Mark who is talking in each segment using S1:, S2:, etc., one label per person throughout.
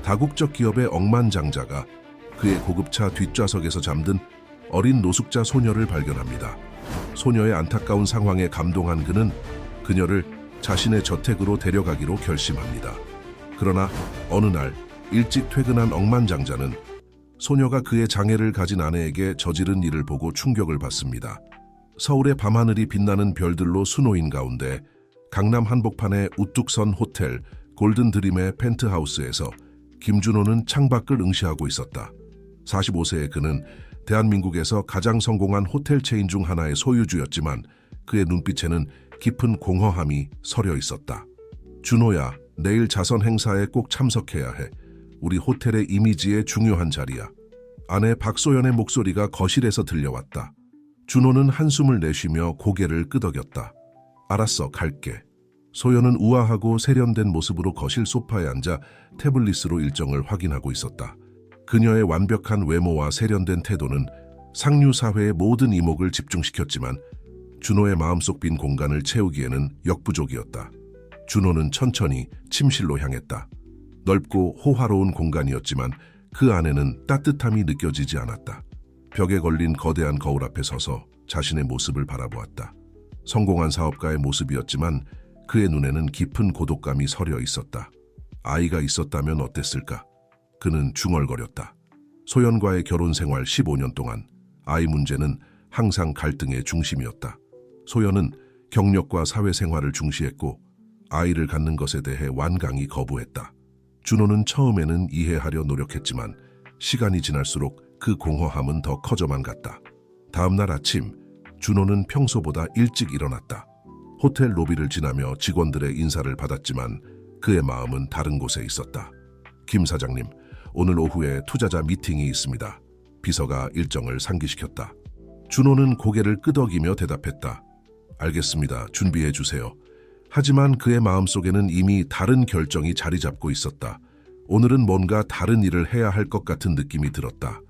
S1: 다국적 기업의 억만장자가 그의 고급차 뒷좌석에서 잠든 어린 노숙자 소녀를 발견합니다. 소녀의 안타까운 상황에 감동한 그는 그녀를 자신의 저택으로 데려가기로 결심합니다. 그러나 어느 날 일찍 퇴근한 억만장자는 소녀가 그의 장애를 가진 아내에게 저지른 일을 보고 충격을 받습니다. 서울의 밤하늘이 빛나는 별들로 수놓인 가운데 강남 한복판의 우뚝 선 호텔 골든드림의 펜트하우스에서 김준호는 창밖을 응시하고 있었다. 45세의 그는 대한민국에서 가장 성공한 호텔 체인 중 하나의 소유주였지만 그의 눈빛에는 깊은 공허함이 서려 있었다. 준호야, 내일 자선 행사에 꼭 참석해야 해. 우리 호텔의 이미지에 중요한 자리야. 아내 박소연의 목소리가 거실에서 들려왔다. 준호는 한숨을 내쉬며 고개를 끄덕였다. 알았어, 갈게. 소연은 우아하고 세련된 모습으로 거실 소파에 앉아 태블릿으로 일정을 확인하고 있었다. 그녀의 완벽한 외모와 세련된 태도는 상류 사회의 모든 이목을 집중시켰지만 준호의 마음속 빈 공간을 채우기에는 역부족이었다. 준호는 천천히 침실로 향했다. 넓고 호화로운 공간이었지만 그 안에는 따뜻함이 느껴지지 않았다. 벽에 걸린 거대한 거울 앞에 서서 자신의 모습을 바라보았다. 성공한 사업가의 모습이었지만 그의 눈에는 깊은 고독감이 서려 있었다. 아이가 있었다면 어땠을까? 그는 중얼거렸다. 소연과의 결혼 생활 15년 동안 아이 문제는 항상 갈등의 중심이었다. 소연은 경력과 사회생활을 중시했고 아이를 갖는 것에 대해 완강히 거부했다. 준호는 처음에는 이해하려 노력했지만 시간이 지날수록 그 공허함은 더 커져만 갔다. 다음 날 아침, 준호는 평소보다 일찍 일어났다. 호텔 로비를 지나며 직원들의 인사를 받았지만 그의 마음은 다른 곳에 있었다. 김 사장님, 오늘 오후에 투자자 미팅이 있습니다. 비서가 일정을 상기시켰다. 준호는 고개를 끄덕이며 대답했다. 알겠습니다. 준비해 주세요. 하지만 그의 마음속에는 이미 다른 결정이 자리 잡고 있었다. 오늘은 뭔가 다른 일을 해야 할 것 같은 느낌이 들었다.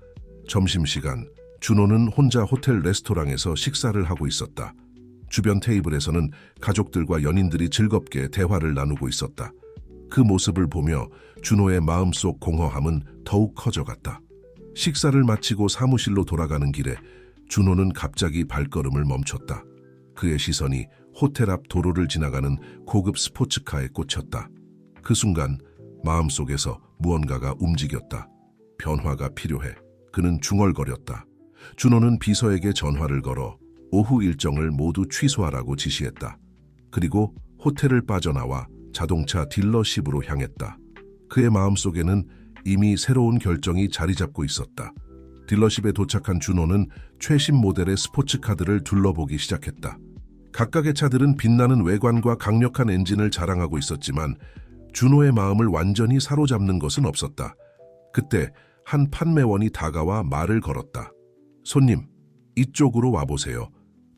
S1: 점심시간, 준호는 혼자 호텔 레스토랑에서 식사를 하고 있었다. 주변 테이블에서는 가족들과 연인들이 즐겁게 대화를 나누고 있었다. 그 모습을 보며 준호의 마음속 공허함은 더욱 커져갔다. 식사를 마치고 사무실로 돌아가는 길에 준호는 갑자기 발걸음을 멈췄다. 그의 시선이 호텔 앞 도로를 지나가는 고급 스포츠카에 꽂혔다. 그 순간 마음속에서 무언가가 움직였다. 변화가 필요해. 그는 중얼거렸다. 준호는 비서에게 전화를 걸어 오후 일정을 모두 취소하라고 지시했다. 그리고 호텔을 빠져나와 자동차 딜러십으로 향했다. 그의 마음속에는 이미 새로운 결정이 자리 잡고 있었다. 딜러십에 도착한 준호는 최신 모델의 스포츠카들을 둘러보기 시작했다. 각각의 차들은 빛나는 외관과 강력한 엔진을 자랑하고 있었지만 준호의 마음을 완전히 사로잡는 것은 없었다. 그때 한 판매원이 다가와 말을 걸었다. 손님, 이쪽으로 와보세요.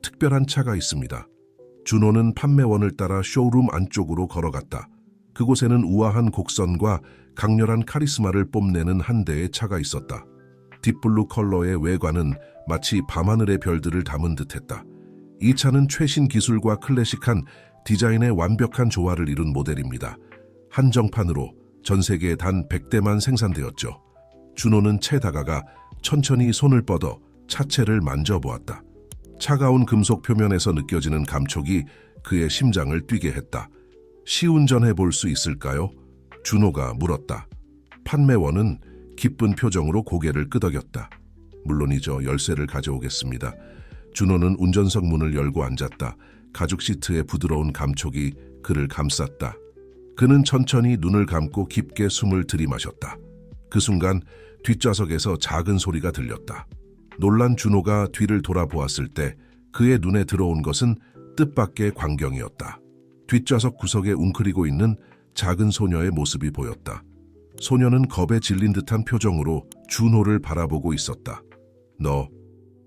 S1: 특별한 차가 있습니다. 준호는 판매원을 따라 쇼룸 안쪽으로 걸어갔다. 그곳에는 우아한 곡선과 강렬한 카리스마를 뽐내는 한 대의 차가 있었다. 딥블루 컬러의 외관은 마치 밤하늘의 별들을 담은 듯했다. 이 차는 최신 기술과 클래식한 디자인의 완벽한 조화를 이룬 모델입니다. 한정판으로 전 세계에 단 100대만 생산되었죠. 준호는 채 다가가 천천히 손을 뻗어 차체를 만져보았다. 차가운 금속 표면에서 느껴지는 감촉이 그의 심장을 뛰게 했다. 시운전해 볼 수 있을까요? 준호가 물었다. 판매원은 기쁜 표정으로 고개를 끄덕였다. 물론이죠. 열쇠를 가져오겠습니다. 준호는 운전석 문을 열고 앉았다. 가죽 시트의 부드러운 감촉이 그를 감쌌다. 그는 천천히 눈을 감고 깊게 숨을 들이마셨다. 그 순간 뒷좌석에서 작은 소리가 들렸다. 놀란 준호가 뒤를 돌아보았을 때 그의 눈에 들어온 것은 뜻밖의 광경이었다. 뒷좌석 구석에 웅크리고 있는 작은 소녀의 모습이 보였다. 소녀는 겁에 질린 듯한 표정으로 준호를 바라보고 있었다. 너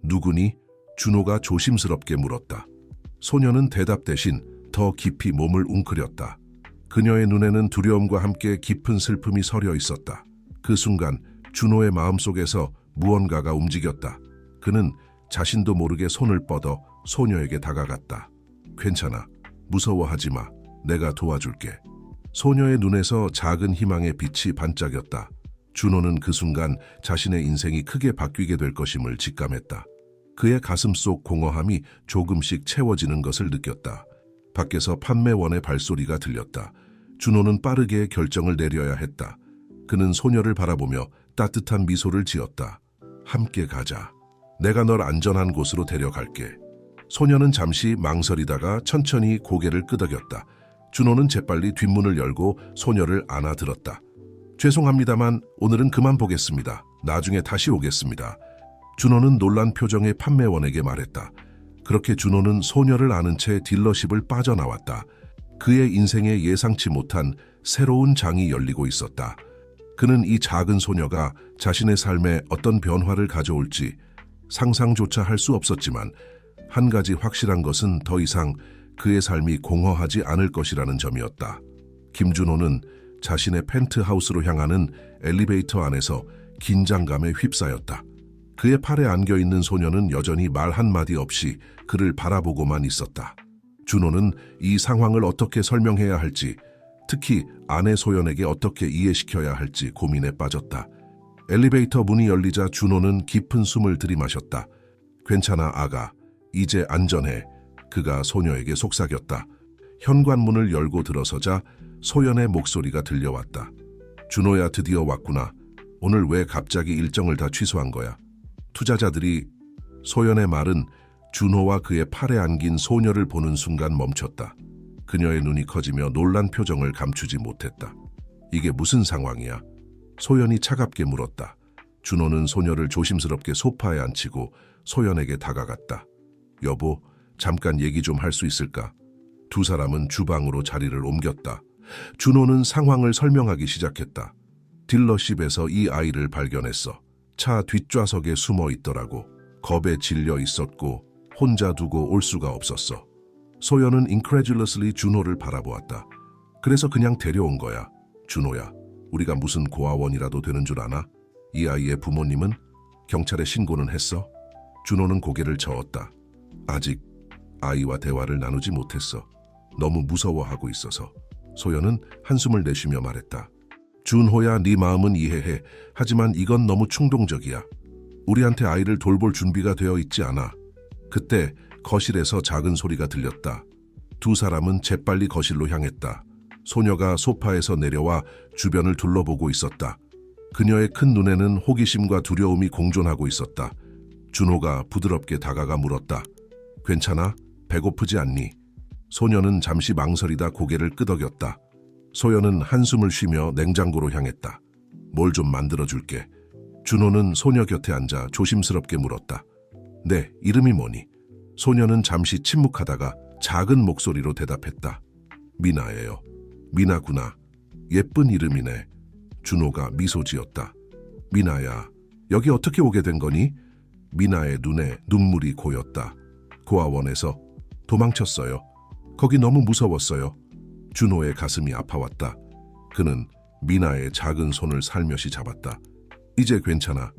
S1: 누구니? 준호가 조심스럽게 물었다. 소녀는 대답 대신 더 깊이 몸을 웅크렸다. 그녀의 눈에는 두려움과 함께 깊은 슬픔이 서려 있었다. 그 순간 준호의 마음속에서 무언가가 움직였다. 그는 자신도 모르게 손을 뻗어 소녀에게 다가갔다. 괜찮아. 무서워하지 마. 내가 도와줄게. 소녀의 눈에서 작은 희망의 빛이 반짝였다. 준호는 그 순간 자신의 인생이 크게 바뀌게 될 것임을 직감했다. 그의 가슴 속 공허함이 조금씩 채워지는 것을 느꼈다. 밖에서 판매원의 발소리가 들렸다. 준호는 빠르게 결정을 내려야 했다. 그는 소녀를 바라보며 따뜻한 미소를 지었다. 함께 가자. 내가 널 안전한 곳으로 데려갈게. 소녀는 잠시 망설이다가 천천히 고개를 끄덕였다. 준호는 재빨리 뒷문을 열고 소녀를 안아들었다. 죄송합니다만 오늘은 그만 보겠습니다. 나중에 다시 오겠습니다. 준호는 놀란 표정의 판매원에게 말했다. 그렇게 준호는 소녀를 안은 채 딜러십을 빠져나왔다. 그의 인생에 예상치 못한 새로운 장이 열리고 있었다. 그는 이 작은 소녀가 자신의 삶에 어떤 변화를 가져올지 상상조차 할 수 없었지만 한 가지 확실한 것은 더 이상 그의 삶이 공허하지 않을 것이라는 점이었다. 김준호는 자신의 펜트하우스로 향하는 엘리베이터 안에서 긴장감에 휩싸였다. 그의 팔에 안겨있는 소녀는 여전히 말 한마디 없이 그를 바라보고만 있었다. 준호는 이 상황을 어떻게 설명해야 할지, 특히 아내 소연에게 어떻게 이해시켜야 할지 고민에 빠졌다. 엘리베이터 문이 열리자 준호는 깊은 숨을 들이마셨다. 괜찮아, 아가. 이제 안전해. 그가 소녀에게 속삭였다. 현관문을 열고 들어서자 소연의 목소리가 들려왔다. 준호야, 드디어 왔구나. 오늘 왜 갑자기 일정을 다 취소한 거야? 투자자들이... 소연의 말은 준호와 그의 팔에 안긴 소녀를 보는 순간 멈췄다. 그녀의 눈이 커지며 놀란 표정을 감추지 못했다. 이게 무슨 상황이야? 소연이 차갑게 물었다. 준호는 소녀를 조심스럽게 소파에 앉히고 소연에게 다가갔다. 여보, 잠깐 얘기 좀 할 수 있을까? 두 사람은 주방으로 자리를 옮겼다. 준호는 상황을 설명하기 시작했다. 딜러십에서 이 아이를 발견했어. 차 뒷좌석에 숨어 있더라고. 겁에 질려 있었고 혼자 두고 올 수가 없었어. 소연은 incredulously 준호를 바라보았다. 그래서 그냥 데려온 거야. 준호야, 우리가 무슨 고아원이라도 되는 줄 아나? 이 아이의 부모님은? 경찰에 신고는 했어? 준호는 고개를 저었다. 아직 아이와 대화를 나누지 못했어. 너무 무서워하고 있어서. 소연은 한숨을 내쉬며 말했다. 준호야, 네 마음은 이해해. 하지만 이건 너무 충동적이야. 우리한테 아이를 돌볼 준비가 되어 있지 않아. 그때 거실에서 작은 소리가 들렸다. 두 사람은 재빨리 거실로 향했다. 소녀가 소파에서 내려와 주변을 둘러보고 있었다. 그녀의 큰 눈에는 호기심과 두려움이 공존하고 있었다. 준호가 부드럽게 다가가 물었다. 괜찮아? 배고프지 않니? 소녀는 잠시 망설이다 고개를 끄덕였다. 소연은 한숨을 쉬며 냉장고로 향했다. 뭘 좀 만들어줄게. 준호는 소녀 곁에 앉아 조심스럽게 물었다. 네, 이름이 뭐니? 소녀는 잠시 침묵하다가 작은 목소리로 대답했다. 미나예요. 미나구나. 예쁜 이름이네. 준호가 미소 지었다. 미나야, 여기 어떻게 오게 된 거니? 미나의 눈에 눈물이 고였다. 고아원에서 도망쳤어요. 거기 너무 무서웠어요. 준호의 가슴이 아파왔다. 그는 미나의 작은 손을 살며시 잡았다. 이제 괜찮아.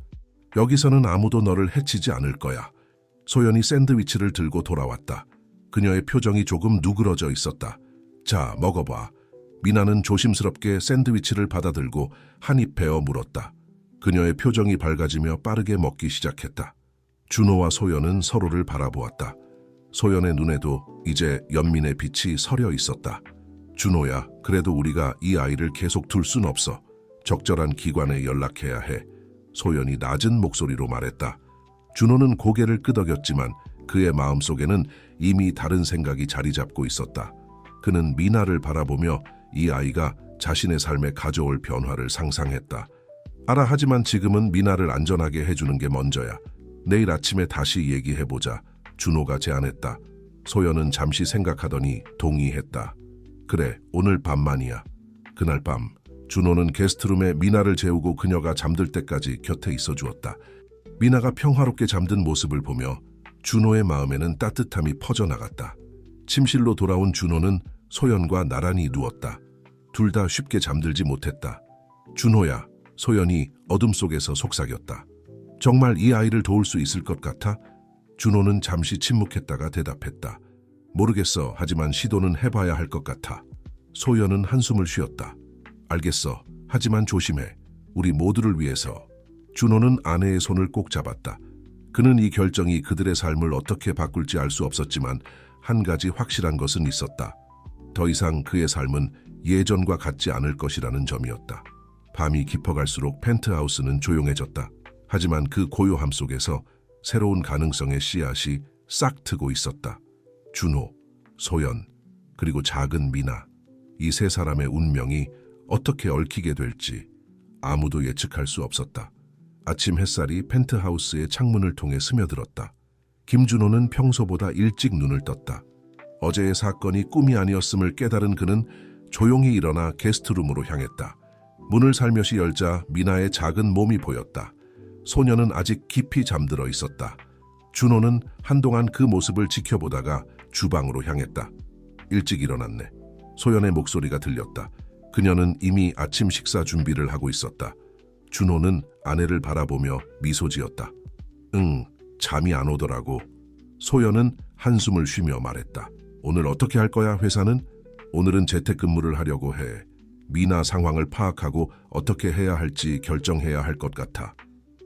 S1: 여기서는 아무도 너를 해치지 않을 거야. 소연이 샌드위치를 들고 돌아왔다. 그녀의 표정이 조금 누그러져 있었다. 자, 먹어봐. 미나는 조심스럽게 샌드위치를 받아들고 한 입 베어 물었다. 그녀의 표정이 밝아지며 빠르게 먹기 시작했다. 준호와 소연은 서로를 바라보았다. 소연의 눈에도 이제 연민의 빛이 서려 있었다. 준호야, 그래도 우리가 이 아이를 계속 둘 순 없어. 적절한 기관에 연락해야 해. 소연이 낮은 목소리로 말했다. 준호는 고개를 끄덕였지만 그의 마음속에는 이미 다른 생각이 자리 잡고 있었다. 그는 미나를 바라보며 이 아이가 자신의 삶에 가져올 변화를 상상했다. 알아, 하지만 지금은 미나를 안전하게 해주는 게 먼저야. 내일 아침에 다시 얘기해보자. 준호가 제안했다. 소연은 잠시 생각하더니 동의했다. 그래, 오늘 밤만이야. 그날 밤 준호는 게스트룸에 미나를 재우고 그녀가 잠들 때까지 곁에 있어 주었다. 미나가 평화롭게 잠든 모습을 보며 준호의 마음에는 따뜻함이 퍼져나갔다. 침실로 돌아온 준호는 소연과 나란히 누웠다. 둘 다 쉽게 잠들지 못했다. 준호야, 소연이 어둠 속에서 속삭였다. 정말 이 아이를 도울 수 있을 것 같아? 준호는 잠시 침묵했다가 대답했다. 모르겠어. 하지만 시도는 해봐야 할 것 같아. 소연은 한숨을 쉬었다. 알겠어. 하지만 조심해. 우리 모두를 위해서. 준호는 아내의 손을 꼭 잡았다. 그는 이 결정이 그들의 삶을 어떻게 바꿀지 알 수 없었지만 한 가지 확실한 것은 있었다. 더 이상 그의 삶은 예전과 같지 않을 것이라는 점이었다. 밤이 깊어갈수록 펜트하우스는 조용해졌다. 하지만 그 고요함 속에서 새로운 가능성의 씨앗이 싹 트고 있었다. 준호, 소연, 그리고 작은 미나. 이 세 사람의 운명이 어떻게 얽히게 될지 아무도 예측할 수 없었다. 아침 햇살이 펜트하우스의 창문을 통해 스며들었다. 김준호는 평소보다 일찍 눈을 떴다. 어제의 사건이 꿈이 아니었음을 깨달은 그는 조용히 일어나 게스트룸으로 향했다. 문을 살며시 열자 미나의 작은 몸이 보였다. 소녀는 아직 깊이 잠들어 있었다. 준호는 한동안 그 모습을 지켜보다가 주방으로 향했다. 일찍 일어났네. 소연의 목소리가 들렸다. 그녀는 이미 아침 식사 준비를 하고 있었다. 준호는 아내를 바라보며 미소 지었다. 응, 잠이 안 오더라고. 소연은 한숨을 쉬며 말했다. 오늘 어떻게 할 거야, 회사는? 오늘은 재택근무를 하려고 해. 미나 상황을 파악하고 어떻게 해야 할지 결정해야 할 것 같아.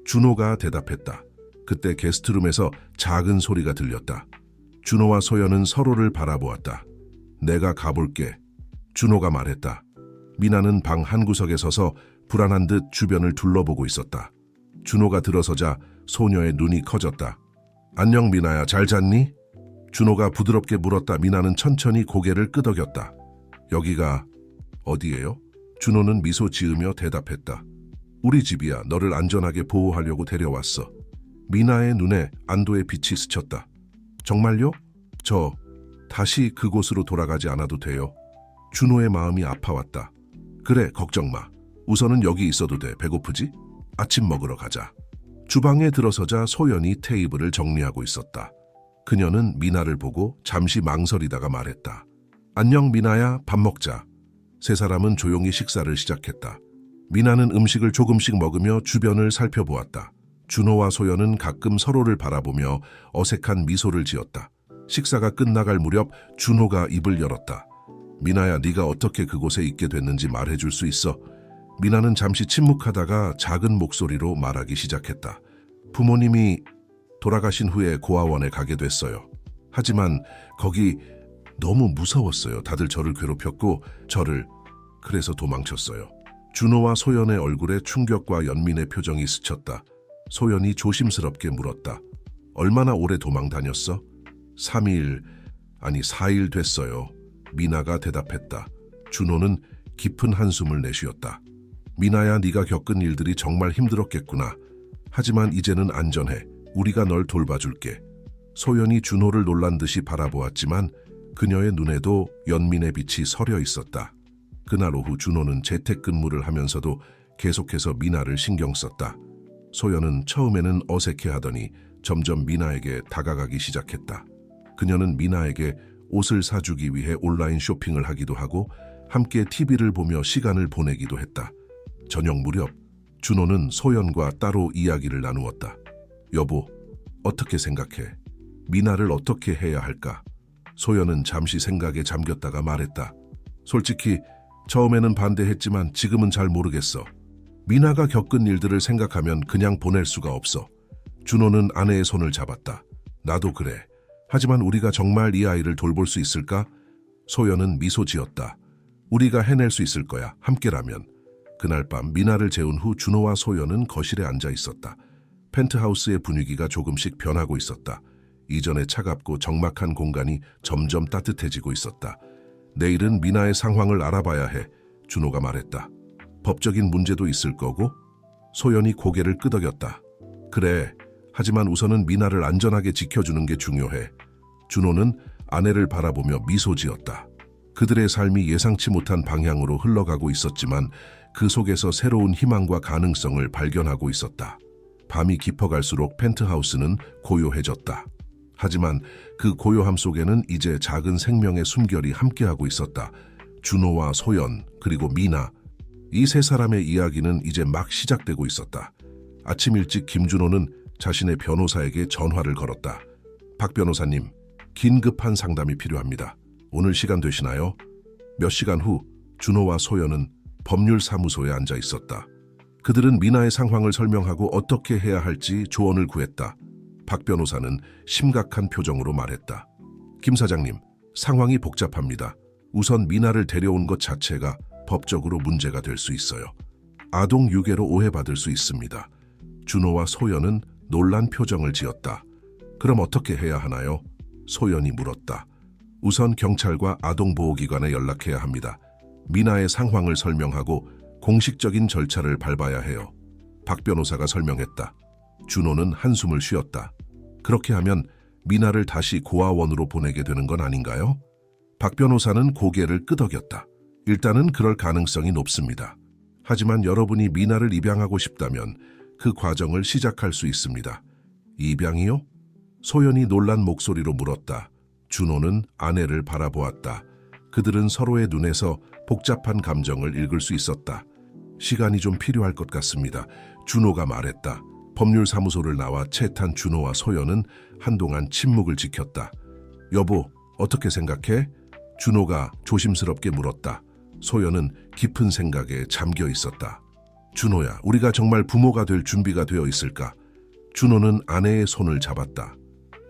S1: 준호가 대답했다. 그때 게스트룸에서 작은 소리가 들렸다. 준호와 소연은 서로를 바라보았다. 내가 가볼게. 준호가 말했다. 미나는 방 한구석에 서서 불안한 듯 주변을 둘러보고 있었다. 준호가 들어서자 소녀의 눈이 커졌다. 안녕 미나야, 잘 잤니? 준호가 부드럽게 물었다. 미나는 천천히 고개를 끄덕였다. 여기가 어디예요? 준호는 미소 지으며 대답했다. 우리 집이야. 너를 안전하게 보호하려고 데려왔어. 미나의 눈에 안도의 빛이 스쳤다. 정말요? 저 다시 그곳으로 돌아가지 않아도 돼요? 준호의 마음이 아파왔다. 그래, 걱정 마. 우선은 여기 있어도 돼. 배고프지? 아침 먹으러 가자. 주방에 들어서자 소연이 테이블을 정리하고 있었다. 그녀는 미나를 보고 잠시 망설이다가 말했다. 안녕 미나야, 밥 먹자. 세 사람은 조용히 식사를 시작했다. 미나는 음식을 조금씩 먹으며 주변을 살펴보았다. 준호와 소연은 가끔 서로를 바라보며 어색한 미소를 지었다. 식사가 끝나갈 무렵 준호가 입을 열었다. 미나야, 네가 어떻게 그곳에 있게 됐는지 말해줄 수 있어? 미나는 잠시 침묵하다가 작은 목소리로 말하기 시작했다. 부모님이 돌아가신 후에 고아원에 가게 됐어요. 하지만 거기 너무 무서웠어요. 다들 저를 괴롭혔고 그래서 도망쳤어요. 준호와 소연의 얼굴에 충격과 연민의 표정이 스쳤다. 소연이 조심스럽게 물었다. 얼마나 오래 도망 다녔어? 3일, 아니 4일 됐어요. 미나가 대답했다. 준호는 깊은 한숨을 내쉬었다. 미나야, 네가 겪은 일들이 정말 힘들었겠구나. 하지만 이제는 안전해. 우리가 널 돌봐줄게. 소연이 준호를 놀란 듯이 바라보았지만 그녀의 눈에도 연민의 빛이 서려 있었다. 그날 오후 준호는 재택근무를 하면서도 계속해서 미나를 신경 썼다. 소연은 처음에는 어색해하더니 점점 미나에게 다가가기 시작했다. 그녀는 미나에게 옷을 사주기 위해 온라인 쇼핑을 하기도 하고 함께 TV를 보며 시간을 보내기도 했다. 저녁 무렵 준호는 소연과 따로 이야기를 나누었다. 여보, 어떻게 생각해? 미나를 어떻게 해야 할까? 소연은 잠시 생각에 잠겼다가 말했다. 솔직히 처음에는 반대했지만 지금은 잘 모르겠어. 미나가 겪은 일들을 생각하면 그냥 보낼 수가 없어. 준호는 아내의 손을 잡았다. 나도 그래. 하지만 우리가 정말 이 아이를 돌볼 수 있을까? 소연은 미소 지었다. 우리가 해낼 수 있을 거야. 함께라면. 그날 밤 미나를 재운 후 준호와 소연은 거실에 앉아 있었다. 펜트하우스의 분위기가 조금씩 변하고 있었다. 이전에 차갑고 적막한 공간이 점점 따뜻해지고 있었다. 내일은 미나의 상황을 알아봐야 해. 준호가 말했다. 법적인 문제도 있을 거고? 소연이 고개를 끄덕였다. 그래. 하지만 우선은 미나를 안전하게 지켜주는 게 중요해. 준호는 아내를 바라보며 미소 지었다. 그들의 삶이 예상치 못한 방향으로 흘러가고 있었지만 그 속에서 새로운 희망과 가능성을 발견하고 있었다. 밤이 깊어갈수록 펜트하우스는 고요해졌다. 하지만 그 고요함 속에는 이제 작은 생명의 숨결이 함께하고 있었다. 준호와 소연, 그리고 미나. 이 세 사람의 이야기는 이제 막 시작되고 있었다. 아침 일찍 김준호는 자신의 변호사에게 전화를 걸었다. 박 변호사님, 긴급한 상담이 필요합니다. 오늘 시간 되시나요? 몇 시간 후 준호와 소연은 법률사무소에 앉아 있었다. 그들은 미나의 상황을 설명하고 어떻게 해야 할지 조언을 구했다. 박 변호사는 심각한 표정으로 말했다. 김 사장님, 상황이 복잡합니다. 우선 미나를 데려온 것 자체가 법적으로 문제가 될 수 있어요. 아동 유괴로 오해받을 수 있습니다. 준호와 소연은 놀란 표정을 지었다. 그럼 어떻게 해야 하나요? 소연이 물었다. 우선 경찰과 아동보호기관에 연락해야 합니다. 미나의 상황을 설명하고 공식적인 절차를 밟아야 해요. 박 변호사가 설명했다. 준호는 한숨을 쉬었다. 그렇게 하면 미나를 다시 고아원으로 보내게 되는 건 아닌가요? 박 변호사는 고개를 끄덕였다. 일단은 그럴 가능성이 높습니다. 하지만 여러분이 미나를 입양하고 싶다면 그 과정을 시작할 수 있습니다. 입양이요? 소연이 놀란 목소리로 물었다. 준호는 아내를 바라보았다. 그들은 서로의 눈에서 복잡한 감정을 읽을 수 있었다. 시간이 좀 필요할 것 같습니다. 준호가 말했다. 법률사무소를 나와 채탄 준호와 소연은 한동안 침묵을 지켰다. 여보, 어떻게 생각해? 준호가 조심스럽게 물었다. 소연은 깊은 생각에 잠겨 있었다. 준호야, 우리가 정말 부모가 될 준비가 되어 있을까? 준호는 아내의 손을 잡았다.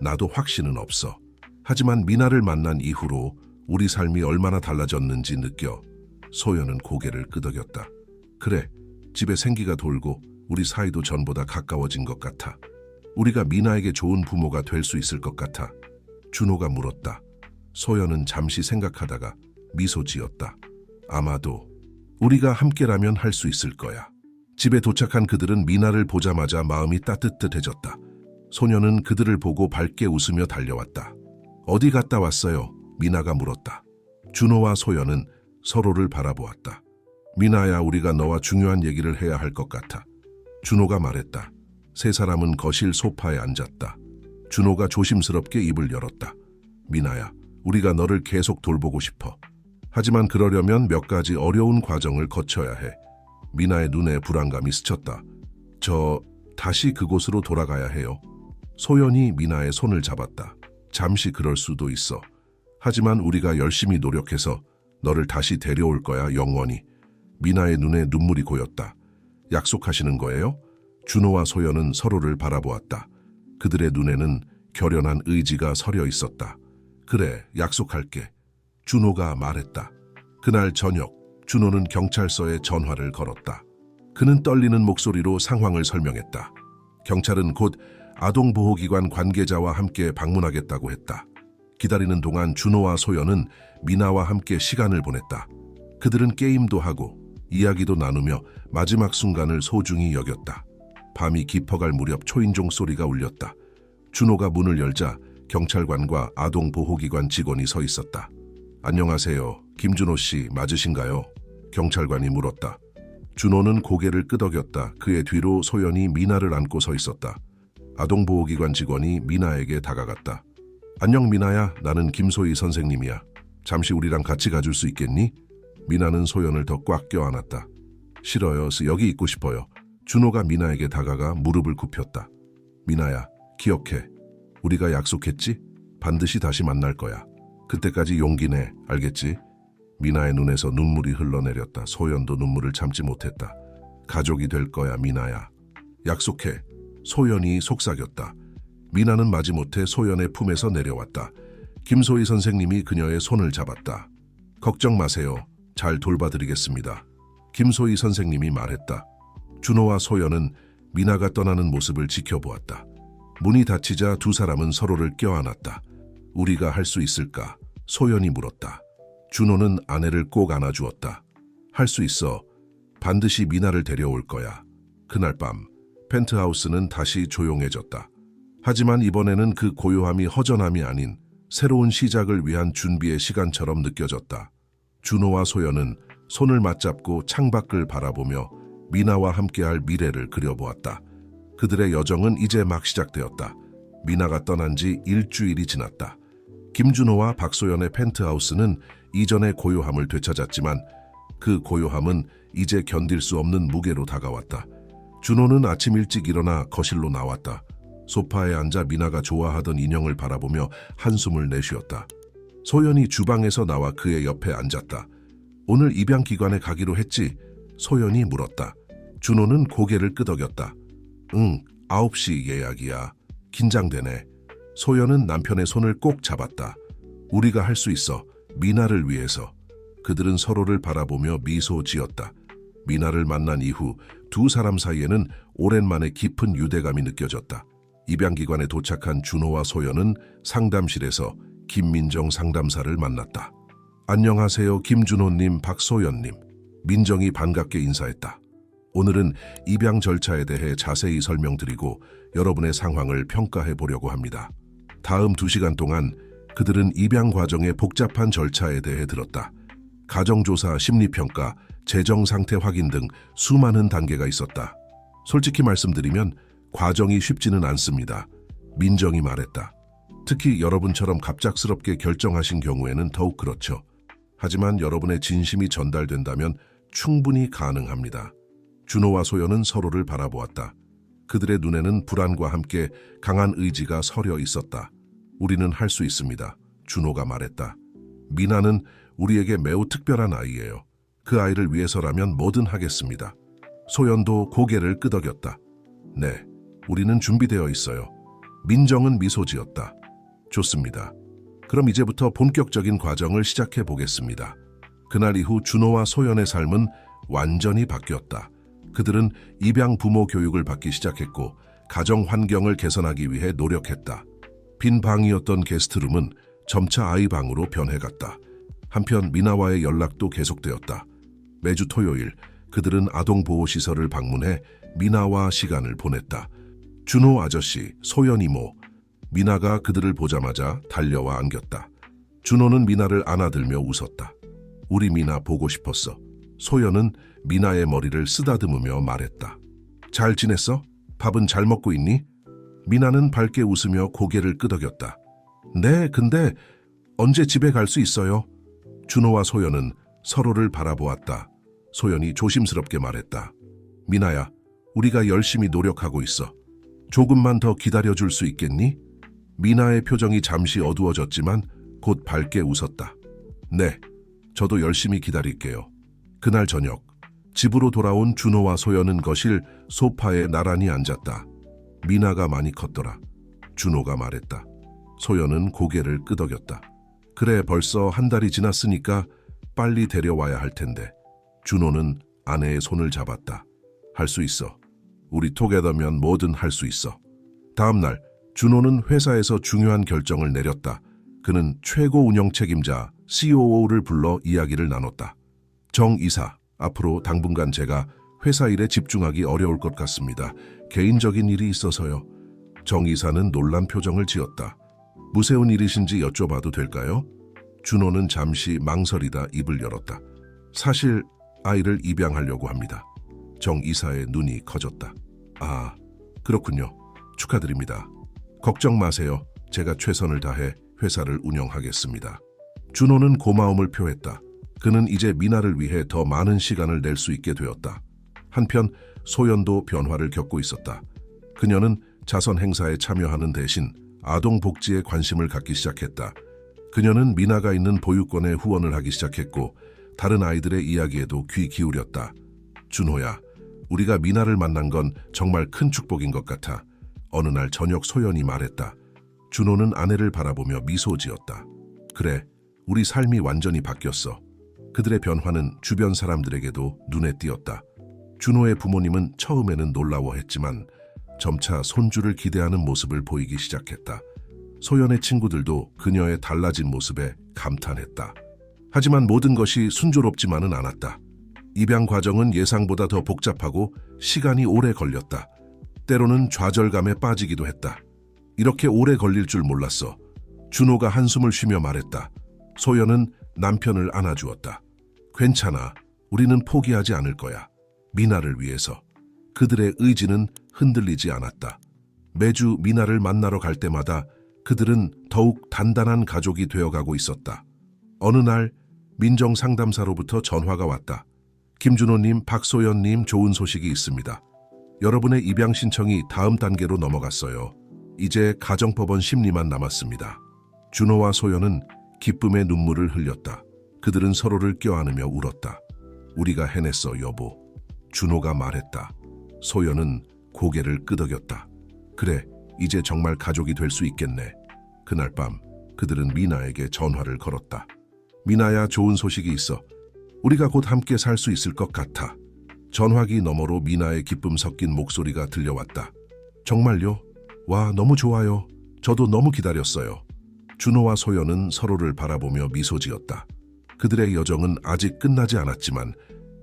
S1: 나도 확신은 없어. 하지만 미나를 만난 이후로 우리 삶이 얼마나 달라졌는지 느껴. 소연은 고개를 끄덕였다. 그래, 집에 생기가 돌고 우리 사이도 전보다 가까워진 것 같아. 우리가 미나에게 좋은 부모가 될 수 있을 것 같아. 준호가 물었다. 소연은 잠시 생각하다가 미소 지었다. 아마도 우리가 함께라면 할 수 있을 거야. 집에 도착한 그들은 미나를 보자마자 마음이 따뜻해졌다. 소녀는 그들을 보고 밝게 웃으며 달려왔다. 어디 갔다 왔어요? 미나가 물었다. 준호와 소연은 서로를 바라보았다. 미나야, 우리가 너와 중요한 얘기를 해야 할 것 같아. 준호가 말했다. 세 사람은 거실 소파에 앉았다. 준호가 조심스럽게 입을 열었다. 미나야, 우리가 너를 계속 돌보고 싶어. 하지만 그러려면 몇 가지 어려운 과정을 거쳐야 해. 미나의 눈에 불안감이 스쳤다. 다시 그곳으로 돌아가야 해요. 소연이 미나의 손을 잡았다. 잠시 그럴 수도 있어. 하지만 우리가 열심히 노력해서 너를 다시 데려올 거야, 영원히. 미나의 눈에 눈물이 고였다. 약속하시는 거예요? 준호와 소연은 서로를 바라보았다. 그들의 눈에는 결연한 의지가 서려 있었다. 그래, 약속할게. 준호가 말했다. 그날 저녁, 준호는 경찰서에 전화를 걸었다. 그는 떨리는 목소리로 상황을 설명했다. 경찰은 곧 아동보호기관 관계자와 함께 방문하겠다고 했다. 기다리는 동안 준호와 소연은 미나와 함께 시간을 보냈다. 그들은 게임도 하고 이야기도 나누며 마지막 순간을 소중히 여겼다. 밤이 깊어갈 무렵 초인종 소리가 울렸다. 준호가 문을 열자 경찰관과 아동보호기관 직원이 서 있었다. 안녕하세요. 김준호 씨 맞으신가요? 경찰관이 물었다. 준호는 고개를 끄덕였다. 그의 뒤로 소연이 미나를 안고 서 있었다. 아동보호기관 직원이 미나에게 다가갔다. 안녕 미나야, 나는 김소희 선생님이야. 잠시 우리랑 같이 가줄 수 있겠니? 미나는 소연을 더 꽉 껴안았다. 싫어요. 여기 있고 싶어요. 준호가 미나에게 다가가 무릎을 굽혔다. 미나야, 기억해. 우리가 약속했지? 반드시 다시 만날 거야. 그때까지 용기 내, 알겠지? 미나의 눈에서 눈물이 흘러내렸다. 소연도 눈물을 참지 못했다. 가족이 될 거야, 미나야. 약속해. 소연이 속삭였다. 미나는 마지못해 소연의 품에서 내려왔다. 김소희 선생님이 그녀의 손을 잡았다. 걱정 마세요. 잘 돌봐드리겠습니다. 김소희 선생님이 말했다. 준호와 소연은 미나가 떠나는 모습을 지켜보았다. 문이 닫히자 두 사람은 서로를 껴안았다. 우리가 할 수 있을까? 소연이 물었다. 준호는 아내를 꼭 안아주었다. 할 수 있어. 반드시 미나를 데려올 거야. 그날 밤 펜트하우스는 다시 조용해졌다. 하지만 이번에는 그 고요함이 허전함이 아닌 새로운 시작을 위한 준비의 시간처럼 느껴졌다. 준호와 소연은 손을 맞잡고 창밖을 바라보며 미나와 함께할 미래를 그려보았다. 그들의 여정은 이제 막 시작되었다. 미나가 떠난 지 일주일이 지났다. 김준호와 박소연의 펜트하우스는 이전의 고요함을 되찾았지만 그 고요함은 이제 견딜 수 없는 무게로 다가왔다. 준호는 아침 일찍 일어나 거실로 나왔다. 소파에 앉아 미나가 좋아하던 인형을 바라보며 한숨을 내쉬었다. 소연이 주방에서 나와 그의 옆에 앉았다. 오늘 입양기관에 가기로 했지? 소연이 물었다. 준호는 고개를 끄덕였다. 응, 9시 예약이야. 긴장되네. 소연은 남편의 손을 꼭 잡았다. 우리가 할 수 있어. 미나를 위해서. 그들은 서로를 바라보며 미소 지었다. 미나를 만난 이후 두 사람 사이에는 오랜만에 깊은 유대감이 느껴졌다. 입양기관에 도착한 준호와 소연은 상담실에서 김민정 상담사를 만났다. 안녕하세요, 김준호님, 박소연님. 민정이 반갑게 인사했다. 오늘은 입양 절차에 대해 자세히 설명드리고 여러분의 상황을 평가해 보려고 합니다. 다음 2시간 동안 그들은 입양 과정의 복잡한 절차에 대해 들었다. 가정조사, 심리평가, 재정상태 확인 등 수많은 단계가 있었다. 솔직히 말씀드리면 과정이 쉽지는 않습니다. 민정이 말했다. 특히 여러분처럼 갑작스럽게 결정하신 경우에는 더욱 그렇죠. 하지만 여러분의 진심이 전달된다면 충분히 가능합니다. 준호와 소연은 서로를 바라보았다. 그들의 눈에는 불안과 함께 강한 의지가 서려 있었다. 우리는 할 수 있습니다. 준호가 말했다. 미나는 우리에게 매우 특별한 아이예요. 그 아이를 위해서라면 뭐든 하겠습니다. 소연도 고개를 끄덕였다. 네, 우리는 준비되어 있어요. 민정은 미소 지었다. 좋습니다. 그럼 이제부터 본격적인 과정을 시작해 보겠습니다. 그날 이후 준호와 소연의 삶은 완전히 바뀌었다. 그들은 입양 부모 교육을 받기 시작했고 가정 환경을 개선하기 위해 노력했다. 빈 방이었던 게스트룸은 점차 아이 방으로 변해갔다. 한편 미나와의 연락도 계속되었다. 매주 토요일 그들은 아동보호시설을 방문해 미나와 시간을 보냈다. 준호 아저씨, 소연 이모, 미나가 그들을 보자마자 달려와 안겼다. 준호는 미나를 안아들며 웃었다. 우리 미나 보고 싶었어. 소연은 미나의 머리를 쓰다듬으며 말했다. 잘 지냈어? 밥은 잘 먹고 있니? 미나는 밝게 웃으며 고개를 끄덕였다. 네, 근데 언제 집에 갈 수 있어요? 준호와 소연은 서로를 바라보았다. 소연이 조심스럽게 말했다. 미나야, 우리가 열심히 노력하고 있어. 조금만 더 기다려줄 수 있겠니? 미나의 표정이 잠시 어두워졌지만 곧 밝게 웃었다. 네, 저도 열심히 기다릴게요. 그날 저녁, 집으로 돌아온 준호와 소연은 거실 소파에 나란히 앉았다. 미나가 많이 컸더라. 준호가 말했다. 소연은 고개를 끄덕였다. 그래, 벌써 한 달이 지났으니까 빨리 데려와야 할 텐데. 준호는 아내의 손을 잡았다. 할 수 있어. 우리 토게더면 뭐든 할 수 있어. 다음 날 준호는 회사에서 중요한 결정을 내렸다. 그는 최고 운영 책임자 COO를 불러 이야기를 나눴다. 정 이사, 앞으로 당분간 제가 회사 일에 집중하기 어려울 것 같습니다. 개인적인 일이 있어서요. 정 이사는 놀란 표정을 지었다. 무서운 일이신지 여쭤봐도 될까요? 준호는 잠시 망설이다 입을 열었다. 사실 아이를 입양하려고 합니다. 정 이사의 눈이 커졌다. 아, 그렇군요. 축하드립니다. 걱정 마세요. 제가 최선을 다해 회사를 운영하겠습니다. 준호는 고마움을 표했다. 그는 이제 미나를 위해 더 많은 시간을 낼 수 있게 되었다. 한편 소연도 변화를 겪고 있었다. 그녀는 자선 행사에 참여하는 대신 아동 복지에 관심을 갖기 시작했다. 그녀는 미나가 있는 보육원에 후원을 하기 시작했고 다른 아이들의 이야기에도 귀 기울였다. 준호야, 우리가 미나를 만난 건 정말 큰 축복인 것 같아. 어느 날 저녁 소연이 말했다. 준호는 아내를 바라보며 미소 지었다. 그래, 우리 삶이 완전히 바뀌었어. 그들의 변화는 주변 사람들에게도 눈에 띄었다. 준호의 부모님은 처음에는 놀라워했지만 점차 손주를 기대하는 모습을 보이기 시작했다. 소연의 친구들도 그녀의 달라진 모습에 감탄했다. 하지만 모든 것이 순조롭지만은 않았다. 입양 과정은 예상보다 더 복잡하고 시간이 오래 걸렸다. 때로는 좌절감에 빠지기도 했다. 이렇게 오래 걸릴 줄 몰랐어. 준호가 한숨을 쉬며 말했다. 소연은 남편을 안아주었다. 괜찮아. 우리는 포기하지 않을 거야. 미나를 위해서. 그들의 의지는 흔들리지 않았다. 매주 미나를 만나러 갈 때마다 그들은 더욱 단단한 가족이 되어가고 있었다. 어느 날 민정 상담사로부터 전화가 왔다. 김준호님, 박소연님, 좋은 소식이 있습니다. 여러분의 입양 신청이 다음 단계로 넘어갔어요. 이제 가정법원 심리만 남았습니다. 준호와 소연은 기쁨의 눈물을 흘렸다. 그들은 서로를 껴안으며 울었다. 우리가 해냈어, 여보. 준호가 말했다. 소연은 고개를 끄덕였다. 그래, 이제 정말 가족이 될 수 있겠네. 그날 밤 그들은 미나에게 전화를 걸었다. 미나야, 좋은 소식이 있어. 우리가 곧 함께 살 수 있을 것 같아. 전화기 너머로 미나의 기쁨 섞인 목소리가 들려왔다. 정말요? 와, 너무 좋아요. 저도 너무 기다렸어요. 준호와 소연은 서로를 바라보며 미소 지었다. 그들의 여정은 아직 끝나지 않았지만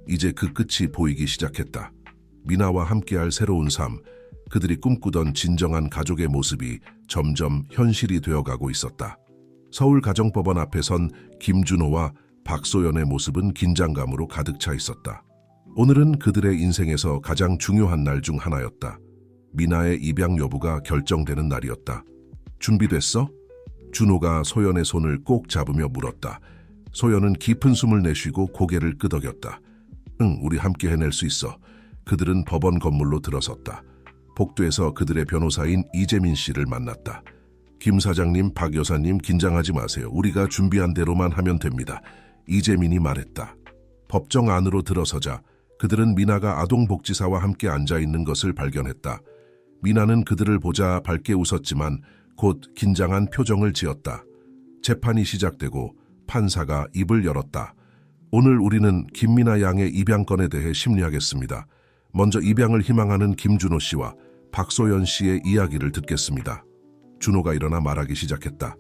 S1: 이제 그 끝이 보이기 시작했다. 미나와 함께할 새로운 삶, 그들이 꿈꾸던 진정한 가족의 모습이 점점 현실이 되어가고 있었다. 서울가정법원 앞에 선 김준호와 박소연의 모습은 긴장감으로 가득 차 있었다. 오늘은 그들의 인생에서 가장 중요한 날 중 하나였다. 미나의 입양 여부가 결정되는 날이었다. 준비됐어? 준호가 소연의 손을 꼭 잡으며 물었다. 소연은 깊은 숨을 내쉬고 고개를 끄덕였다. 응, 우리 함께 해낼 수 있어. 그들은 법원 건물로 들어섰다. 복도에서 그들의 변호사인 이재민 씨를 만났다. 김 사장님, 박 여사님, 긴장하지 마세요. 우리가 준비한 대로만 하면 됩니다. 이재민이 말했다. 법정 안으로 들어서자 그들은 미나가 아동복지사와 함께 앉아있는 것을 발견했다. 미나는 그들을 보자 밝게 웃었지만 곧 긴장한 표정을 지었다. 재판이 시작되고 판사가 입을 열었다. 오늘 우리는 김미나 양의 입양건에 대해 심리하겠습니다. 먼저 입양을 희망하는 김준호 씨와 박소연 씨의 이야기를 듣겠습니다. 준호가 일어나 말하기 시작했다.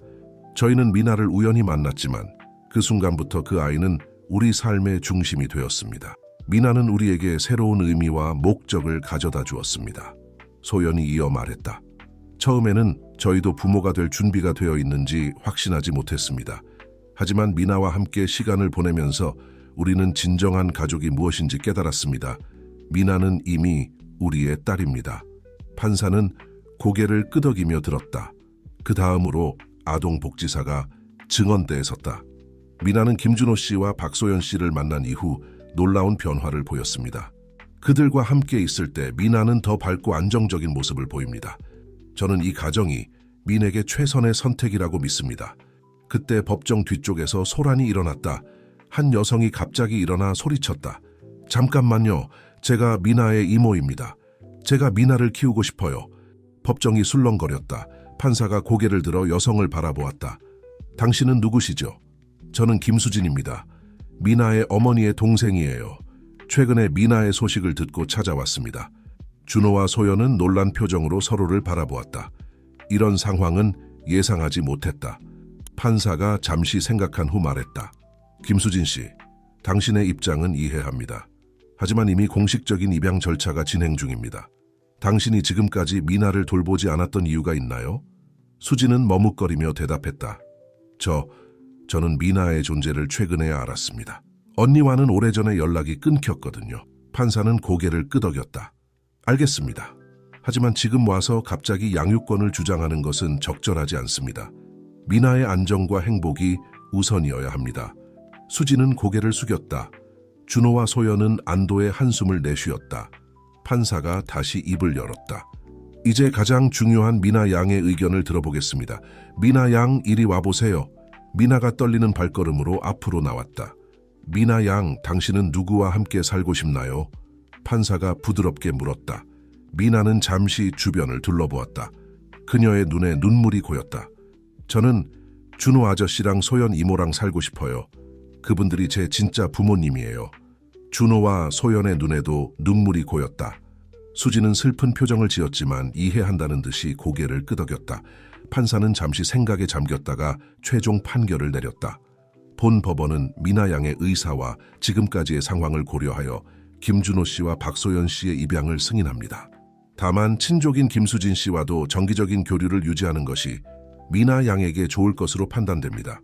S1: 저희는 미나를 우연히 만났지만 그 순간부터 그 아이는 우리 삶의 중심이 되었습니다. 미나는 우리에게 새로운 의미와 목적을 가져다 주었습니다. 소연이 이어 말했다. 처음에는 저희도 부모가 될 준비가 되어 있는지 확신하지 못했습니다. 하지만 미나와 함께 시간을 보내면서 우리는 진정한 가족이 무엇인지 깨달았습니다. 미나는 이미 우리의 딸입니다. 판사는 고개를 끄덕이며 들었다. 그 다음으로 아동복지사가 증언대에 섰다. 미나는 김준호 씨와 박소연 씨를 만난 이후 놀라운 변화를 보였습니다. 그들과 함께 있을 때 미나는 더 밝고 안정적인 모습을 보입니다. 저는 이 가정이 민에게 최선의 선택이라고 믿습니다. 그때 법정 뒤쪽에서 소란이 일어났다. 한 여성이 갑자기 일어나 소리쳤다. 잠깐만요. 제가 미나의 이모입니다. 제가 미나를 키우고 싶어요. 법정이 술렁거렸다. 판사가 고개를 들어 여성을 바라보았다. 당신은 누구시죠? 저는 김수진입니다. 미나의 어머니의 동생이에요. 최근에 미나의 소식을 듣고 찾아왔습니다. 준호와 소연은 놀란 표정으로 서로를 바라보았다. 이런 상황은 예상하지 못했다. 판사가 잠시 생각한 후 말했다. 김수진 씨, 당신의 입장은 이해합니다. 하지만 이미 공식적인 입양 절차가 진행 중입니다. 당신이 지금까지 미나를 돌보지 않았던 이유가 있나요? 수진은 머뭇거리며 대답했다. 저는 미나의 존재를 최근에야 알았습니다. 언니와는 오래전에 연락이 끊겼거든요. 판사는 고개를 끄덕였다. 알겠습니다. 하지만 지금 와서 갑자기 양육권을 주장하는 것은 적절하지 않습니다. 미나의 안정과 행복이 우선이어야 합니다. 수진은 고개를 숙였다. 준호와 소연은 안도의 한숨을 내쉬었다. 판사가 다시 입을 열었다. 이제 가장 중요한 미나 양의 의견을 들어보겠습니다. 미나 양, 이리 와보세요. 미나가 떨리는 발걸음으로 앞으로 나왔다. 미나 양, 당신은 누구와 함께 살고 싶나요? 판사가 부드럽게 물었다. 미나는 잠시 주변을 둘러보았다. 그녀의 눈에 눈물이 고였다. 저는 준호 아저씨랑 소연 이모랑 살고 싶어요. 그분들이 제 진짜 부모님이에요. 준호와 소연의 눈에도 눈물이 고였다. 수지는 슬픈 표정을 지었지만 이해한다는 듯이 고개를 끄덕였다. 판사는 잠시 생각에 잠겼다가 최종 판결을 내렸다. 본 법원은 미나 양의 의사와 지금까지의 상황을 고려하여 김준호 씨와 박소연 씨의 입양을 승인합니다. 다만 친족인 김수진 씨와도 정기적인 교류를 유지하는 것이 미나 양에게 좋을 것으로 판단됩니다.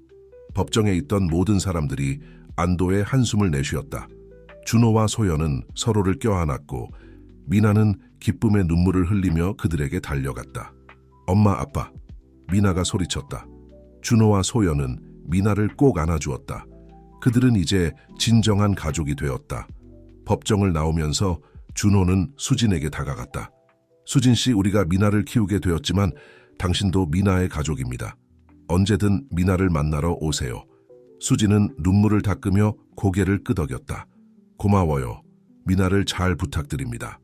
S1: 법정에 있던 모든 사람들이 안도의 한숨을 내쉬었다. 준호와 소연은 서로를 껴안았고 미나는 기쁨의 눈물을 흘리며 그들에게 달려갔다. 엄마, 아빠, 미나가 소리쳤다. 준호와 소연은 미나를 꼭 안아주었다. 그들은 이제 진정한 가족이 되었다. 법정을 나오면서 준호는 수진에게 다가갔다. 수진 씨, 우리가 미나를 키우게 되었지만 당신도 미나의 가족입니다. 언제든 미나를 만나러 오세요. 수지는 눈물을 닦으며 고개를 끄덕였다. 고마워요. 미나를 잘 부탁드립니다.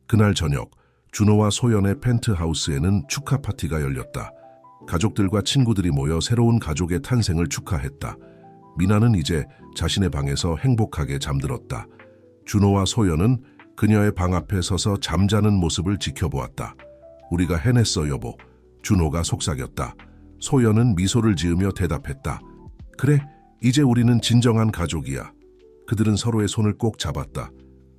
S1: 그날 저녁 준호와 소연의 펜트하우스에는 축하 파티가 열렸다. 가족들과 친구들이 모여 새로운 가족의 탄생을 축하했다. 미나는 이제 자신의 방에서 행복하게 잠들었다. 준호와 소연은 그녀의 방 앞에 서서 잠자는 모습을 지켜보았다. 우리가 해냈어, 여보. 준호가 속삭였다. 소연은 미소를 지으며 대답했다. 그래, 이제 우리는 진정한 가족이야. 그들은 서로의 손을 꼭 잡았다.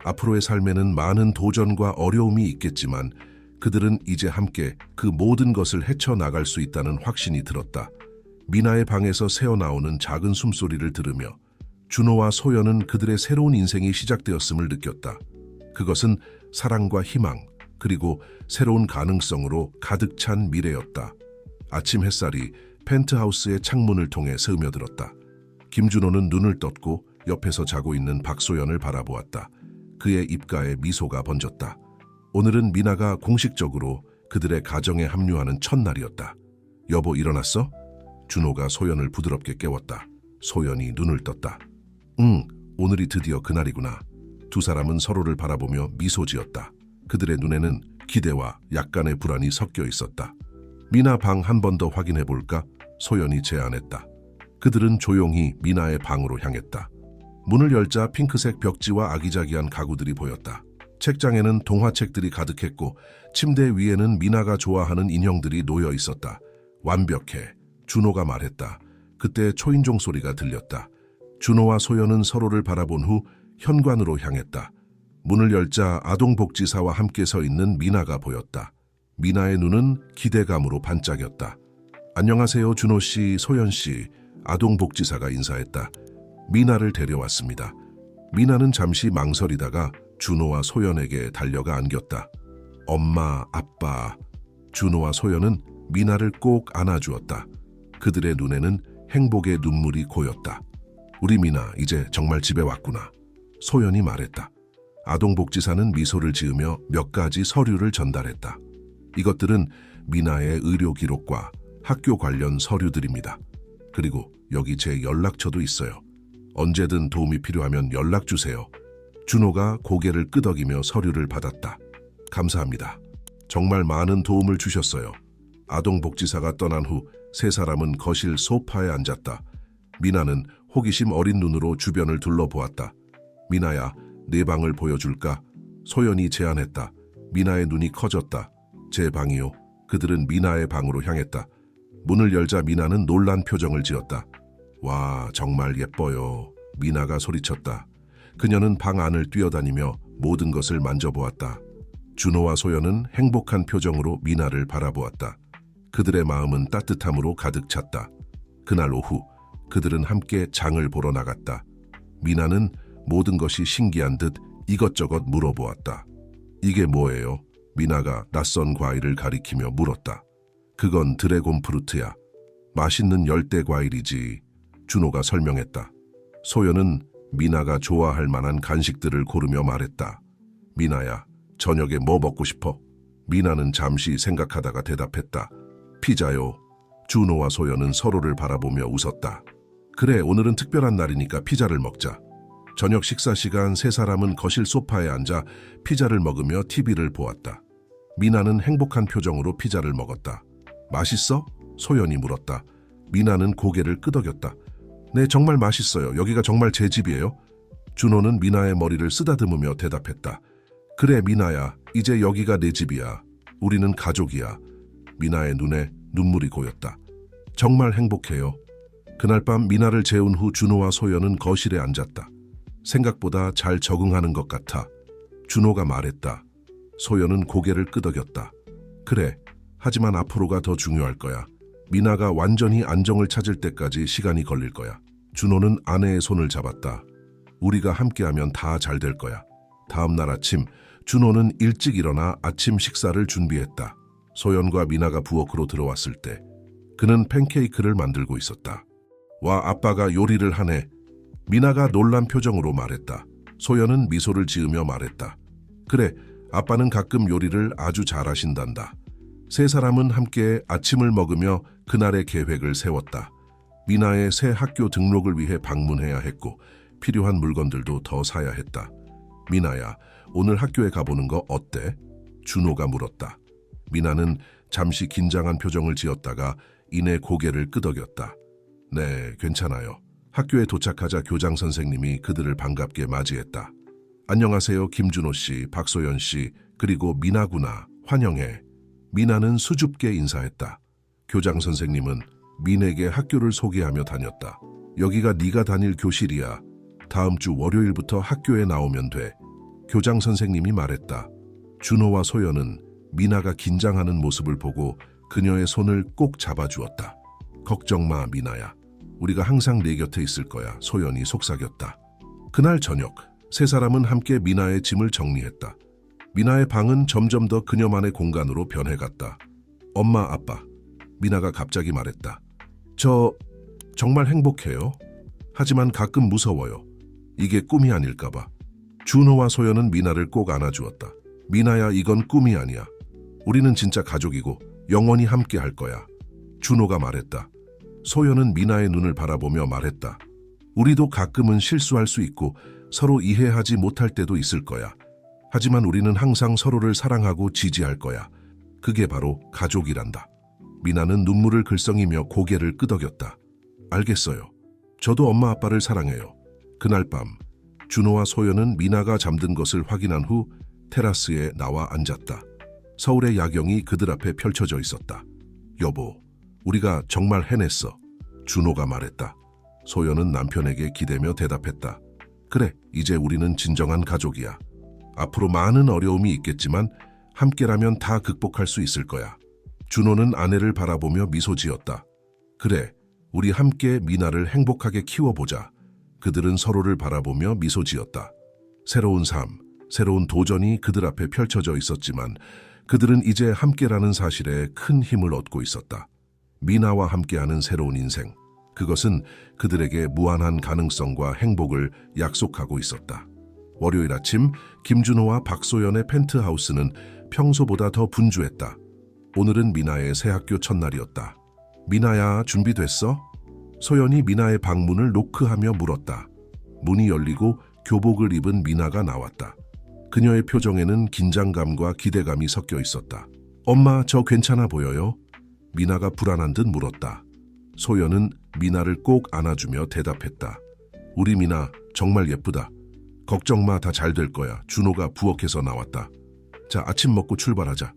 S1: 앞으로의 삶에는 많은 도전과 어려움이 있겠지만 그들은 이제 함께 그 모든 것을 헤쳐나갈 수 있다는 확신이 들었다. 미나의 방에서 새어나오는 작은 숨소리를 들으며 준호와 소연은 그들의 새로운 인생이 시작되었음을 느꼈다. 그것은 사랑과 희망, 그리고 새로운 가능성으로 가득 찬 미래였다. 아침 햇살이 펜트하우스의 창문을 통해 스며들었다. 김준호는 눈을 떴고 옆에서 자고 있는 박소연을 바라보았다. 그의 입가에 미소가 번졌다. 오늘은 미나가 공식적으로 그들의 가정에 합류하는 첫날이었다. 여보, 일어났어? 준호가 소연을 부드럽게 깨웠다. 소연이 눈을 떴다. 응, 오늘이 드디어 그날이구나. 두 사람은 서로를 바라보며 미소 지었다. 그들의 눈에는 기대와 약간의 불안이 섞여 있었다. 미나 방 한 번 더 확인해 볼까? 소연이 제안했다. 그들은 조용히 미나의 방으로 향했다. 문을 열자 핑크색 벽지와 아기자기한 가구들이 보였다. 책장에는 동화책들이 가득했고 침대 위에는 미나가 좋아하는 인형들이 놓여 있었다. 완벽해. 준호가 말했다. 그때 초인종 소리가 들렸다. 준호와 소연은 서로를 바라본 후 현관으로 향했다. 문을 열자 아동복지사와 함께 서 있는 미나가 보였다. 미나의 눈은 기대감으로 반짝였다. 안녕하세요, 준호 씨, 소연 씨. 아동복지사가 인사했다. 미나를 데려왔습니다. 미나는 잠시 망설이다가 준호와 소연에게 달려가 안겼다. 엄마, 아빠. 준호와 소연은 미나를 꼭 안아주었다. 그들의 눈에는 행복의 눈물이 고였다. 우리 미나 이제 정말 집에 왔구나. 소연이 말했다. 아동복지사는 미소를 지으며 몇 가지 서류를 전달했다. 이것들은 미나의 의료 기록과 학교 관련 서류들입니다. 그리고 여기 제 연락처도 있어요. 언제든 도움이 필요하면 연락 주세요. 준호가 고개를 끄덕이며 서류를 받았다. 감사합니다. 정말 많은 도움을 주셨어요. 아동복지사가 떠난 후 세 사람은 거실 소파에 앉았다. 미나는 호기심 어린 눈으로 주변을 둘러보았다. 미나야, 내 방을 보여줄까? 소연이 제안했다. 미나의 눈이 커졌다. 제 방이요. 그들은 미나의 방으로 향했다. 문을 열자 미나는 놀란 표정을 지었다. 와, 정말 예뻐요. 미나가 소리쳤다. 그녀는 방 안을 뛰어다니며 모든 것을 만져보았다. 준호와 소연은 행복한 표정으로 미나를 바라보았다. 그들의 마음은 따뜻함으로 가득 찼다. 그날 오후 그들은 함께 장을 보러 나갔다. 미나는 모든 것이 신기한 듯 이것저것 물어보았다. 이게 뭐예요? 미나가 낯선 과일을 가리키며 물었다. 그건 드래곤 프루트야. 맛있는 열대 과일이지. 준호가 설명했다. 소연은 미나가 좋아할 만한 간식들을 고르며 말했다. 미나야, 저녁에 뭐 먹고 싶어? 미나는 잠시 생각하다가 대답했다. 피자요. 준호와 소연은 서로를 바라보며 웃었다. 그래, 오늘은 특별한 날이니까 피자를 먹자. 저녁 식사 시간 세 사람은 거실 소파에 앉아 피자를 먹으며 TV를 보았다. 미나는 행복한 표정으로 피자를 먹었다. 맛있어? 소연이 물었다. 미나는 고개를 끄덕였다. 네, 정말 맛있어요. 여기가 정말 제 집이에요. 준호는 미나의 머리를 쓰다듬으며 대답했다. 그래, 미나야. 이제 여기가 내 집이야. 우리는 가족이야. 미나의 눈에 눈물이 고였다. 정말 행복해요. 그날 밤 미나를 재운 후 준호와 소연은 거실에 앉았다. 생각보다 잘 적응하는 것 같아. 준호가 말했다. 소연은 고개를 끄덕였다. 그래, 하지만 앞으로가 더 중요할 거야. 미나가 완전히 안정을 찾을 때까지 시간이 걸릴 거야. 준호는 아내의 손을 잡았다. 우리가 함께하면 다 잘 될 거야. 다음 날 아침, 준호는 일찍 일어나 아침 식사를 준비했다. 소연과 미나가 부엌으로 들어왔을 때 그는 팬케이크를 만들고 있었다. 와, 아빠가 요리를 하네. 미나가 놀란 표정으로 말했다. 소연은 미소를 지으며 말했다. 그래, 아빠는 가끔 요리를 아주 잘하신단다. 세 사람은 함께 아침을 먹으며 그날의 계획을 세웠다. 미나의 새 학교 등록을 위해 방문해야 했고 필요한 물건들도 더 사야 했다. 미나야, 오늘 학교에 가보는 거 어때? 준호가 물었다. 미나는 잠시 긴장한 표정을 지었다가 이내 고개를 끄덕였다. 네, 괜찮아요. 학교에 도착하자 교장 선생님이 그들을 반갑게 맞이했다. 안녕하세요, 김준호 씨, 박소연 씨, 그리고 미나구나. 환영해. 미나는 수줍게 인사했다. 교장 선생님은 민에게 학교를 소개하며 다녔다. 여기가 네가 다닐 교실이야. 다음 주 월요일부터 학교에 나오면 돼. 교장 선생님이 말했다. 준호와 소연은 미나가 긴장하는 모습을 보고 그녀의 손을 꼭 잡아주었다. 걱정 마, 미나야. 우리가 항상 네 곁에 있을 거야. 소연이 속삭였다. 그날 저녁, 세 사람은 함께 미나의 짐을 정리했다. 미나의 방은 점점 더 그녀만의 공간으로 변해갔다. 엄마, 아빠. 미나가 갑자기 말했다. 저 정말 행복해요. 하지만 가끔 무서워요. 이게 꿈이 아닐까봐. 준호와 소연은 미나를 꼭 안아주었다. 미나야, 이건 꿈이 아니야. 우리는 진짜 가족이고 영원히 함께 할 거야. 준호가 말했다. 소연은 미나의 눈을 바라보며 말했다. 우리도 가끔은 실수할 수 있고 서로 이해하지 못할 때도 있을 거야. 하지만 우리는 항상 서로를 사랑하고 지지할 거야. 그게 바로 가족이란다. 미나는 눈물을 글썽이며 고개를 끄덕였다. 알겠어요. 저도 엄마 아빠를 사랑해요. 그날 밤, 준호와 소연은 미나가 잠든 것을 확인한 후 테라스에 나와 앉았다. 서울의 야경이 그들 앞에 펼쳐져 있었다. 여보, 우리가 정말 해냈어. 준호가 말했다. 소연은 남편에게 기대며 대답했다. 그래, 이제 우리는 진정한 가족이야. 앞으로 많은 어려움이 있겠지만 함께라면 다 극복할 수 있을 거야. 준호는 아내를 바라보며 미소 지었다. 그래, 우리 함께 미나를 행복하게 키워보자. 그들은 서로를 바라보며 미소 지었다. 새로운 삶, 새로운 도전이 그들 앞에 펼쳐져 있었지만 그들은 이제 함께라는 사실에 큰 힘을 얻고 있었다. 미나와 함께하는 새로운 인생. 그것은 그들에게 무한한 가능성과 행복을 약속하고 있었다. 월요일 아침, 김준호와 박소연의 펜트하우스는 평소보다 더 분주했다. 오늘은 미나의 새 학교 첫날이었다. 미나야, 준비됐어? 소연이 미나의 방문을 노크하며 물었다. 문이 열리고 교복을 입은 미나가 나왔다. 그녀의 표정에는 긴장감과 기대감이 섞여 있었다. 엄마, 저 괜찮아 보여요? 미나가 불안한 듯 물었다. 소연은 미나를 꼭 안아주며 대답했다. 우리 미나 정말 예쁘다. 걱정 마, 다 잘 될 거야. 준호가 부엌에서 나왔다. 자, 아침 먹고 출발하자.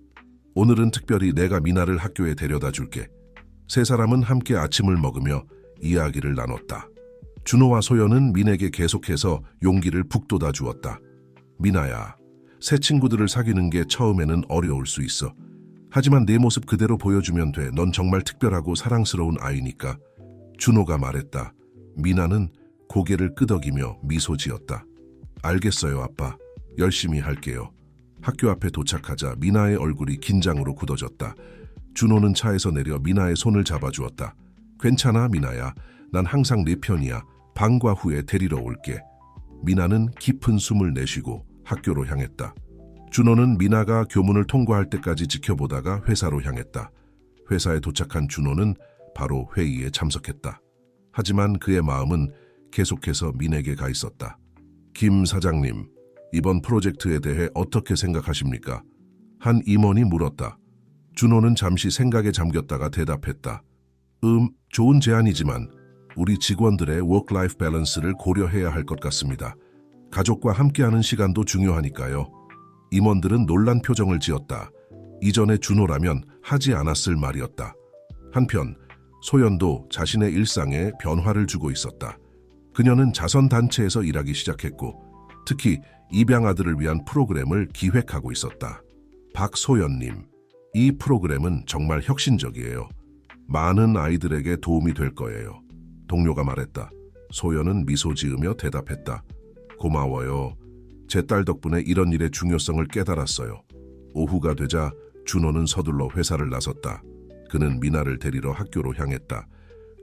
S1: 오늘은 특별히 내가 미나를 학교에 데려다 줄게. 세 사람은 함께 아침을 먹으며 이야기를 나눴다. 준호와 소연은 민에게 계속해서 용기를 북돋아 주었다. 미나야, 새 친구들을 사귀는 게 처음에는 어려울 수 있어. 하지만 내 모습 그대로 보여주면 돼. 넌 정말 특별하고 사랑스러운 아이니까. 준호가 말했다. 미나는 고개를 끄덕이며 미소 지었다. 알겠어요, 아빠. 열심히 할게요. 학교 앞에 도착하자 미나의 얼굴이 긴장으로 굳어졌다. 준호는 차에서 내려 미나의 손을 잡아주었다. 괜찮아, 미나야. 난 항상 네 편이야. 방과 후에 데리러 올게. 미나는 깊은 숨을 내쉬고 학교로 향했다. 준호는 미나가 교문을 통과할 때까지 지켜보다가 회사로 향했다. 회사에 도착한 준호는 바로 회의에 참석했다. 하지만 그의 마음은 계속해서 민에게 가 있었다. 김 사장님, 이번 프로젝트에 대해 어떻게 생각하십니까? 한 임원이 물었다. 준호는 잠시 생각에 잠겼다가 대답했다. 좋은 제안이지만 우리 직원들의 워크-라이프 밸런스를 고려해야 할 것 같습니다. 가족과 함께하는 시간도 중요하니까요. 임원들은 놀란 표정을 지었다. 이전에 준호라면 하지 않았을 말이었다. 한편 소연도 자신의 일상에 변화를 주고 있었다. 그녀는 자선단체에서 일하기 시작했고 특히 입양아들을 위한 프로그램을 기획하고 있었다. 박소연님, 이 프로그램은 정말 혁신적이에요. 많은 아이들에게 도움이 될 거예요. 동료가 말했다. 소연은 미소 지으며 대답했다. 고마워요. 제 딸 덕분에 이런 일의 중요성을 깨달았어요. 오후가 되자 준호는 서둘러 회사를 나섰다. 그는 미나를 데리러 학교로 향했다.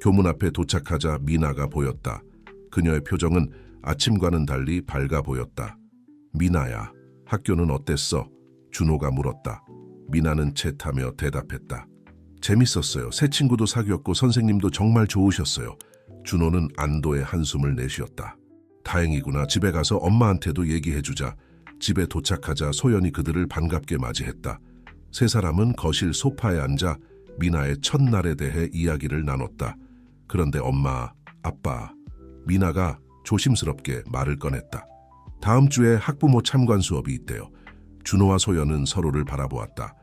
S1: 교문 앞에 도착하자 미나가 보였다. 그녀의 표정은 아침과는 달리 밝아 보였다. 미나야, 학교는 어땠어? 준호가 물었다. 미나는 채타며 대답했다. 재밌었어요. 새 친구도 사귀었고 선생님도 정말 좋으셨어요. 준호는 안도의 한숨을 내쉬었다. 다행이구나. 집에 가서 엄마한테도 얘기해주자. 집에 도착하자 소연이 그들을 반갑게 맞이했다. 세 사람은 거실 소파에 앉아 미나의 첫날에 대해 이야기를 나눴다. 그런데 엄마, 아빠, 미나가 조심스럽게 말을 꺼냈다. 다음 주에 학부모 참관 수업이 있대요. 준호와 소연은 서로를 바라보았다.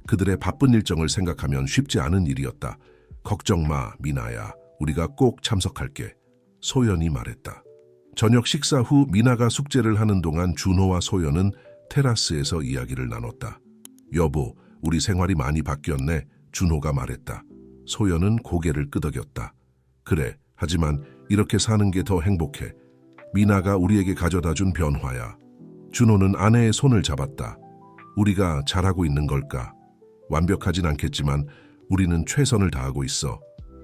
S1: 그들의 바쁜 일정을 생각하면 쉽지 않은 일이었다. 걱정 마, 미나야. 우리가 꼭 참석할게. 소연이 말했다. 저녁 식사 후 미나가 숙제를 하는 동안 준호와 소연은 테라스에서 이야기를 나눴다. 여보, 우리 생활이 많이 바뀌었네. 준호가 말했다. 소연은 고개를 끄덕였다. 그래, 하지만 이렇게 사는 게 더 행복해. 미나가 우리에게 가져다 준 변화야. 준호는 아내의 손을 잡았다. 우리가 잘하고 있는 걸까? 완벽하진 않겠지만 우리는 최선을 다하고 있어.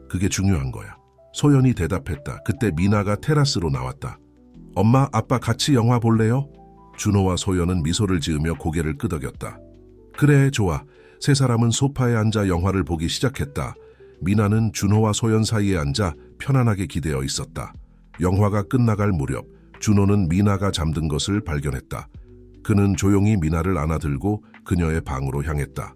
S1: 그게 중요한 거야. 소연이 대답했다. 그때 미나가 테라스로 나왔다. 엄마, 아빠 같이 영화 볼래요? 준호와 소연은 미소를 지으며 고개를 끄덕였다. 그래, 좋아. 세 사람은 소파에 앉아 영화를 보기 시작했다. 미나는 준호와 소연 사이에 앉아 편안하게 기대어 있었다. 영화가 끝나갈 무렵 준호는 미나가 잠든 것을 발견했다. 그는 조용히 미나를 안아들고 그녀의 방으로 향했다.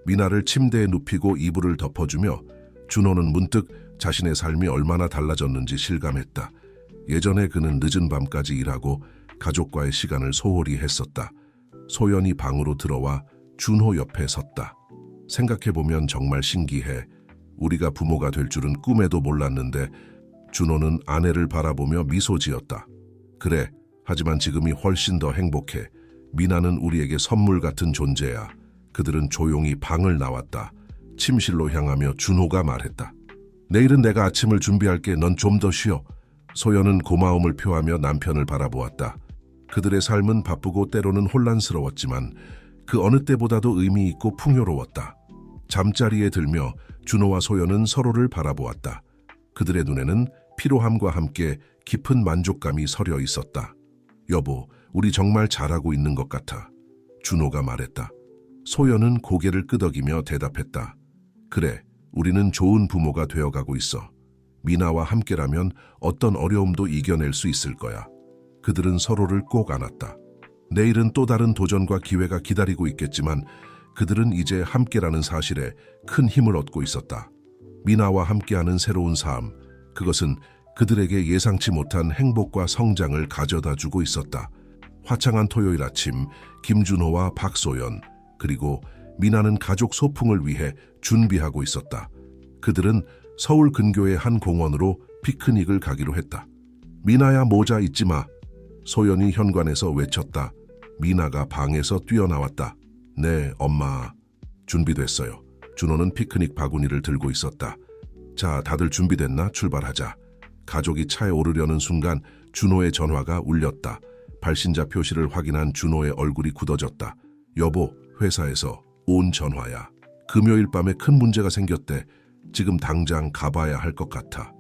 S1: 미나를 침대에 눕히고 이불을 덮어주며 준호는 문득 자신의 삶이 얼마나 달라졌는지 실감했다. 예전에 그는 늦은 밤까지 일하고 가족과의 시간을 소홀히 했었다. 소연이 방으로 들어와 준호 옆에 섰다. 생각해보면 정말 신기해. 우리가 부모가 될 줄은 꿈에도 몰랐는데. 준호는 아내를 바라보며 미소 지었다. 그래, 하지만 지금이 훨씬 더 행복해. 미나는 우리에게 선물 같은 존재야. 그들은 조용히 방을 나왔다. 침실로 향하며 준호가 말했다. 내일은 내가 아침을 준비할게. 넌 좀 더 쉬어. 소연은 고마움을 표하며 남편을 바라보았다. 그들의 삶은 바쁘고 때로는 혼란스러웠지만 그 어느 때보다도 의미 있고 풍요로웠다. 잠자리에 들며 준호와 소연은 서로를 바라보았다. 그들의 눈에는 피로함과 함께 깊은 만족감이 서려 있었다. 여보, 우리 정말 잘하고 있는 것 같아. 준호가 말했다. 소연은 고개를 끄덕이며 대답했다. 그래, 우리는 좋은 부모가 되어가고 있어. 미나와 함께라면 어떤 어려움도 이겨낼 수 있을 거야. 그들은 서로를 꼭 안았다. 내일은 또 다른 도전과 기회가 기다리고 있겠지만 그들은 이제 함께라는 사실에 큰 힘을 얻고 있었다. 미나와 함께하는 새로운 삶, 그것은 그들에게 예상치 못한 행복과 성장을 가져다 주고 있었다. 화창한 토요일 아침, 김준호와 박소연, 그리고 미나는 가족 소풍을 위해 준비하고 있었다. 그들은 서울 근교의 한 공원으로 피크닉을 가기로 했다. 미나야, 모자 잊지 마. 소연이 현관에서 외쳤다. 미나가 방에서 뛰어나왔다. 네, 엄마. 준비됐어요. 준호는 피크닉 바구니를 들고 있었다. 자, 다들 준비됐나? 출발하자. 가족이 차에 오르려는 순간 준호의 전화가 울렸다. 발신자 표시를 확인한 준호의 얼굴이 굳어졌다. 여보, 회사에서 온 전화야. 금요일 밤에 큰 문제가 생겼대. 지금 당장 가봐야 할 것 같아.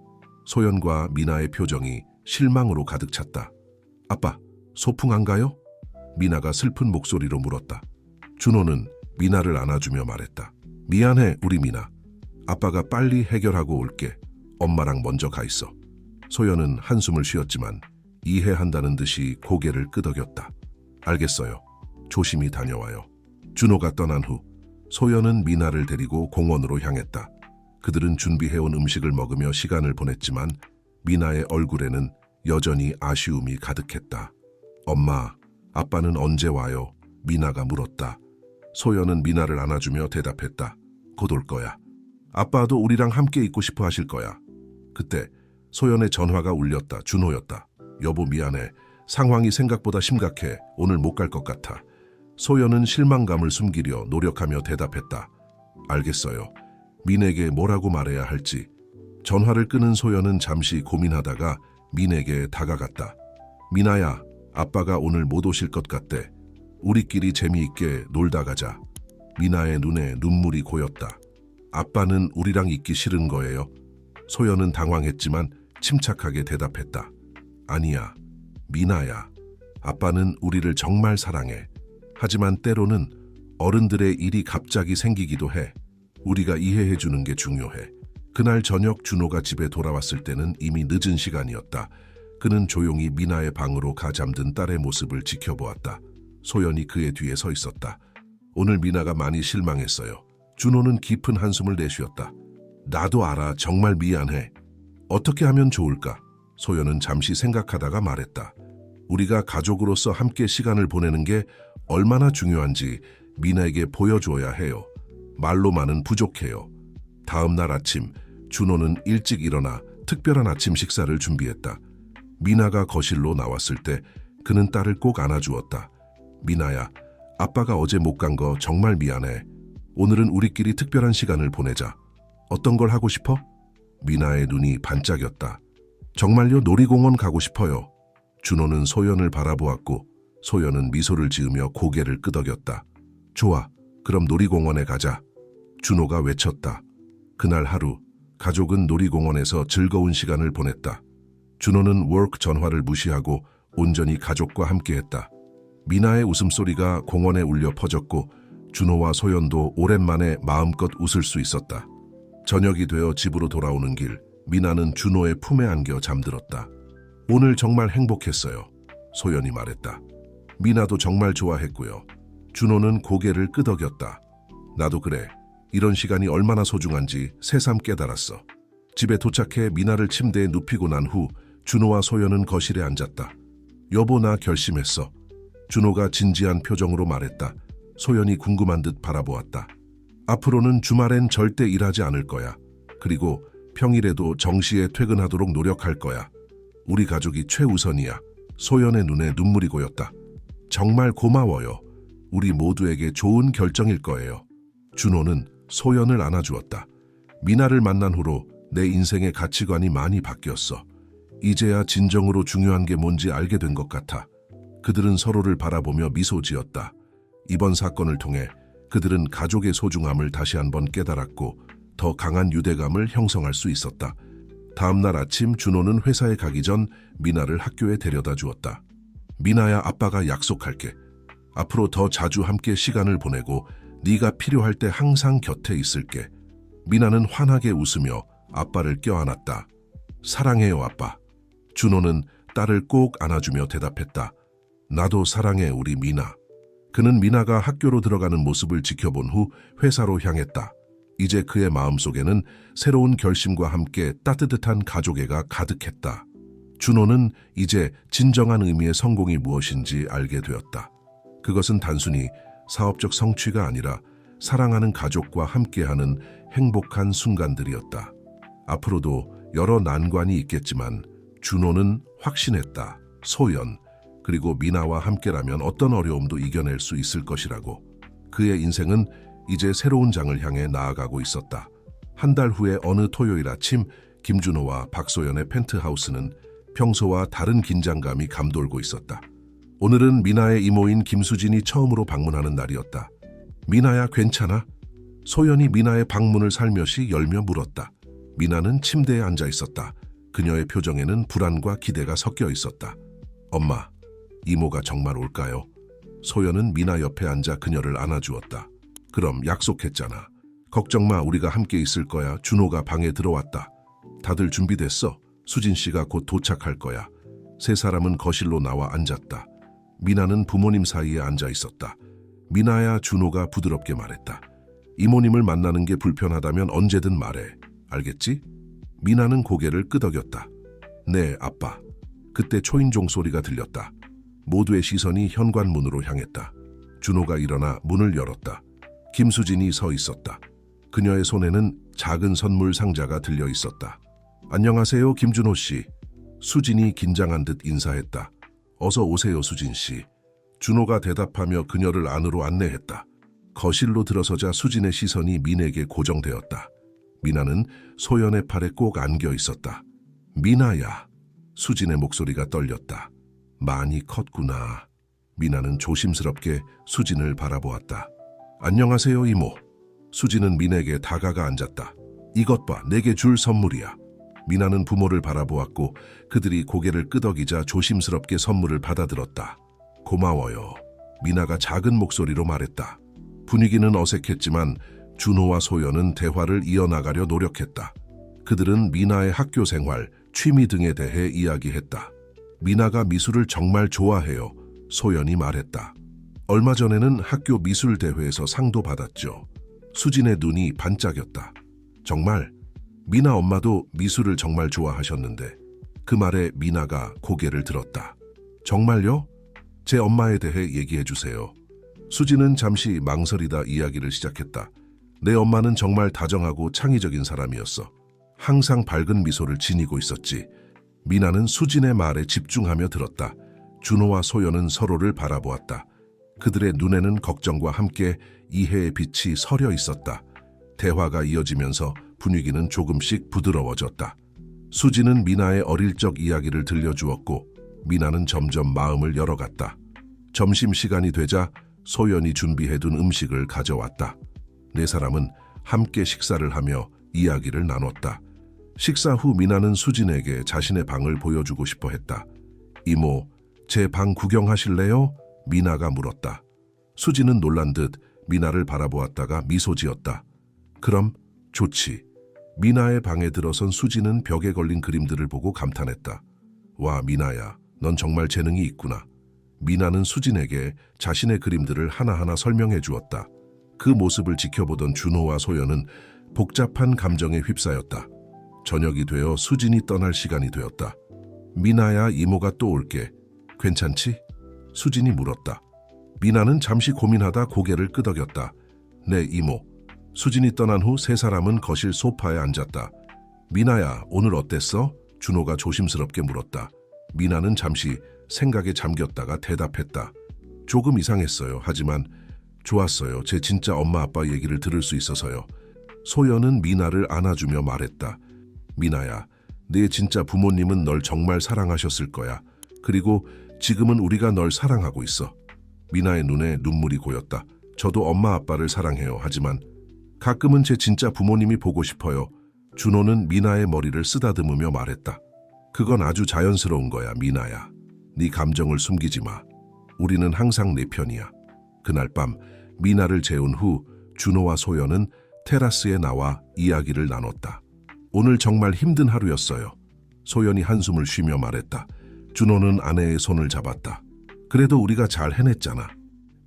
S1: 소연과 미나의 표정이 실망으로 가득 찼다. 아빠, 소풍 안 가요? 미나가 슬픈 목소리로 물었다. 준호는 미나를 안아주며 말했다. 미안해, 우리 미나. 아빠가 빨리 해결하고 올게. 엄마랑 먼저 가 있어. 소연은 한숨을 쉬었지만 이해한다는 듯이 고개를 끄덕였다. 알겠어요. 조심히 다녀와요. 준호가 떠난 후 소연은 미나를 데리고 공원으로 향했다. 그들은 준비해온 음식을 먹으며 시간을 보냈지만 미나의 얼굴에는 여전히 아쉬움이 가득했다. 엄마, 아빠는 언제 와요? 미나가 물었다. 소연은 미나를 안아주며 대답했다. 곧 올 거야. 아빠도 우리랑 함께 있고 싶어 하실 거야. 그때 소연의 전화가 울렸다. 준호였다. 여보, 미안해. 상황이 생각보다 심각해. 오늘 못 갈 것 같아. 소연은 실망감을 숨기려 노력하며 대답했다. 알겠어요. 민에게 뭐라고 말해야 할지. 전화를 끊은 소연은 잠시 고민하다가 민에게 다가갔다. 미나야, 아빠가 오늘 못 오실 것 같대. 우리끼리 재미있게 놀다 가자. 미나의 눈에 눈물이 고였다. 아빠는 우리랑 있기 싫은 거예요? 소연은 당황했지만 침착하게 대답했다. 아니야, 미나야. 아빠는 우리를 정말 사랑해. 하지만 때로는 어른들의 일이 갑자기 생기기도 해. 우리가 이해해 주는 게 중요해. 그날 저녁 준호가 집에 돌아왔을 때는 이미 늦은 시간이었다. 그는 조용히 미나의 방으로 가 잠든 딸의 모습을 지켜보았다. 소연이 그의 뒤에 서 있었다. 오늘 미나가 많이 실망했어요. 준호는 깊은 한숨을 내쉬었다. 나도 알아. 정말 미안해. 어떻게 하면 좋을까? 소연은 잠시 생각하다가 말했다. 우리가 가족으로서 함께 시간을 보내는 게 얼마나 중요한지 미나에게 보여줘야 해요. 말로만은 부족해요. 다음 날 아침 준호는 일찍 일어나 특별한 아침 식사를 준비했다. 미나가 거실로 나왔을 때 그는 딸을 꼭 안아주었다. 미나야, 아빠가 어제 못 간 거 정말 미안해. 오늘은 우리끼리 특별한 시간을 보내자. 어떤 걸 하고 싶어? 미나의 눈이 반짝였다. 정말요? 놀이공원 가고 싶어요. 준호는 소연을 바라보았고 소연은 미소를 지으며 고개를 끄덕였다. 좋아, 그럼 놀이공원에 가자. 준호가 외쳤다. 그날 하루 가족은 놀이공원에서 즐거운 시간을 보냈다. 준호는 워크 전화를 무시하고 온전히 가족과 함께했다. 미나의 웃음소리가 공원에 울려 퍼졌고 준호와 소연도 오랜만에 마음껏 웃을 수 있었다. 저녁이 되어 집으로 돌아오는 길, 미나는 준호의 품에 안겨 잠들었다. 오늘 정말 행복했어요. 소연이 말했다. 미나도 정말 좋아했고요. 준호는 고개를 끄덕였다. 나도 그래. 이런 시간이 얼마나 소중한지 새삼 깨달았어. 집에 도착해 미나를 침대에 눕히고 난 후 준호와 소연은 거실에 앉았다. 여보, 나 결심했어. 준호가 진지한 표정으로 말했다. 소연이 궁금한 듯 바라보았다. 앞으로는 주말엔 절대 일하지 않을 거야. 그리고 평일에도 정시에 퇴근하도록 노력할 거야. 우리 가족이 최우선이야. 소연의 눈에 눈물이 고였다. 정말 고마워요. 우리 모두에게 좋은 결정일 거예요. 준호는 소연을 안아주었다. 미나를 만난 후로 내 인생의 가치관이 많이 바뀌었어. 이제야 진정으로 중요한 게 뭔지 알게 된 것 같아. 그들은 서로를 바라보며 미소 지었다. 이번 사건을 통해 그들은 가족의 소중함을 다시 한번 깨달았고 더 강한 유대감을 형성할 수 있었다. 다음 날 아침 준호는 회사에 가기 전 미나를 학교에 데려다 주었다. 미나야, 아빠가 약속할게. 앞으로 더 자주 함께 시간을 보내고 네가 필요할 때 항상 곁에 있을게. 미나는 환하게 웃으며 아빠를 껴안았다. 사랑해요, 아빠. 준호는 딸을 꼭 안아주며 대답했다. 나도 사랑해, 우리 미나. 그는 미나가 학교로 들어가는 모습을 지켜본 후 회사로 향했다. 이제 그의 마음속에는 새로운 결심과 함께 따뜻한 가족애가 가득했다. 준호는 이제 진정한 의미의 성공이 무엇인지 알게 되었다. 그것은 단순히 사업적 성취가 아니라 사랑하는 가족과 함께하는 행복한 순간들이었다. 앞으로도 여러 난관이 있겠지만 준호는 확신했다. 소연, 그리고 미나와 함께라면 어떤 어려움도 이겨낼 수 있을 것이라고. 그의 인생은 이제 새로운 장을 향해 나아가고 있었다. 한 달 후에 어느 토요일 아침 김준호와 박소연의 펜트하우스는 평소와 다른 긴장감이 감돌고 있었다. 오늘은 미나의 이모인 김수진이 처음으로 방문하는 날이었다. 미나야, 괜찮아? 소연이 미나의 방문을 살며시 열며 물었다. 미나는 침대에 앉아 있었다. 그녀의 표정에는 불안과 기대가 섞여 있었다. 엄마, 이모가 정말 올까요? 소연은 미나 옆에 앉아 그녀를 안아주었다. 그럼 약속했잖아. 걱정 마, 우리가 함께 있을 거야. 준호가 방에 들어왔다. 다들 준비됐어. 수진 씨가 곧 도착할 거야. 세 사람은 거실로 나와 앉았다. 미나는 부모님 사이에 앉아 있었다. 미나야, 준호가 부드럽게 말했다. 이모님을 만나는 게 불편하다면 언제든 말해. 알겠지? 미나는 고개를 끄덕였다. 네, 아빠. 그때 초인종 소리가 들렸다. 모두의 시선이 현관문으로 향했다. 준호가 일어나 문을 열었다. 김수진이 서 있었다. 그녀의 손에는 작은 선물 상자가 들려 있었다. 안녕하세요, 김준호 씨. 수진이 긴장한 듯 인사했다. 어서 오세요, 수진 씨. 준호가 대답하며 그녀를 안으로 안내했다. 거실로 들어서자 수진의 시선이 민에게 고정되었다. 미나는 소연의 팔에 꼭 안겨 있었다. 미나야. 수진의 목소리가 떨렸다. 많이 컸구나. 미나는 조심스럽게 수진을 바라보았다. 안녕하세요, 이모. 수진은 민에게 다가가 앉았다. 이것 봐, 내게 줄 선물이야. 미나는 부모를 바라보았고 그들이 고개를 끄덕이자 조심스럽게 선물을 받아들었다. 고마워요. 미나가 작은 목소리로 말했다. 분위기는 어색했지만 준호와 소연은 대화를 이어나가려 노력했다. 그들은 미나의 학교 생활, 취미 등에 대해 이야기했다. 미나가 미술을 정말 좋아해요. 소연이 말했다. 얼마 전에는 학교 미술 대회에서 상도 받았죠. 수진의 눈이 반짝였다. 정말? 미나 엄마도 미술을 정말 좋아하셨는데 그 말에 미나가 고개를 들었다. 정말요? 제 엄마에 대해 얘기해 주세요. 수진은 잠시 망설이다 이야기를 시작했다. 내 엄마는 정말 다정하고 창의적인 사람이었어. 항상 밝은 미소를 지니고 있었지. 미나는 수진의 말에 집중하며 들었다. 준호와 소연은 서로를 바라보았다. 그들의 눈에는 걱정과 함께 이해의 빛이 서려 있었다. 대화가 이어지면서 분위기는 조금씩 부드러워졌다. 수진은 미나의 어릴 적 이야기를 들려주었고 미나는 점점 마음을 열어갔다. 점심시간이 되자 소연이 준비해둔 음식을 가져왔다. 네 사람은 함께 식사를 하며 이야기를 나눴다. 식사 후 미나는 수진에게 자신의 방을 보여주고 싶어 했다. 이모, 제 방 구경하실래요? 미나가 물었다. 수진은 놀란 듯 미나를 바라보았다가 미소 지었다. 그럼 좋지. 미나의 방에 들어선 수진은 벽에 걸린 그림들을 보고 감탄했다. 와, 미나야, 넌 정말 재능이 있구나. 미나는 수진에게 자신의 그림들을 하나하나 설명해 주었다. 그 모습을 지켜보던 준호와 소연은 복잡한 감정에 휩싸였다. 저녁이 되어 수진이 떠날 시간이 되었다. 미나야, 이모가 또 올게. 괜찮지? 수진이 물었다. 미나는 잠시 고민하다 고개를 끄덕였다. 네, 이모. 수진이 떠난 후 세 사람은 거실 소파에 앉았다. 미나야, 오늘 어땠어? 준호가 조심스럽게 물었다. 미나는 잠시 생각에 잠겼다가 대답했다. 조금 이상했어요. 하지만 좋았어요. 제 진짜 엄마 아빠 얘기를 들을 수 있어서요. 소연은 미나를 안아주며 말했다. 미나야, 네 진짜 부모님은 널 정말 사랑하셨을 거야. 그리고 지금은 우리가 널 사랑하고 있어. 미나의 눈에 눈물이 고였다. 저도 엄마 아빠를 사랑해요. 하지만 가끔은 제 진짜 부모님이 보고 싶어요. 준호는 미나의 머리를 쓰다듬으며 말했다. 그건 아주 자연스러운 거야, 미나야. 네 감정을 숨기지 마. 우리는 항상 내 편이야. 그날 밤 미나를 재운 후 준호와 소연은 테라스에 나와 이야기를 나눴다. 오늘 정말 힘든 하루였어요. 소연이 한숨을 쉬며 말했다. 준호는 아내의 손을 잡았다. 그래도 우리가 잘 해냈잖아.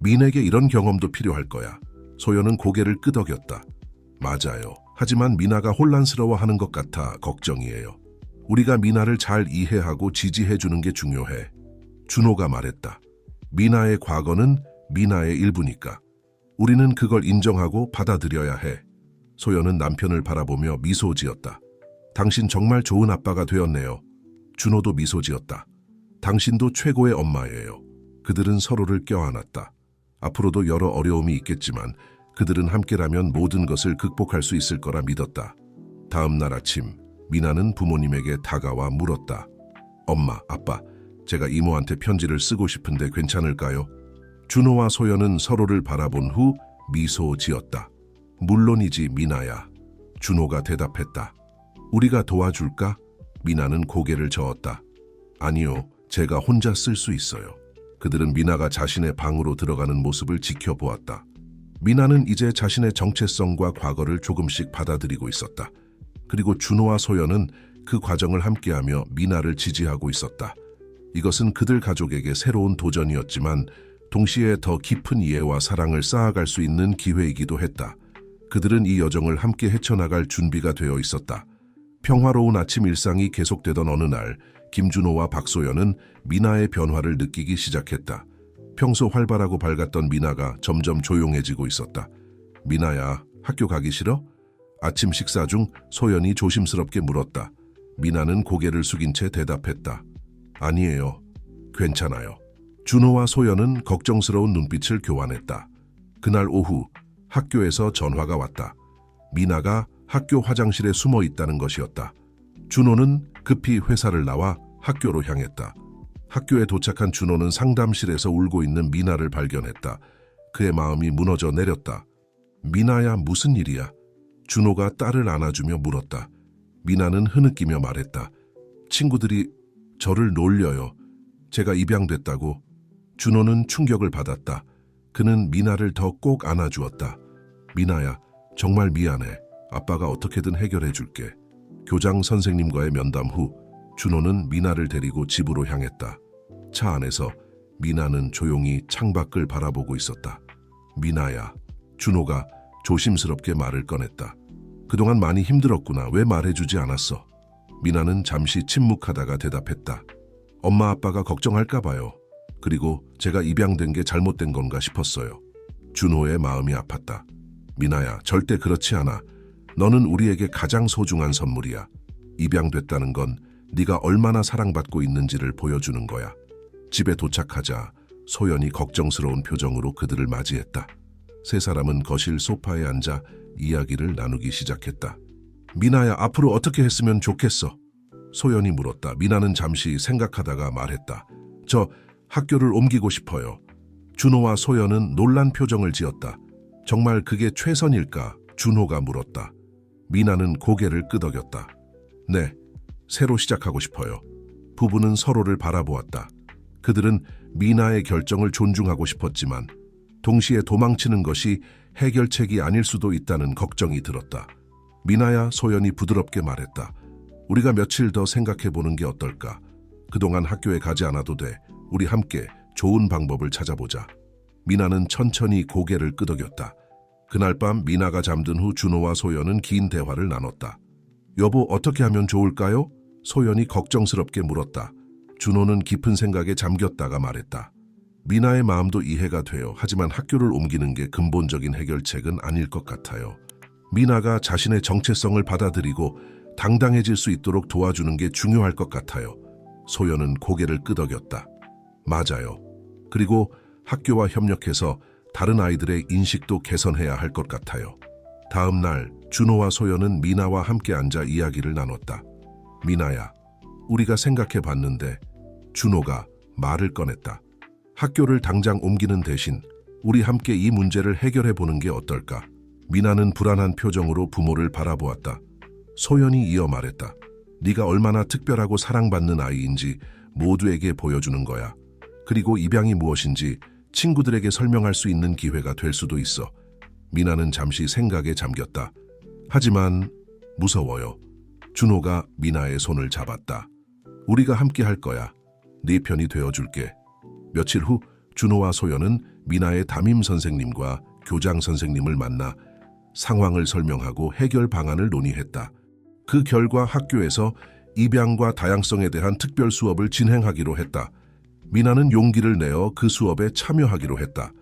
S1: 민에게 이런 경험도 필요할 거야. 소연은 고개를 끄덕였다. 맞아요. 하지만 미나가 혼란스러워하는 것 같아 걱정이에요. 우리가 미나를 잘 이해하고 지지해주는 게 중요해. 준호가 말했다. 미나의 과거는 미나의 일부니까. 우리는 그걸 인정하고 받아들여야 해. 소연은 남편을 바라보며 미소 지었다. 당신 정말 좋은 아빠가 되었네요. 준호도 미소 지었다. 당신도 최고의 엄마예요. 그들은 서로를 껴안았다. 앞으로도 여러 어려움이 있겠지만 그들은 함께라면 모든 것을 극복할 수 있을 거라 믿었다. 다음 날 아침 미나는 부모님에게 다가와 물었다. 엄마, 아빠, 제가 이모한테 편지를 쓰고 싶은데 괜찮을까요? 준호와 소연은 서로를 바라본 후 미소 지었다. 물론이지, 미나야. 준호가 대답했다. 우리가 도와줄까? 미나는 고개를 저었다. 아니요, 제가 혼자 쓸 수 있어요. 그들은 미나가 자신의 방으로 들어가는 모습을 지켜보았다. 미나는 이제 자신의 정체성과 과거를 조금씩 받아들이고 있었다. 그리고 준호와 소연은 그 과정을 함께하며 미나를 지지하고 있었다. 이것은 그들 가족에게 새로운 도전이었지만 동시에 더 깊은 이해와 사랑을 쌓아갈 수 있는 기회이기도 했다. 그들은 이 여정을 함께 헤쳐나갈 준비가 되어 있었다. 평화로운 아침 일상이 계속되던 어느 날 김준호와 박소연은 미나의 변화를 느끼기 시작했다. 평소 활발하고 밝았던 미나가 점점 조용해지고 있었다. 미나야, 학교 가기 싫어? 아침 식사 중 소연이 조심스럽게 물었다. 미나는 고개를 숙인 채 대답했다. 아니에요. 괜찮아요. 준호와 소연은 걱정스러운 눈빛을 교환했다. 그날 오후 학교에서 전화가 왔다. 미나가 학교 화장실에 숨어 있다는 것이었다. 준호는 급히 회사를 나와 학교로 향했다. 학교에 도착한 준호는 상담실에서 울고 있는 미나를 발견했다. 그의 마음이 무너져 내렸다. 미나야, 무슨 일이야? 준호가 딸을 안아주며 물었다. 미나는 흐느끼며 말했다. 친구들이 저를 놀려요. 제가 입양됐다고. 준호는 충격을 받았다. 그는 미나를 더 꼭 안아주었다. 미나야, 정말 미안해. 아빠가 어떻게든 해결해 줄게. 교장 선생님과의 면담 후 준호는 미나를 데리고 집으로 향했다. 차 안에서 미나는 조용히 창밖을 바라보고 있었다. 미나야, 준호가 조심스럽게 말을 꺼냈다. 그동안 많이 힘들었구나. 왜 말해주지 않았어? 미나는 잠시 침묵하다가 대답했다. 엄마 아빠가 걱정할까 봐요. 그리고 제가 입양된 게 잘못된 건가 싶었어요. 준호의 마음이 아팠다. 미나야, 절대 그렇지 않아. 너는 우리에게 가장 소중한 선물이야. 입양됐다는 건 네가 얼마나 사랑받고 있는지를 보여주는 거야. 집에 도착하자 소연이 걱정스러운 표정으로 그들을 맞이했다. 세 사람은 거실 소파에 앉아 이야기를 나누기 시작했다. 미나야, 앞으로 어떻게 했으면 좋겠어? 소연이 물었다. 미나는 잠시 생각하다가 말했다. 저 학교를 옮기고 싶어요. 준호와 소연은 놀란 표정을 지었다. 정말 그게 최선일까? 준호가 물었다. 미나는 고개를 끄덕였다. 네, 새로 시작하고 싶어요. 부부는 서로를 바라보았다. 그들은 미나의 결정을 존중하고 싶었지만 동시에 도망치는 것이 해결책이 아닐 수도 있다는 걱정이 들었다. 미나야, 소연이 부드럽게 말했다. 우리가 며칠 더 생각해보는 게 어떨까? 그동안 학교에 가지 않아도 돼. 우리 함께 좋은 방법을 찾아보자. 미나는 천천히 고개를 끄덕였다. 그날 밤 미나가 잠든 후 준호와 소연은 긴 대화를 나눴다. 여보, 어떻게 하면 좋을까요? 소연이 걱정스럽게 물었다. 준호는 깊은 생각에 잠겼다가 말했다. 미나의 마음도 이해가 돼요. 하지만 학교를 옮기는 게 근본적인 해결책은 아닐 것 같아요. 미나가 자신의 정체성을 받아들이고 당당해질 수 있도록 도와주는 게 중요할 것 같아요. 소연은 고개를 끄덕였다. 맞아요. 그리고 학교와 협력해서 다른 아이들의 인식도 개선해야 할 것 같아요. 다음 날 준호와 소연은 미나와 함께 앉아 이야기를 나눴다. 미나야, 우리가 생각해 봤는데. 준호가 말을 꺼냈다. 학교를 당장 옮기는 대신 우리 함께 이 문제를 해결해 보는 게 어떨까? 미나는 불안한 표정으로 부모를 바라보았다. 소연이 이어 말했다. 네가 얼마나 특별하고 사랑받는 아이인지 모두에게 보여주는 거야. 그리고 입양이 무엇인지 친구들에게 설명할 수 있는 기회가 될 수도 있어. 미나는 잠시 생각에 잠겼다. 하지만 무서워요. 준호가 미나의 손을 잡았다. 우리가 함께 할 거야. 네 편이 되어줄게. 며칠 후 준호와 소연은 미나의 담임 선생님과 교장 선생님을 만나 상황을 설명하고 해결 방안을 논의했다. 그 결과 학교에서 입양과 다양성에 대한 특별 수업을 진행하기로 했다. 미나는 용기를 내어 그 수업에 참여하기로 했다.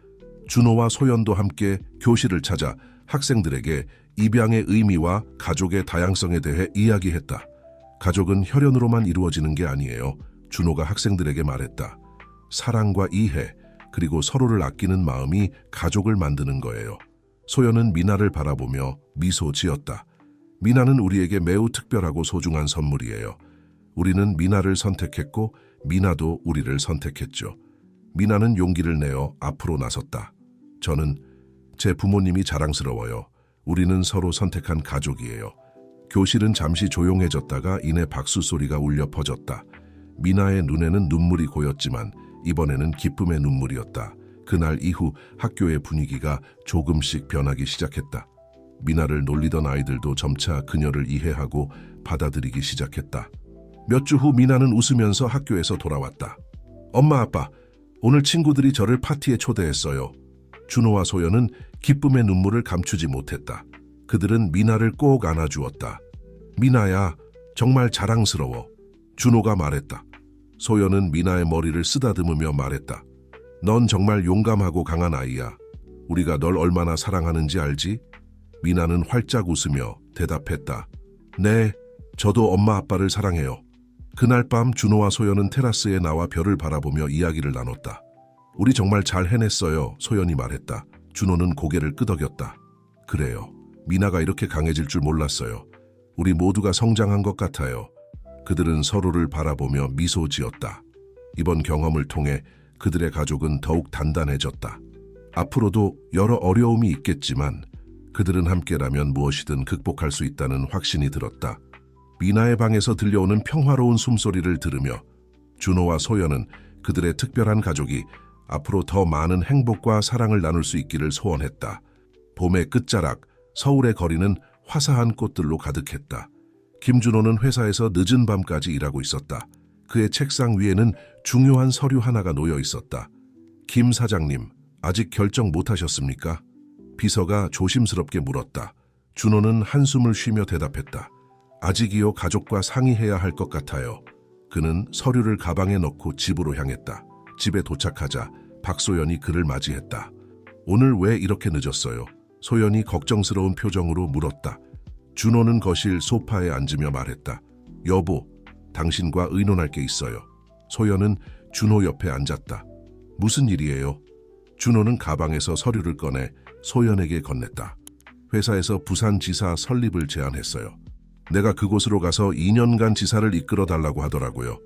S1: 준호와 소연도 함께 교실을 찾아 학생들에게 입양의 의미와 가족의 다양성에 대해 이야기했다. 가족은 혈연으로만 이루어지는 게 아니에요. 준호가 학생들에게 말했다. 사랑과 이해, 그리고 서로를 아끼는 마음이 가족을 만드는 거예요. 소연은 미나를 바라보며 미소 지었다. 미나는 우리에게 매우 특별하고 소중한 선물이에요. 우리는 미나를 선택했고 미나도 우리를 선택했죠. 미나는 용기를 내어 앞으로 나섰다. 저는 제 부모님이 자랑스러워요. 우리는 서로 선택한 가족이에요. 교실은 잠시 조용해졌다가 이내 박수 소리가 울려 퍼졌다. 미나의 눈에는 눈물이 고였지만 이번에는 기쁨의 눈물이었다. 그날 이후 학교의 분위기가 조금씩 변하기 시작했다. 미나를 놀리던 아이들도 점차 그녀를 이해하고 받아들이기 시작했다. 몇 주 후 미나는 웃으면서 학교에서 돌아왔다. 엄마, 아빠, 오늘 친구들이 저를 파티에 초대했어요. 준호와 소연은 기쁨의 눈물을 감추지 못했다. 그들은 미나를 꼭 안아주었다. 미나야, 정말 자랑스러워. 준호가 말했다. 소연은 미나의 머리를 쓰다듬으며 말했다. 넌 정말 용감하고 강한 아이야. 우리가 널 얼마나 사랑하는지 알지? 미나는 활짝 웃으며 대답했다. 네, 저도 엄마 아빠를 사랑해요. 그날 밤 준호와 소연은 테라스에 나와 별을 바라보며 이야기를 나눴다. 우리 정말 잘 해냈어요, 소연이 말했다. 준호는 고개를 끄덕였다. 그래요. 미나가 이렇게 강해질 줄 몰랐어요. 우리 모두가 성장한 것 같아요. 그들은 서로를 바라보며 미소 지었다. 이번 경험을 통해 그들의 가족은 더욱 단단해졌다. 앞으로도 여러 어려움이 있겠지만 그들은 함께라면 무엇이든 극복할 수 있다는 확신이 들었다. 미나의 방에서 들려오는 평화로운 숨소리를 들으며 준호와 소연은 그들의 특별한 가족이 앞으로 더 많은 행복과 사랑을 나눌 수 있기를 소원했다. 봄의 끝자락, 서울의 거리는 화사한 꽃들로 가득했다. 김준호는 회사에서 늦은 밤까지 일하고 있었다. 그의 책상 위에는 중요한 서류 하나가 놓여 있었다. 김 사장님, 아직 결정 못하셨습니까? 비서가 조심스럽게 물었다. 준호는 한숨을 쉬며 대답했다. 아직이요, 가족과 상의해야 할 것 같아요. 그는 서류를 가방에 넣고 집으로 향했다. 집에 도착하자 박소연이 그를 맞이했다. 오늘 왜 이렇게 늦었어요? 소연이 걱정스러운 표정으로 물었다. 준호는 거실 소파에 앉으며 말했다. 여보, 당신과 의논할 게 있어요. 소연은 준호 옆에 앉았다. 무슨 일이에요? 준호는 가방에서 서류를 꺼내 소연에게 건넸다. 회사에서 부산지사 설립을 제안했어요. 내가 그곳으로 가서 2년간 지사를 이끌어 달라고 하더라고요.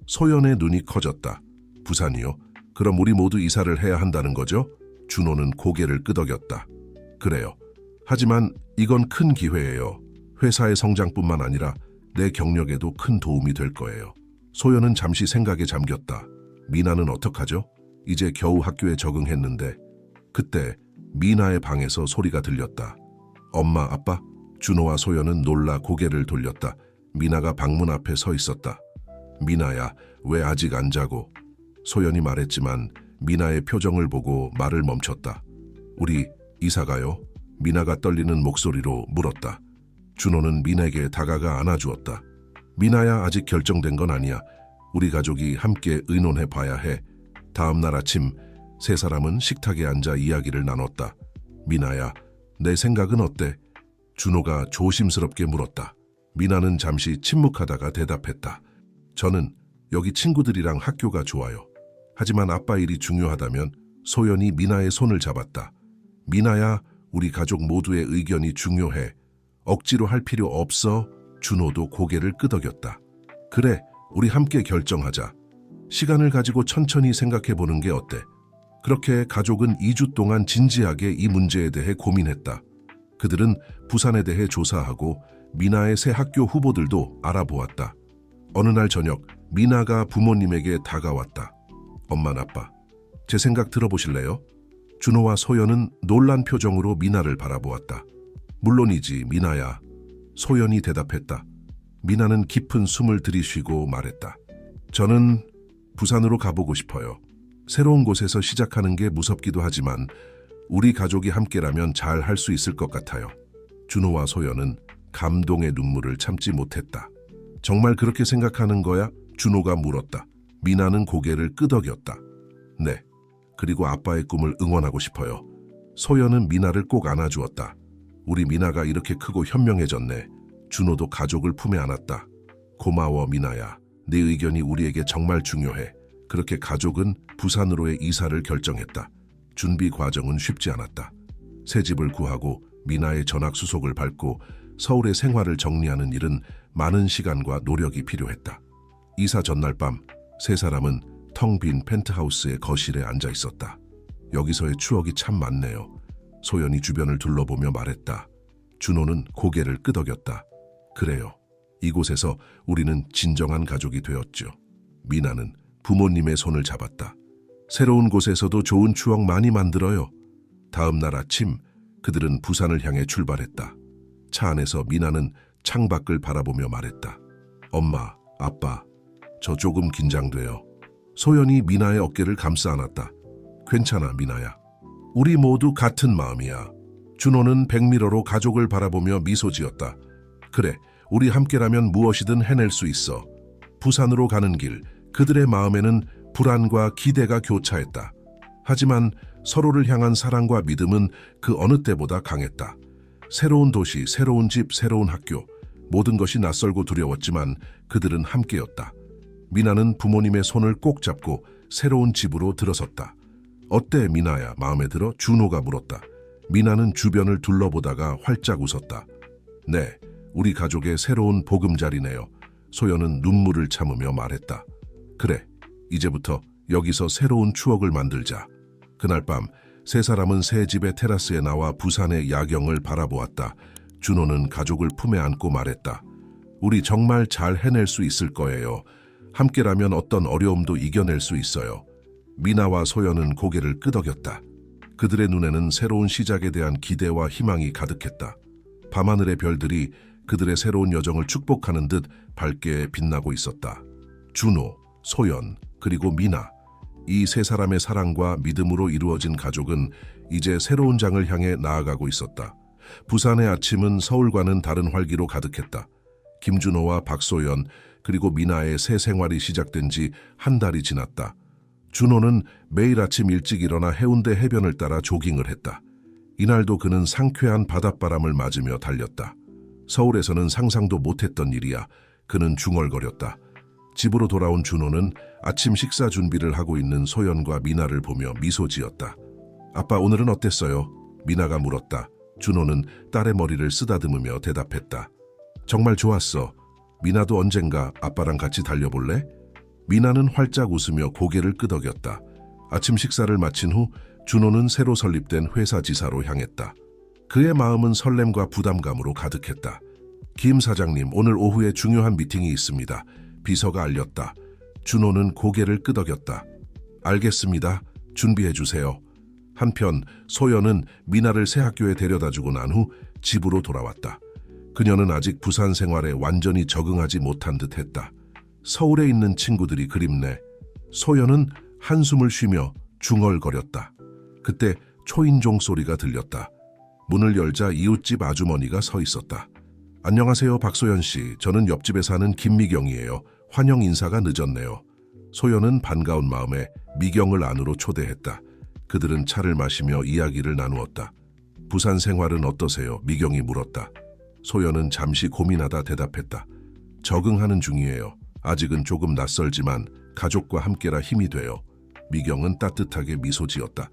S1: 소연의 눈이 커졌다. 부산이요? 그럼 우리 모두 이사를 해야 한다는 거죠? 준호는 고개를 끄덕였다. 그래요. 하지만 이건 큰 기회예요. 회사의 성장뿐만 아니라 내 경력에도 큰 도움이 될 거예요. 소연은 잠시 생각에 잠겼다. 미나는 어떡하죠? 이제 겨우 학교에 적응했는데. 그때 미나의 방에서 소리가 들렸다. 엄마, 아빠? 준호와 소연은 놀라 고개를 돌렸다. 미나가 방문 앞에 서 있었다. 미나야, 왜 아직 안 자고? 소연이 말했지만 미나의 표정을 보고 말을 멈췄다. 우리 이사 가요? 미나가 떨리는 목소리로 물었다. 준호는 미나에게 다가가 안아주었다. 미나야, 아직 결정된 건 아니야. 우리 가족이 함께 의논해 봐야 해. 다음 날 아침 세 사람은 식탁에 앉아 이야기를 나눴다. 미나야, 내 생각은 어때? 준호가 조심스럽게 물었다. 미나는 잠시 침묵하다가 대답했다. 저는 여기 친구들이랑 학교가 좋아요. 하지만 아빠 일이 중요하다면. 소연이 미나의 손을 잡았다. 미나야, 우리 가족 모두의 의견이 중요해. 억지로 할 필요 없어. 준호도 고개를 끄덕였다. 그래, 우리 함께 결정하자. 시간을 가지고 천천히 생각해 보는 게 어때? 그렇게 가족은 2주 동안 진지하게 이 문제에 대해 고민했다. 그들은 부산에 대해 조사하고 미나의 새 학교 후보들도 알아보았다. 어느 날 저녁, 미나가 부모님에게 다가왔다. 엄마, 아빠, 제 생각 들어보실래요? 준호와 소연은 놀란 표정으로 미나를 바라보았다. 물론이지, 미나야. 소연이 대답했다. 미나는 깊은 숨을 들이쉬고 말했다. 저는 부산으로 가보고 싶어요. 새로운 곳에서 시작하는 게 무섭기도 하지만 우리 가족이 함께라면 잘 할 수 있을 것 같아요. 준호와 소연은 감동의 눈물을 참지 못했다. 정말 그렇게 생각하는 거야? 준호가 물었다. 미나는 고개를 끄덕였다. 네, 그리고 아빠의 꿈을 응원하고 싶어요. 소연은 미나를 꼭 안아주었다. 우리 미나가 이렇게 크고 현명해졌네. 준호도 가족을 품에 안았다. 고마워, 미나야. 네 의견이 우리에게 정말 중요해. 그렇게 가족은 부산으로의 이사를 결정했다. 준비 과정은 쉽지 않았다. 새 집을 구하고 미나의 전학 수속을 밟고 서울의 생활을 정리하는 일은 많은 시간과 노력이 필요했다. 이사 전날 밤, 세 사람은 텅 빈 펜트하우스의 거실에 앉아 있었다. 여기서의 추억이 참 많네요. 소연이 주변을 둘러보며 말했다. 준호는 고개를 끄덕였다. 그래요. 이곳에서 우리는 진정한 가족이 되었죠. 미나는 부모님의 손을 잡았다. 새로운 곳에서도 좋은 추억 많이 만들어요. 다음 날 아침 그들은 부산을 향해 출발했다. 차 안에서 미나는 창밖을 바라보며 말했다. 엄마, 아빠, 저 조금 긴장돼요. 소연이 미나의 어깨를 감싸 안았다. 괜찮아, 미나야. 우리 모두 같은 마음이야. 준호는 백미러로 가족을 바라보며 미소 지었다. 그래, 우리 함께라면 무엇이든 해낼 수 있어. 부산으로 가는 길, 그들의 마음에는 불안과 기대가 교차했다. 하지만 서로를 향한 사랑과 믿음은 그 어느 때보다 강했다. 새로운 도시, 새로운 집, 새로운 학교, 모든 것이 낯설고 두려웠지만 그들은 함께였다. 미나는 부모님의 손을 꼭 잡고 새로운 집으로 들어섰다. 어때, 미나야? 마음에 들어? 준호가 물었다. 미나는 주변을 둘러보다가 활짝 웃었다. 네, 우리 가족의 새로운 보금자리네요. 소연은 눈물을 참으며 말했다. 그래, 이제부터 여기서 새로운 추억을 만들자. 그날 밤 세 사람은 새 집의 테라스에 나와 부산의 야경을 바라보았다. 준호는 가족을 품에 안고 말했다. 우리 정말 잘 해낼 수 있을 거예요. 함께라면 어떤 어려움도 이겨낼 수 있어요. 미나와 소연은 고개를 끄덕였다. 그들의 눈에는 새로운 시작에 대한 기대와 희망이 가득했다. 밤하늘의 별들이 그들의 새로운 여정을 축복하는 듯 밝게 빛나고 있었다. 준호, 소연, 그리고 미나. 이 세 사람의 사랑과 믿음으로 이루어진 가족은 이제 새로운 장을 향해 나아가고 있었다. 부산의 아침은 서울과는 다른 활기로 가득했다. 김준호와 박소연, 그리고 미나의 새 생활이 시작된 지 한 달이 지났다. 준호는 매일 아침 일찍 일어나 해운대 해변을 따라 조깅을 했다. 이날도 그는 상쾌한 바닷바람을 맞으며 달렸다. 서울에서는 상상도 못했던 일이야. 그는 중얼거렸다. 집으로 돌아온 준호는 아침 식사 준비를 하고 있는 소연과 미나를 보며 미소 지었다. 아빠, 오늘은 어땠어요? 미나가 물었다. 준호는 딸의 머리를 쓰다듬으며 대답했다. 정말 좋았어. 미나도 언젠가 아빠랑 같이 달려볼래? 미나는 활짝 웃으며 고개를 끄덕였다. 아침 식사를 마친 후 준호는 새로 설립된 회사 지사로 향했다. 그의 마음은 설렘과 부담감으로 가득했다. 김 사장님, 오늘 오후에 중요한 미팅이 있습니다. 비서가 알렸다. 준호는 고개를 끄덕였다. 알겠습니다. 준비해 주세요. 한편 소연은 미나를 새 학교에 데려다주고 난 후 집으로 돌아왔다. 그녀는 아직 부산 생활에 완전히 적응하지 못한 듯했다. 서울에 있는 친구들이 그립네. 소연은 한숨을 쉬며 중얼거렸다. 그때 초인종 소리가 들렸다. 문을 열자 이웃집 아주머니가 서 있었다. 안녕하세요, 박소연 씨. 저는 옆집에 사는 김미경이에요. 환영 인사가 늦었네요. 소연은 반가운 마음에 미경을 안으로 초대했다. 그들은 차를 마시며 이야기를 나누었다. 부산 생활은 어떠세요? 미경이 물었다. 소연은 잠시 고민하다 대답했다. 적응하는 중이에요. 아직은 조금 낯설지만 가족과 함께라 힘이 돼요. 미경은 따뜻하게 미소 지었다.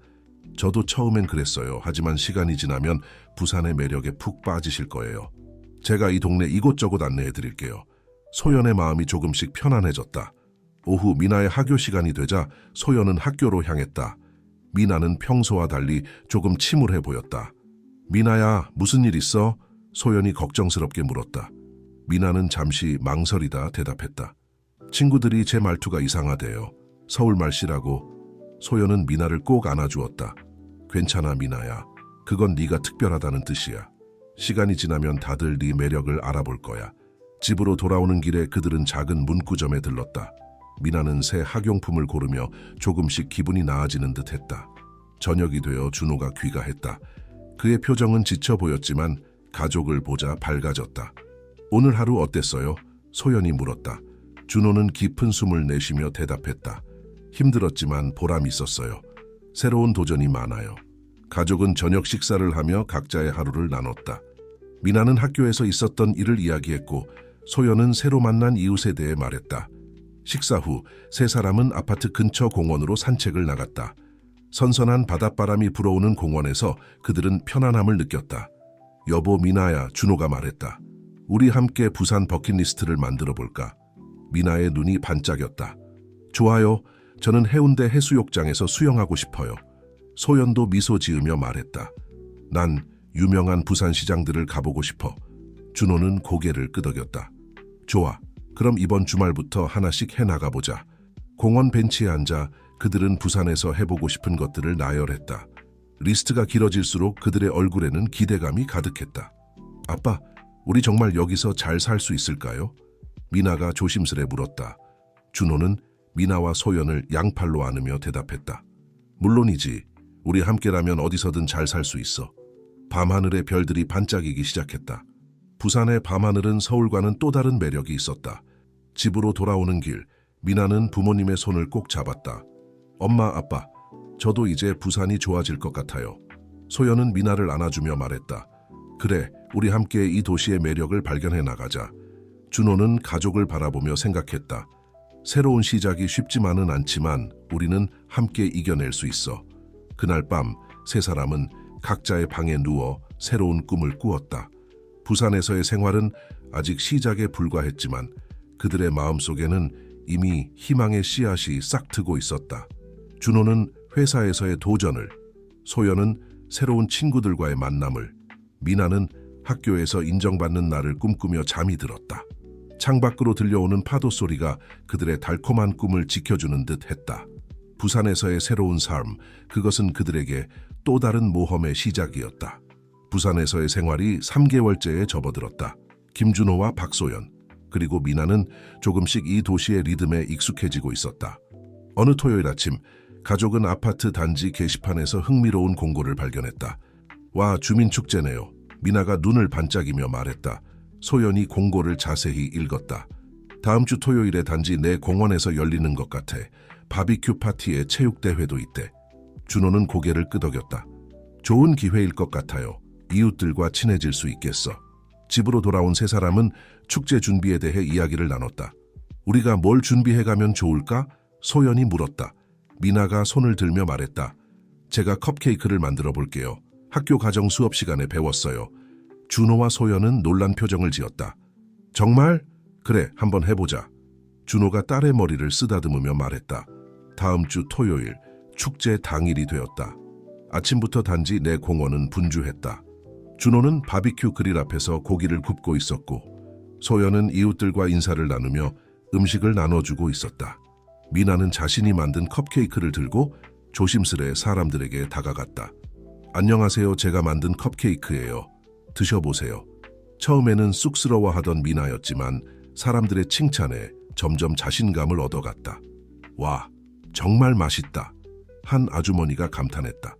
S1: 저도 처음엔 그랬어요. 하지만 시간이 지나면 부산의 매력에 푹 빠지실 거예요. 제가 이 동네 이곳저곳 안내해 드릴게요. 소연의 마음이 조금씩 편안해졌다. 오후 미나의 하교 시간이 되자 소연은 학교로 향했다. 미나는 평소와 달리 조금 침울해 보였다. 미나야, 무슨 일 있어? 소연이 걱정스럽게 물었다. 미나는 잠시 망설이다 대답했다. 친구들이 제 말투가 이상하대요. 서울말씨라고. 소연은 미나를 꼭 안아주었다. 괜찮아, 미나야. 그건 네가 특별하다는 뜻이야. 시간이 지나면 다들 네 매력을 알아볼 거야. 집으로 돌아오는 길에 그들은 작은 문구점에 들렀다. 미나는 새 학용품을 고르며 조금씩 기분이 나아지는 듯했다. 저녁이 되어 준호가 귀가했다. 그의 표정은 지쳐 보였지만 가족을 보자 밝아졌다. 오늘 하루 어땠어요? 소연이 물었다. 준호는 깊은 숨을 내쉬며 대답했다. 힘들었지만 보람 있었어요. 새로운 도전이 많아요. 가족은 저녁 식사를 하며 각자의 하루를 나눴다. 미나는 학교에서 있었던 일을 이야기했고 소연은 새로 만난 이웃에 대해 말했다. 식사 후 세 사람은 아파트 근처 공원으로 산책을 나갔다. 선선한 바닷바람이 불어오는 공원에서 그들은 편안함을 느꼈다. 여보 미나야, 준호가 말했다. 우리 함께 부산 버킷리스트를 만들어 볼까? 미나의 눈이 반짝였다. 좋아요. 저는 해운대 해수욕장에서 수영하고 싶어요. 소연도 미소 지으며 말했다. 난 유명한 부산 시장들을 가보고 싶어. 준호는 고개를 끄덕였다. 좋아. 그럼 이번 주말부터 하나씩 해나가보자. 공원 벤치에 앉아 그들은 부산에서 해보고 싶은 것들을 나열했다. 리스트가 길어질수록 그들의 얼굴에는 기대감이 가득했다. 아빠, 우리 정말 여기서 잘 살 수 있을까요? 미나가 조심스레 물었다. 준호는 미나와 소연을 양팔로 안으며 대답했다. 물론이지. 우리 함께라면 어디서든 잘 살 수 있어. 밤하늘의 별들이 반짝이기 시작했다. 부산의 밤하늘은 서울과는 또 다른 매력이 있었다. 집으로 돌아오는 길, 미나는 부모님의 손을 꼭 잡았다. 엄마, 아빠, 저도 이제 부산이 좋아질 것 같아요. 소연은 미나를 안아주며 말했다. 그래, 우리 함께 이 도시의 매력을 발견해 나가자. 준호는 가족을 바라보며 생각했다. 새로운 시작이 쉽지만은 않지만 우리는 함께 이겨낼 수 있어. 그날 밤 세 사람은 각자의 방에 누워 새로운 꿈을 꾸었다. 부산에서의 생활은 아직 시작에 불과했지만 그들의 마음속에는 이미 희망의 씨앗이 싹트고 있었다. 준호는 회사에서의 도전을, 소연은 새로운 친구들과의 만남을, 미나는 학교에서 인정받는 날을 꿈꾸며 잠이 들었다. 창밖으로 들려오는 파도 소리가 그들의 달콤한 꿈을 지켜주는 듯 했다. 부산에서의 새로운 삶, 그것은 그들에게 또 다른 모험의 시작이었다. 부산에서의 생활이 3개월째에 접어들었다. 김준호와 박소연, 그리고 미나는 조금씩 이 도시의 리듬에 익숙해지고 있었다. 어느 토요일 아침, 가족은 아파트 단지 게시판에서 흥미로운 공고를 발견했다. 와, 주민축제네요. 미나가 눈을 반짝이며 말했다. 소연이 공고를 자세히 읽었다. 다음 주 토요일에 단지 내 공원에서 열리는 것 같아. 바비큐 파티에 체육대회도 있대. 준호는 고개를 끄덕였다. 좋은 기회일 것 같아요. 이웃들과 친해질 수 있겠어. 집으로 돌아온 세 사람은 축제 준비에 대해 이야기를 나눴다. 우리가 뭘 준비해가면 좋을까? 소연이 물었다. 미나가 손을 들며 말했다. 제가 컵케이크를 만들어 볼게요. 학교 가정 수업 시간에 배웠어요. 준호와 소연은 놀란 표정을 지었다. 정말? 그래, 한번 해보자. 준호가 딸의 머리를 쓰다듬으며 말했다. 다음 주 토요일, 축제 당일이 되었다. 아침부터 단지 내 공원은 분주했다. 준호는 바비큐 그릴 앞에서 고기를 굽고 있었고, 소연은 이웃들과 인사를 나누며 음식을 나눠주고 있었다. 미나는 자신이 만든 컵케이크를 들고 조심스레 사람들에게 다가갔다. 안녕하세요, 제가 만든 컵케이크예요. 드셔보세요. 처음에는 쑥스러워하던 미나였지만 사람들의 칭찬에 점점 자신감을 얻어갔다. 와, 정말 맛있다. 한 아주머니가 감탄했다.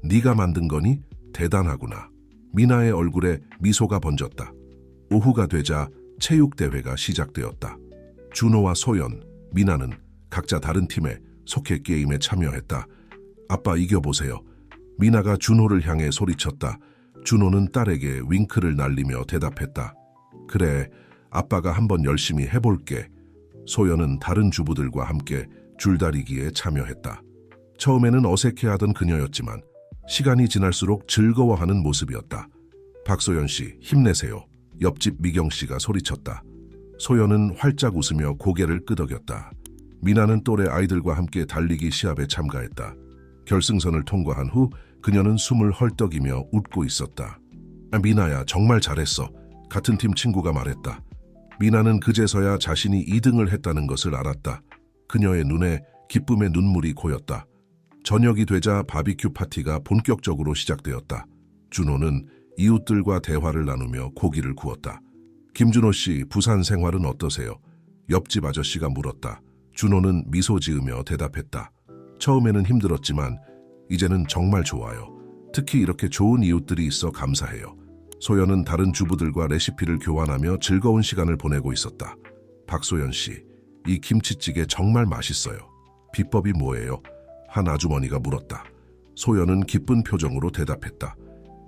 S1: 네가 만든 거니? 대단하구나. 미나의 얼굴에 미소가 번졌다. 오후가 되자 체육대회가 시작되었다. 준호와 소연, 미나는 각자 다른 팀에 속해 게임에 참여했다. 아빠 이겨보세요. 미나가 준호를 향해 소리쳤다. 준호는 딸에게 윙크를 날리며 대답했다. 그래, 아빠가 한번 열심히 해볼게. 소연은 다른 주부들과 함께 줄다리기에 참여했다. 처음에는 어색해하던 그녀였지만 시간이 지날수록 즐거워하는 모습이었다. 박소연 씨, 힘내세요. 옆집 미경 씨가 소리쳤다. 소연은 활짝 웃으며 고개를 끄덕였다. 미나는 또래 아이들과 함께 달리기 시합에 참가했다. 결승선을 통과한 후 그녀는 숨을 헐떡이며 웃고 있었다. 미나야, 정말 잘했어. 같은 팀 친구가 말했다. 미나는 그제서야 자신이 2등을 했다는 것을 알았다. 그녀의 눈에 기쁨의 눈물이 고였다. 저녁이 되자 바비큐 파티가 본격적으로 시작되었다. 준호는 이웃들과 대화를 나누며 고기를 구웠다. 김준호 씨, 부산 생활은 어떠세요? 옆집 아저씨가 물었다. 준호는 미소 지으며 대답했다. 처음에는 힘들었지만 이제는 정말 좋아요. 특히 이렇게 좋은 이웃들이 있어 감사해요. 소연은 다른 주부들과 레시피를 교환하며 즐거운 시간을 보내고 있었다. 박소연 씨, 이 김치찌개 정말 맛있어요. 비법이 뭐예요? 한 아주머니가 물었다. 소연은 기쁜 표정으로 대답했다.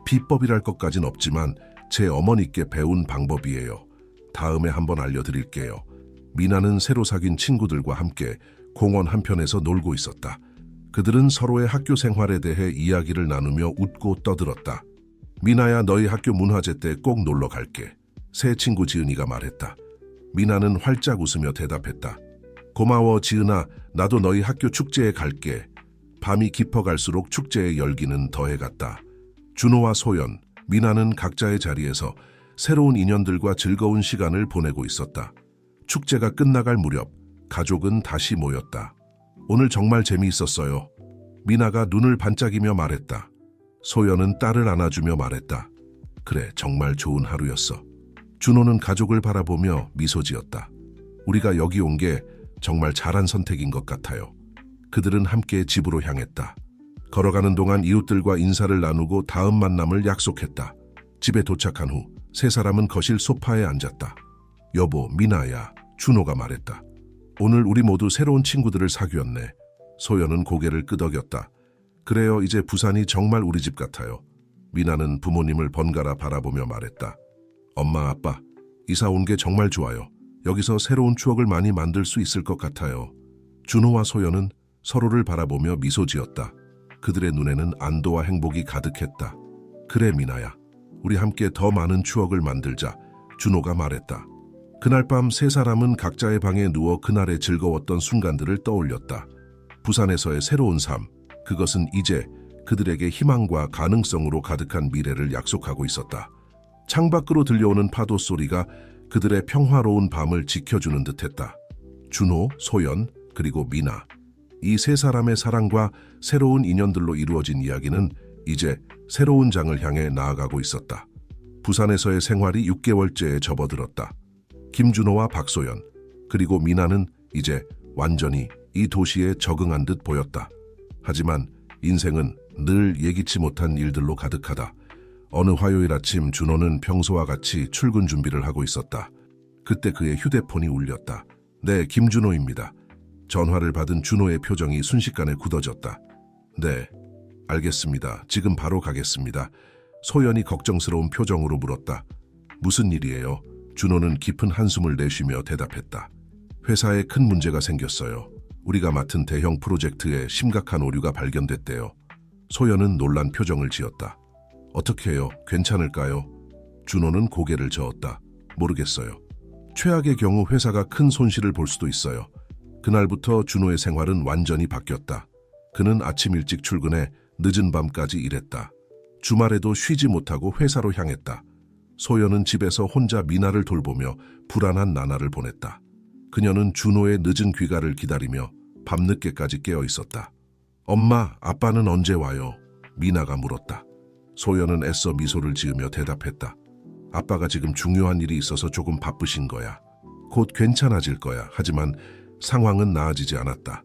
S1: 비법이랄 것까진 없지만 제 어머니께 배운 방법이에요. 다음에 한번 알려드릴게요. 미나는 새로 사귄 친구들과 함께 공원 한편에서 놀고 있었다. 그들은 서로의 학교 생활에 대해 이야기를 나누며 웃고 떠들었다. 미나야, 너희 학교 문화제 때 꼭 놀러 갈게. 새 친구 지은이가 말했다. 미나는 활짝 웃으며 대답했다. 고마워 지은아, 나도 너희 학교 축제에 갈게. 밤이 깊어갈수록 축제의 열기는 더해갔다. 준호와 소연, 미나는 각자의 자리에서 새로운 인연들과 즐거운 시간을 보내고 있었다. 축제가 끝나갈 무렵 가족은 다시 모였다. 오늘 정말 재미있었어요. 미나가 눈을 반짝이며 말했다. 소연은 딸을 안아주며 말했다. 그래, 정말 좋은 하루였어. 준호는 가족을 바라보며 미소 지었다. 우리가 여기 온 게 정말 잘한 선택인 것 같아요. 그들은 함께 집으로 향했다. 걸어가는 동안 이웃들과 인사를 나누고 다음 만남을 약속했다. 집에 도착한 후 세 사람은 거실 소파에 앉았다. 여보, 미나야, 준호가 말했다. 오늘 우리 모두 새로운 친구들을 사귀었네. 소연은 고개를 끄덕였다. 그래요, 이제 부산이 정말 우리 집 같아요. 미나는 부모님을 번갈아 바라보며 말했다. 엄마, 아빠, 이사 온 게 정말 좋아요. 여기서 새로운 추억을 많이 만들 수 있을 것 같아요. 준호와 소연은 서로를 바라보며 미소 지었다. 그들의 눈에는 안도와 행복이 가득했다. 그래, 미나야. 우리 함께 더 많은 추억을 만들자. 준호가 말했다. 그날 밤 세 사람은 각자의 방에 누워 그날의 즐거웠던 순간들을 떠올렸다. 부산에서의 새로운 삶, 그것은 이제 그들에게 희망과 가능성으로 가득한 미래를 약속하고 있었다. 창밖으로 들려오는 파도 소리가 그들의 평화로운 밤을 지켜주는 듯했다. 준호, 소연, 그리고 미나. 이 세 사람의 사랑과 새로운 인연들로 이루어진 이야기는 이제 새로운 장을 향해 나아가고 있었다. 부산에서의 생활이 6개월째에 접어들었다. 김준호와 박소연, 그리고 미나는 이제 완전히 이 도시에 적응한 듯 보였다. 하지만 인생은 늘 예기치 못한 일들로 가득하다. 어느 화요일 아침 준호는 평소와 같이 출근 준비를 하고 있었다. 그때 그의 휴대폰이 울렸다. 네, 김준호입니다. 전화를 받은 준호의 표정이 순식간에 굳어졌다. 네, 알겠습니다. 지금 바로 가겠습니다. 소연이 걱정스러운 표정으로 물었다. 무슨 일이에요? 준호는 깊은 한숨을 내쉬며 대답했다. 회사에 큰 문제가 생겼어요. 우리가 맡은 대형 프로젝트에 심각한 오류가 발견됐대요. 소연은 놀란 표정을 지었다. 어떻게 해요? 괜찮을까요? 준호는 고개를 저었다. 모르겠어요. 최악의 경우 회사가 큰 손실을 볼 수도 있어요. 그날부터 준호의 생활은 완전히 바뀌었다. 그는 아침 일찍 출근해 늦은 밤까지 일했다. 주말에도 쉬지 못하고 회사로 향했다. 소연은 집에서 혼자 미나를 돌보며 불안한 나날을 보냈다. 그녀는 준호의 늦은 귀가를 기다리며 밤늦게까지 깨어 있었다. 엄마, 아빠는 언제 와요? 미나가 물었다. 소연은 애써 미소를 지으며 대답했다. 아빠가 지금 중요한 일이 있어서 조금 바쁘신 거야. 곧 괜찮아질 거야. 하지만 상황은 나아지지 않았다.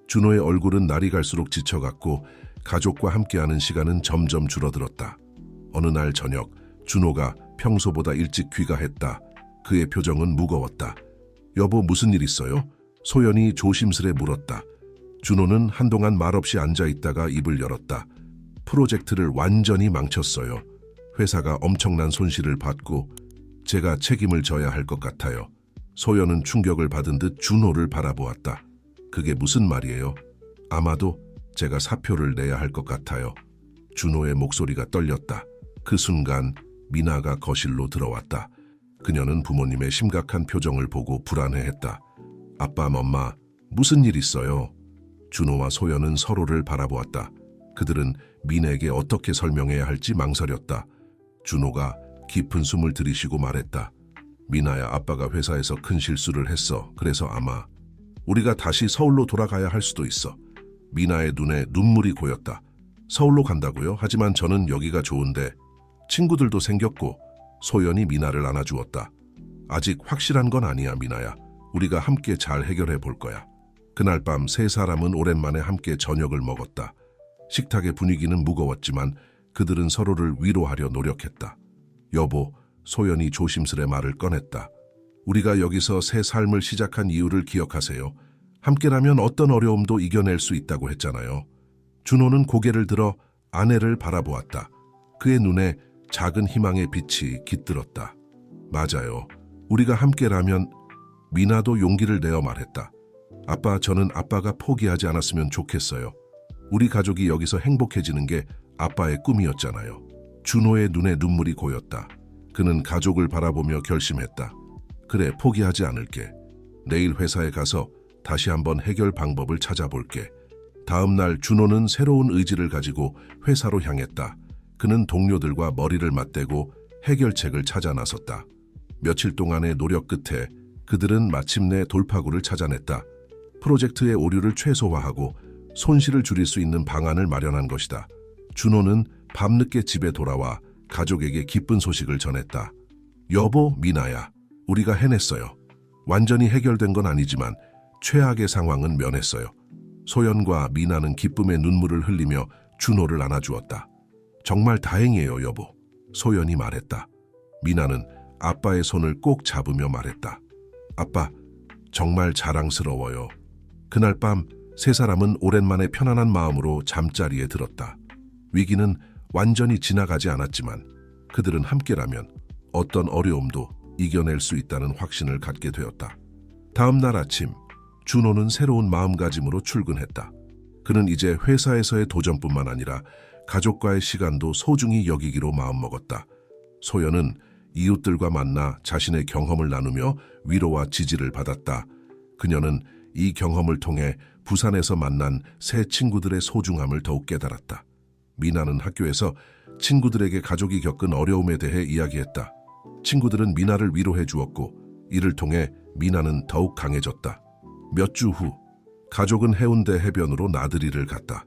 S1: 준호의 얼굴은 날이 갈수록 지쳐갔고 가족과 함께하는 시간은 점점 줄어들었다. 어느 날 저녁, 준호가 평소보다 일찍 귀가했다. 그의 표정은 무거웠다. 여보, 무슨 일 있어요? 소연이 조심스레 물었다. 준호는 한동안 말없이 앉아있다가 입을 열었다. 프로젝트를 완전히 망쳤어요. 회사가 엄청난 손실을 받고 제가 책임을 져야 할 것 같아요. 소연은 충격을 받은 듯 준호를 바라보았다. 그게 무슨 말이에요? 아마도 제가 사표를 내야 할 것 같아요. 준호의 목소리가 떨렸다. 그 순간 미나가 거실로 들어왔다. 그녀는 부모님의 심각한 표정을 보고 불안해했다. 아빠, 엄마, 무슨 일 있어요? 준호와 소연은 서로를 바라보았다. 그들은 미나에게 어떻게 설명해야 할지 망설였다. 준호가 깊은 숨을 들이쉬고 말했다. 미나야, 아빠가 회사에서 큰 실수를 했어. 그래서 아마 우리가 다시 서울로 돌아가야 할 수도 있어. 미나의 눈에 눈물이 고였다. 서울로 간다고요? 하지만 저는 여기가 좋은데 친구들도 생겼고. 소연이 미나를 안아주었다. 아직 확실한 건 아니야, 미나야. 우리가 함께 잘 해결해 볼 거야. 그날 밤 세 사람은 오랜만에 함께 저녁을 먹었다. 식탁의 분위기는 무거웠지만 그들은 서로를 위로하려 노력했다. 여보, 소연이 조심스레 말을 꺼냈다. 우리가 여기서 새 삶을 시작한 이유를 기억하세요. 함께라면 어떤 어려움도 이겨낼 수 있다고 했잖아요. 준호는 고개를 들어 아내를 바라보았다. 그의 눈에 작은 희망의 빛이 깃들었다. 맞아요. 우리가 함께라면. 미나도 용기를 내어 말했다. 아빠, 저는 아빠가 포기하지 않았으면 좋겠어요. 우리 가족이 여기서 행복해지는 게 아빠의 꿈이었잖아요. 준호의 눈에 눈물이 고였다. 그는 가족을 바라보며 결심했다. 그래, 포기하지 않을게. 내일 회사에 가서 다시 한번 해결 방법을 찾아볼게. 다음 날 준호는 새로운 의지를 가지고 회사로 향했다. 그는 동료들과 머리를 맞대고 해결책을 찾아 나섰다. 며칠 동안의 노력 끝에 그들은 마침내 돌파구를 찾아냈다. 프로젝트의 오류를 최소화하고 손실을 줄일 수 있는 방안을 마련한 것이다. 준호는 밤늦게 집에 돌아와 가족에게 기쁜 소식을 전했다. 여보, 미나야, 우리가 해냈어요. 완전히 해결된 건 아니지만 최악의 상황은 면했어요. 소연과 미나는 기쁨의 눈물을 흘리며 준호를 안아주었다. 정말 다행이에요, 여보. 소연이 말했다. 미나는 아빠의 손을 꼭 잡으며 말했다. 아빠, 정말 자랑스러워요. 그날 밤 세 사람은 오랜만에 편안한 마음으로 잠자리에 들었다. 위기는 완전히 지나가지 않았지만 그들은 함께라면 어떤 어려움도 이겨낼 수 있다는 확신을 갖게 되었다. 다음 날 아침, 준호는 새로운 마음가짐으로 출근했다. 그는 이제 회사에서의 도전뿐만 아니라 가족과의 시간도 소중히 여기기로 마음먹었다. 소연은 이웃들과 만나 자신의 경험을 나누며 위로와 지지를 받았다. 그녀는 이 경험을 통해 부산에서 만난 새 친구들의 소중함을 더욱 깨달았다. 미나는 학교에서 친구들에게 가족이 겪은 어려움에 대해 이야기했다. 친구들은 미나를 위로해 주었고 이를 통해 미나는 더욱 강해졌다. 몇 주 후, 가족은 해운대 해변으로 나들이를 갔다.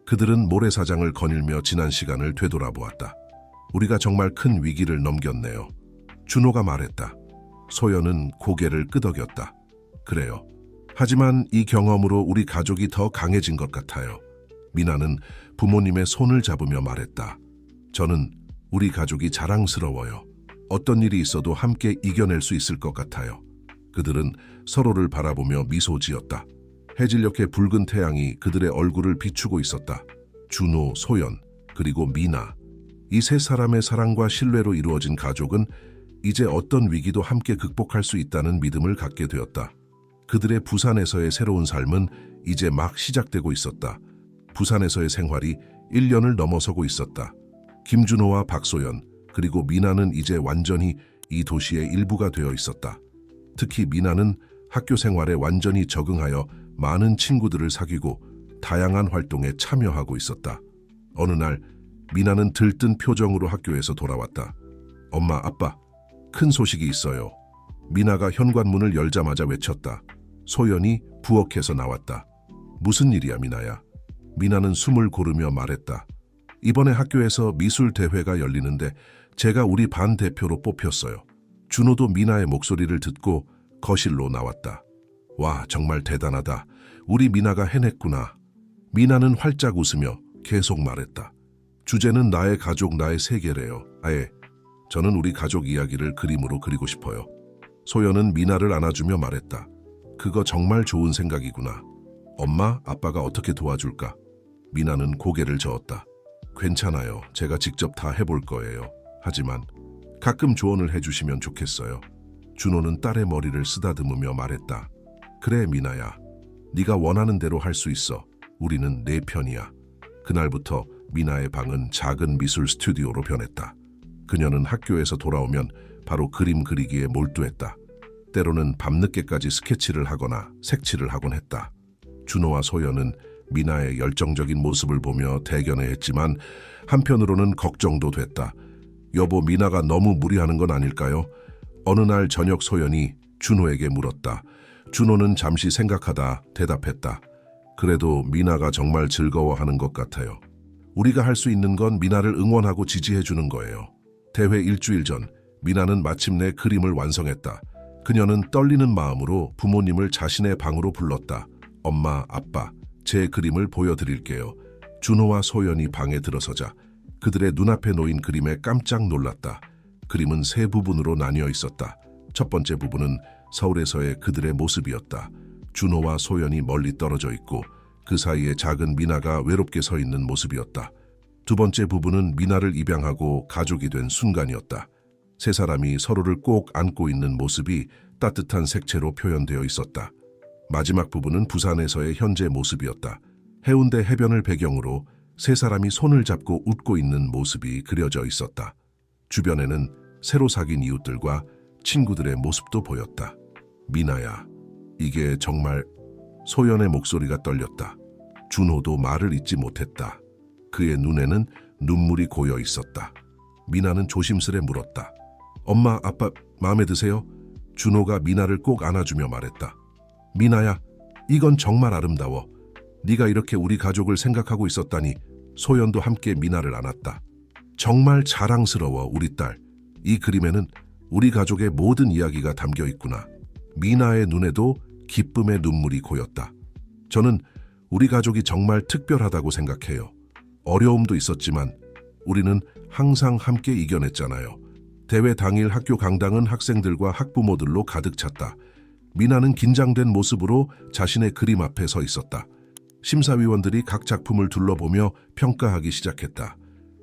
S1: 그들은 모래사장을 거닐며 지난 시간을 되돌아보았다. 우리가 정말 큰 위기를 넘겼네요. 준호가 말했다. 소연은 고개를 끄덕였다. 그래요. 하지만 이 경험으로 우리 가족이 더 강해진 것 같아요. 미나는 부모님의 손을 잡으며 말했다. 저는 우리 가족이 자랑스러워요. 어떤 일이 있어도 함께 이겨낼 수 있을 것 같아요. 그들은 서로를 바라보며 미소 지었다. 해질녘의 붉은 태양이 그들의 얼굴을 비추고 있었다. 준호, 소연, 그리고 미나. 이 세 사람의 사랑과 신뢰로 이루어진 가족은 이제 어떤 위기도 함께 극복할 수 있다는 믿음을 갖게 되었다. 그들의 부산에서의 새로운 삶은 이제 막 시작되고 있었다. 부산에서의 생활이 1년을 넘어서고 있었다. 김준호와 박소연, 그리고 미나는 이제 완전히 이 도시의 일부가 되어 있었다. 특히 미나는 학교 생활에 완전히 적응하여 많은 친구들을 사귀고 다양한 활동에 참여하고 있었다. 어느 날 미나는 들뜬 표정으로 학교에서 돌아왔다. 엄마, 아빠, 큰 소식이 있어요. 미나가 현관문을 열자마자 외쳤다. 소연이 부엌에서 나왔다. 무슨 일이야, 미나야? 미나는 숨을 고르며 말했다. 이번에 학교에서 미술 대회가 열리는데 제가 우리 반 대표로 뽑혔어요. 준호도 미나의 목소리를 듣고 거실로 나왔다. 와, 정말 대단하다. 우리 미나가 해냈구나. 미나는 활짝 웃으며 계속 말했다. 주제는 나의 가족, 나의 세계래요. 아예, 저는 우리 가족 이야기를 그림으로 그리고 싶어요. 소연은 미나를 안아주며 말했다. 그거 정말 좋은 생각이구나. 엄마, 아빠가 어떻게 도와줄까? 미나는 고개를 저었다. 괜찮아요. 제가 직접 다 해볼 거예요. 하지만 가끔 조언을 해주시면 좋겠어요. 준호는 딸의 머리를 쓰다듬으며 말했다. 그래, 미나야. 네가 원하는 대로 할 수 있어. 우리는 내 편이야. 그날부터 미나의 방은 작은 미술 스튜디오로 변했다. 그녀는 학교에서 돌아오면 바로 그림 그리기에 몰두했다. 때로는 밤늦게까지 스케치를 하거나 색칠을 하곤 했다. 준호와 소연은 미나의 열정적인 모습을 보며 대견해했지만 한편으로는 걱정도 됐다. 여보, 미나가 너무 무리하는 건 아닐까요? 어느 날 저녁 소연이 준호에게 물었다. 준호는 잠시 생각하다 대답했다. 그래도 미나가 정말 즐거워하는 것 같아요. 우리가 할 수 있는 건 미나를 응원하고 지지해주는 거예요. 대회 일주일 전 미나는 마침내 그림을 완성했다. 그녀는 떨리는 마음으로 부모님을 자신의 방으로 불렀다. 엄마, 아빠, 제 그림을 보여드릴게요. 준호와 소연이 방에 들어서자 그들의 눈앞에 놓인 그림에 깜짝 놀랐다. 그림은 세 부분으로 나뉘어 있었다. 첫 번째 부분은 서울에서의 그들의 모습이었다. 준호와 소연이 멀리 떨어져 있고 그 사이에 작은 미나가 외롭게 서 있는 모습이었다. 두 번째 부분은 미나를 입양하고 가족이 된 순간이었다. 세 사람이 서로를 꼭 안고 있는 모습이 따뜻한 색채로 표현되어 있었다. 마지막 부분은 부산에서의 현재 모습이었다. 해운대 해변을 배경으로 세 사람이 손을 잡고 웃고 있는 모습이 그려져 있었다. 주변에는 새로 사귄 이웃들과 친구들의 모습도 보였다. 미나야, 이게 정말... 소연의 목소리가 떨렸다. 준호도 말을 잇지 못했다. 그의 눈에는 눈물이 고여 있었다. 미나는 조심스레 물었다. 엄마, 아빠, 마음에 드세요? 준호가 미나를 꼭 안아주며 말했다. 미나야, 이건 정말 아름다워. 네가 이렇게 우리 가족을 생각하고 있었다니. 소연도 함께 미나를 안았다. 정말 자랑스러워, 우리 딸. 이 그림에는 우리 가족의 모든 이야기가 담겨 있구나. 미나의 눈에도 기쁨의 눈물이 고였다. 저는 우리 가족이 정말 특별하다고 생각해요. 어려움도 있었지만 우리는 항상 함께 이겨냈잖아요. 대회 당일 학교 강당은 학생들과 학부모들로 가득 찼다. 미나는 긴장된 모습으로 자신의 그림 앞에 서 있었다. 심사위원들이 각 작품을 둘러보며 평가하기 시작했다.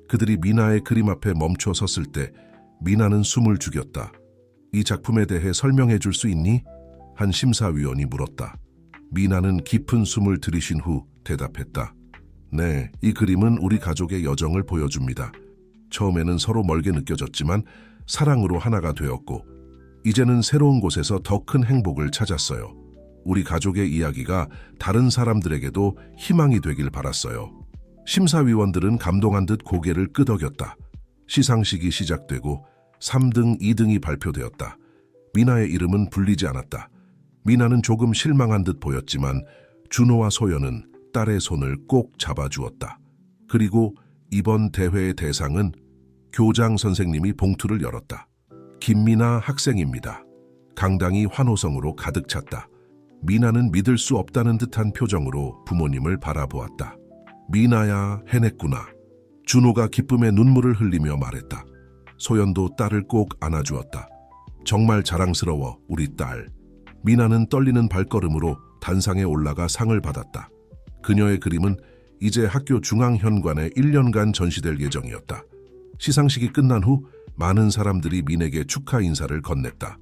S1: 그들이 미나의 그림 앞에 멈춰 섰을 때 미나는 숨을 죽였다. 이 작품에 대해 설명해 줄 수 있니? 한 심사위원이 물었다. 미나는 깊은 숨을 들이쉰 후 대답했다. 네, 이 그림은 우리 가족의 여정을 보여줍니다. 처음에는 서로 멀게 느껴졌지만 사랑으로 하나가 되었고 이제는 새로운 곳에서 더 큰 행복을 찾았어요. 우리 가족의 이야기가 다른 사람들에게도 희망이 되길 바랐어요. 심사위원들은 감동한 듯 고개를 끄덕였다. 시상식이 시작되고 3등, 2등이 발표되었다. 미나의 이름은 불리지 않았다. 미나는 조금 실망한 듯 보였지만 준호와 소연은 딸의 손을 꼭 잡아주었다. 그리고 이번 대회의 대상은 교장 선생님이 봉투를 열었다. 김미나 학생입니다. 강당이 환호성으로 가득 찼다. 미나는 믿을 수 없다는 듯한 표정으로 부모님을 바라보았다. 미나야, 해냈구나. 준호가 기쁨에 눈물을 흘리며 말했다. 소연도 딸을 꼭 안아주었다. 정말 자랑스러워, 우리 딸. 미나는 떨리는 발걸음으로 단상에 올라가 상을 받았다. 그녀의 그림은 이제 학교 중앙현관에 1년간 전시될 예정이었다. 시상식이 끝난 후 많은 사람들이 민에게 축하 인사를 건넸다.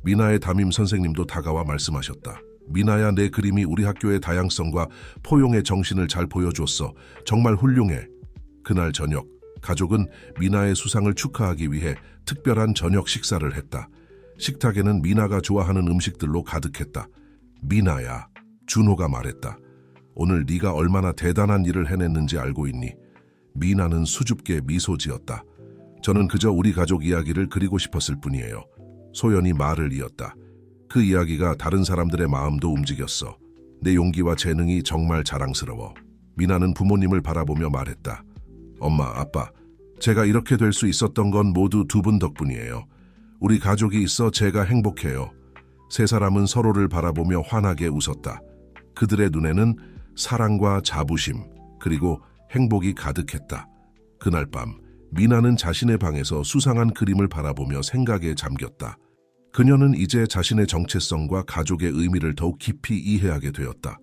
S1: 미나의 담임 선생님도 다가와 말씀하셨다. 미나야, 내 그림이 우리 학교의 다양성과 포용의 정신을 잘 보여줬어. 정말 훌륭해. 그날 저녁, 가족은 미나의 수상을 축하하기 위해 특별한 저녁 식사를 했다. 식탁에는 미나가 좋아하는 음식들로 가득했다. 미나야, 준호가 말했다. 오늘 네가 얼마나 대단한 일을 해냈는지 알고 있니? 미나는 수줍게 미소 지었다. 저는 그저 우리 가족 이야기를 그리고 싶었을 뿐이에요. 소연이 말을 이었다. 그 이야기가 다른 사람들의 마음도 움직였어. 내 용기와 재능이 정말 자랑스러워. 미나는 부모님을 바라보며 말했다. 엄마, 아빠, 제가 이렇게 될 수 있었던 건 모두 두 분 덕분이에요. 우리 가족이 있어 제가 행복해요. 세 사람은 서로를 바라보며 환하게 웃었다. 그들의 눈에는 사랑과 자부심, 그리고 행복이 가득했다. 그날 밤, 미나는 자신의 방에서 수상한 그림을 바라보며 생각에 잠겼다. 그녀는 이제 자신의 정체성과 가족의 의미를 더욱 깊이 이해하게 되었다.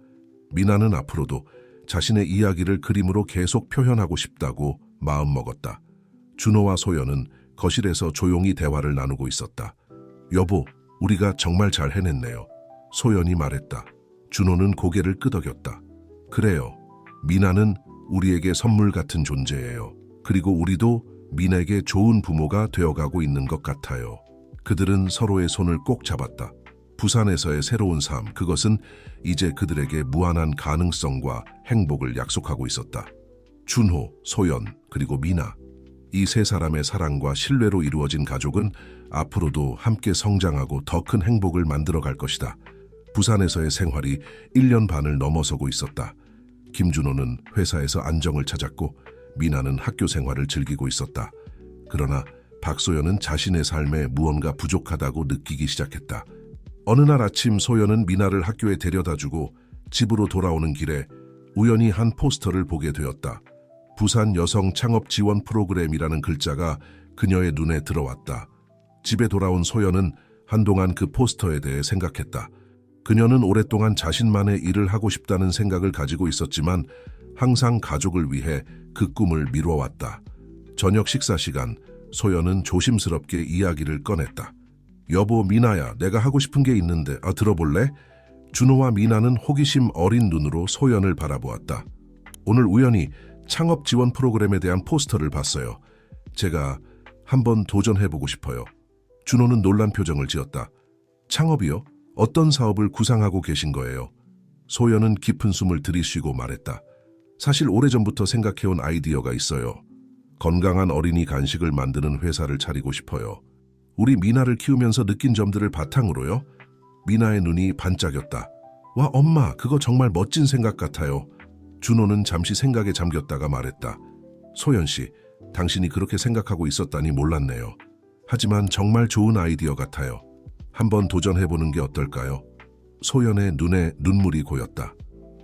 S1: 미나는 앞으로도 자신의 이야기를 그림으로 계속 표현하고 싶다고 마음먹었다. 준호와 소연은 거실에서 조용히 대화를 나누고 있었다. 여보, 우리가 정말 잘 해냈네요. 소연이 말했다. 준호는 고개를 끄덕였다. 그래요. 미나는 우리에게 선물 같은 존재예요. 그리고 우리도 민에게 좋은 부모가 되어가고 있는 것 같아요. 그들은 서로의 손을 꼭 잡았다. 부산에서의 새로운 삶, 그것은 이제 그들에게 무한한 가능성과 행복을 약속하고 있었다. 준호, 소연, 그리고 미나. 이 세 사람의 사랑과 신뢰로 이루어진 가족은 앞으로도 함께 성장하고 더 큰 행복을 만들어갈 것이다. 부산에서의 생활이 1년 반을 넘어서고 있었다. 김준호는 회사에서 안정을 찾았고 미나는 학교 생활을 즐기고 있었다. 그러나 박소연은 자신의 삶에 무언가 부족하다고 느끼기 시작했다. 어느 날 아침 소연은 미나를 학교에 데려다주고 집으로 돌아오는 길에 우연히 한 포스터를 보게 되었다. 부산 여성 창업 지원 프로그램이라는 글자가 그녀의 눈에 들어왔다. 집에 돌아온 소연은 한동안 그 포스터에 대해 생각했다. 그녀는 오랫동안 자신만의 일을 하고 싶다는 생각을 가지고 있었지만 항상 가족을 위해 그 꿈을 미뤄왔다. 저녁 식사 시간, 소연은 조심스럽게 이야기를 꺼냈다. 여보, 미나야, 내가 하고 싶은 게 있는데 들어볼래? 준호와 미나는 호기심 어린 눈으로 소연을 바라보았다. 오늘 우연히 창업 지원 프로그램에 대한 포스터를 봤어요. 제가 한번 도전해보고 싶어요. 준호는 놀란 표정을 지었다. 창업이요? 어떤 사업을 구상하고 계신 거예요? 소연은 깊은 숨을 들이쉬고 말했다. 사실 오래전부터 생각해온 아이디어가 있어요. 건강한 어린이 간식을 만드는 회사를 차리고 싶어요. 우리 미나를 키우면서 느낀 점들을 바탕으로요. 미나의 눈이 반짝였다. 와, 엄마, 그거 정말 멋진 생각 같아요. 준호는 잠시 생각에 잠겼다가 말했다. 소연 씨, 당신이 그렇게 생각하고 있었다니 몰랐네요. 하지만 정말 좋은 아이디어 같아요. 한번 도전해보는 게 어떨까요? 소연의 눈에 눈물이 고였다.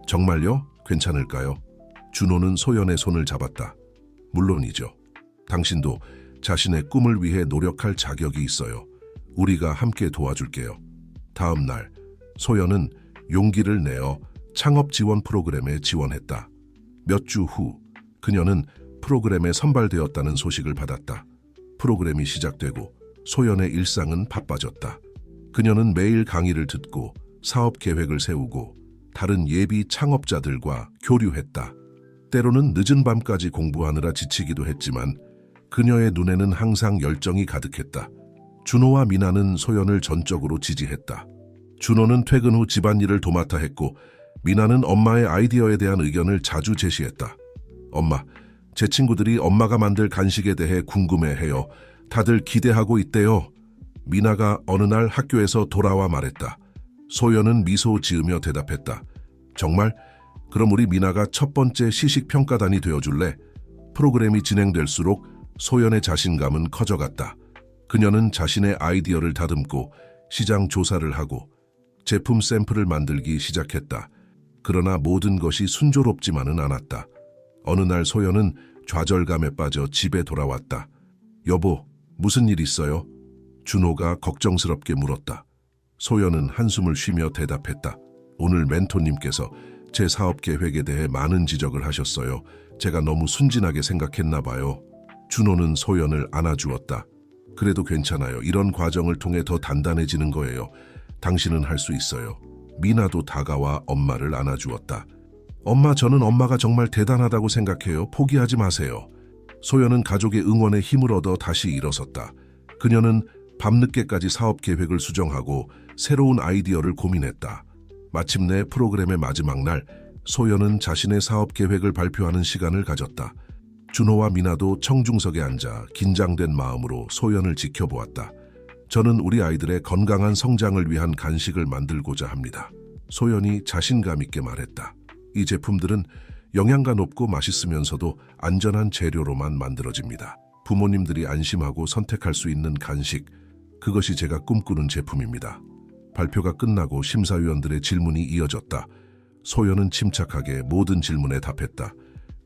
S1: 정말요? 괜찮을까요? 준호는 소연의 손을 잡았다. 물론이죠. 당신도 자신의 꿈을 위해 노력할 자격이 있어요. 우리가 함께 도와줄게요. 다음 날, 소연은 용기를 내어 창업 지원 프로그램에 지원했다. 몇 주 후, 그녀는 프로그램에 선발되었다는 소식을 받았다. 프로그램이 시작되고 소연의 일상은 바빠졌다. 그녀는 매일 강의를 듣고 사업 계획을 세우고 다른 예비 창업자들과 교류했다. 때로는 늦은 밤까지 공부하느라 지치기도 했지만 그녀의 눈에는 항상 열정이 가득했다. 준호와 미나는 소연을 전적으로 지지했다. 준호는 퇴근 후 집안일을 도맡아 했고 미나는 엄마의 아이디어에 대한 의견을 자주 제시했다. 엄마, 제 친구들이 엄마가 만들 간식에 대해 궁금해해요. 다들 기대하고 있대요. 미나가 어느 날 학교에서 돌아와 말했다. 소연은 미소 지으며 대답했다. 정말? 그럼 우리 미나가 첫 번째 시식평가단이 되어줄래? 프로그램이 진행될수록 소연의 자신감은 커져갔다. 그녀는 자신의 아이디어를 다듬고 시장 조사를 하고 제품 샘플을 만들기 시작했다. 그러나 모든 것이 순조롭지만은 않았다. 어느 날 소연은 좌절감에 빠져 집에 돌아왔다. 여보, 무슨 일 있어요? 준호가 걱정스럽게 물었다. 소연은 한숨을 쉬며 대답했다. 오늘 멘토님께서 제 사업 계획에 대해 많은 지적을 하셨어요. 제가 너무 순진하게 생각했나 봐요. 준호는 소연을 안아주었다. 그래도 괜찮아요. 이런 과정을 통해 더 단단해지는 거예요. 당신은 할 수 있어요. 미나도 다가와 엄마를 안아주었다. 엄마, 저는 엄마가 정말 대단하다고 생각해요. 포기하지 마세요. 소연은 가족의 응원에 힘을 얻어 다시 일어섰다. 그녀는 밤늦게까지 사업 계획을 수정하고 새로운 아이디어를 고민했다. 마침내 프로그램의 마지막 날, 소연은 자신의 사업 계획을 발표하는 시간을 가졌다. 준호와 미나도 청중석에 앉아 긴장된 마음으로 소연을 지켜보았다. 저는 우리 아이들의 건강한 성장을 위한 간식을 만들고자 합니다. 소연이 자신감 있게 말했다. 이 제품들은 영양가 높고 맛있으면서도 안전한 재료로만 만들어집니다. 부모님들이 안심하고 선택할 수 있는 간식, 그것이 제가 꿈꾸는 제품입니다. 발표가 끝나고 심사위원들의 질문이 이어졌다. 소연은 침착하게 모든 질문에 답했다.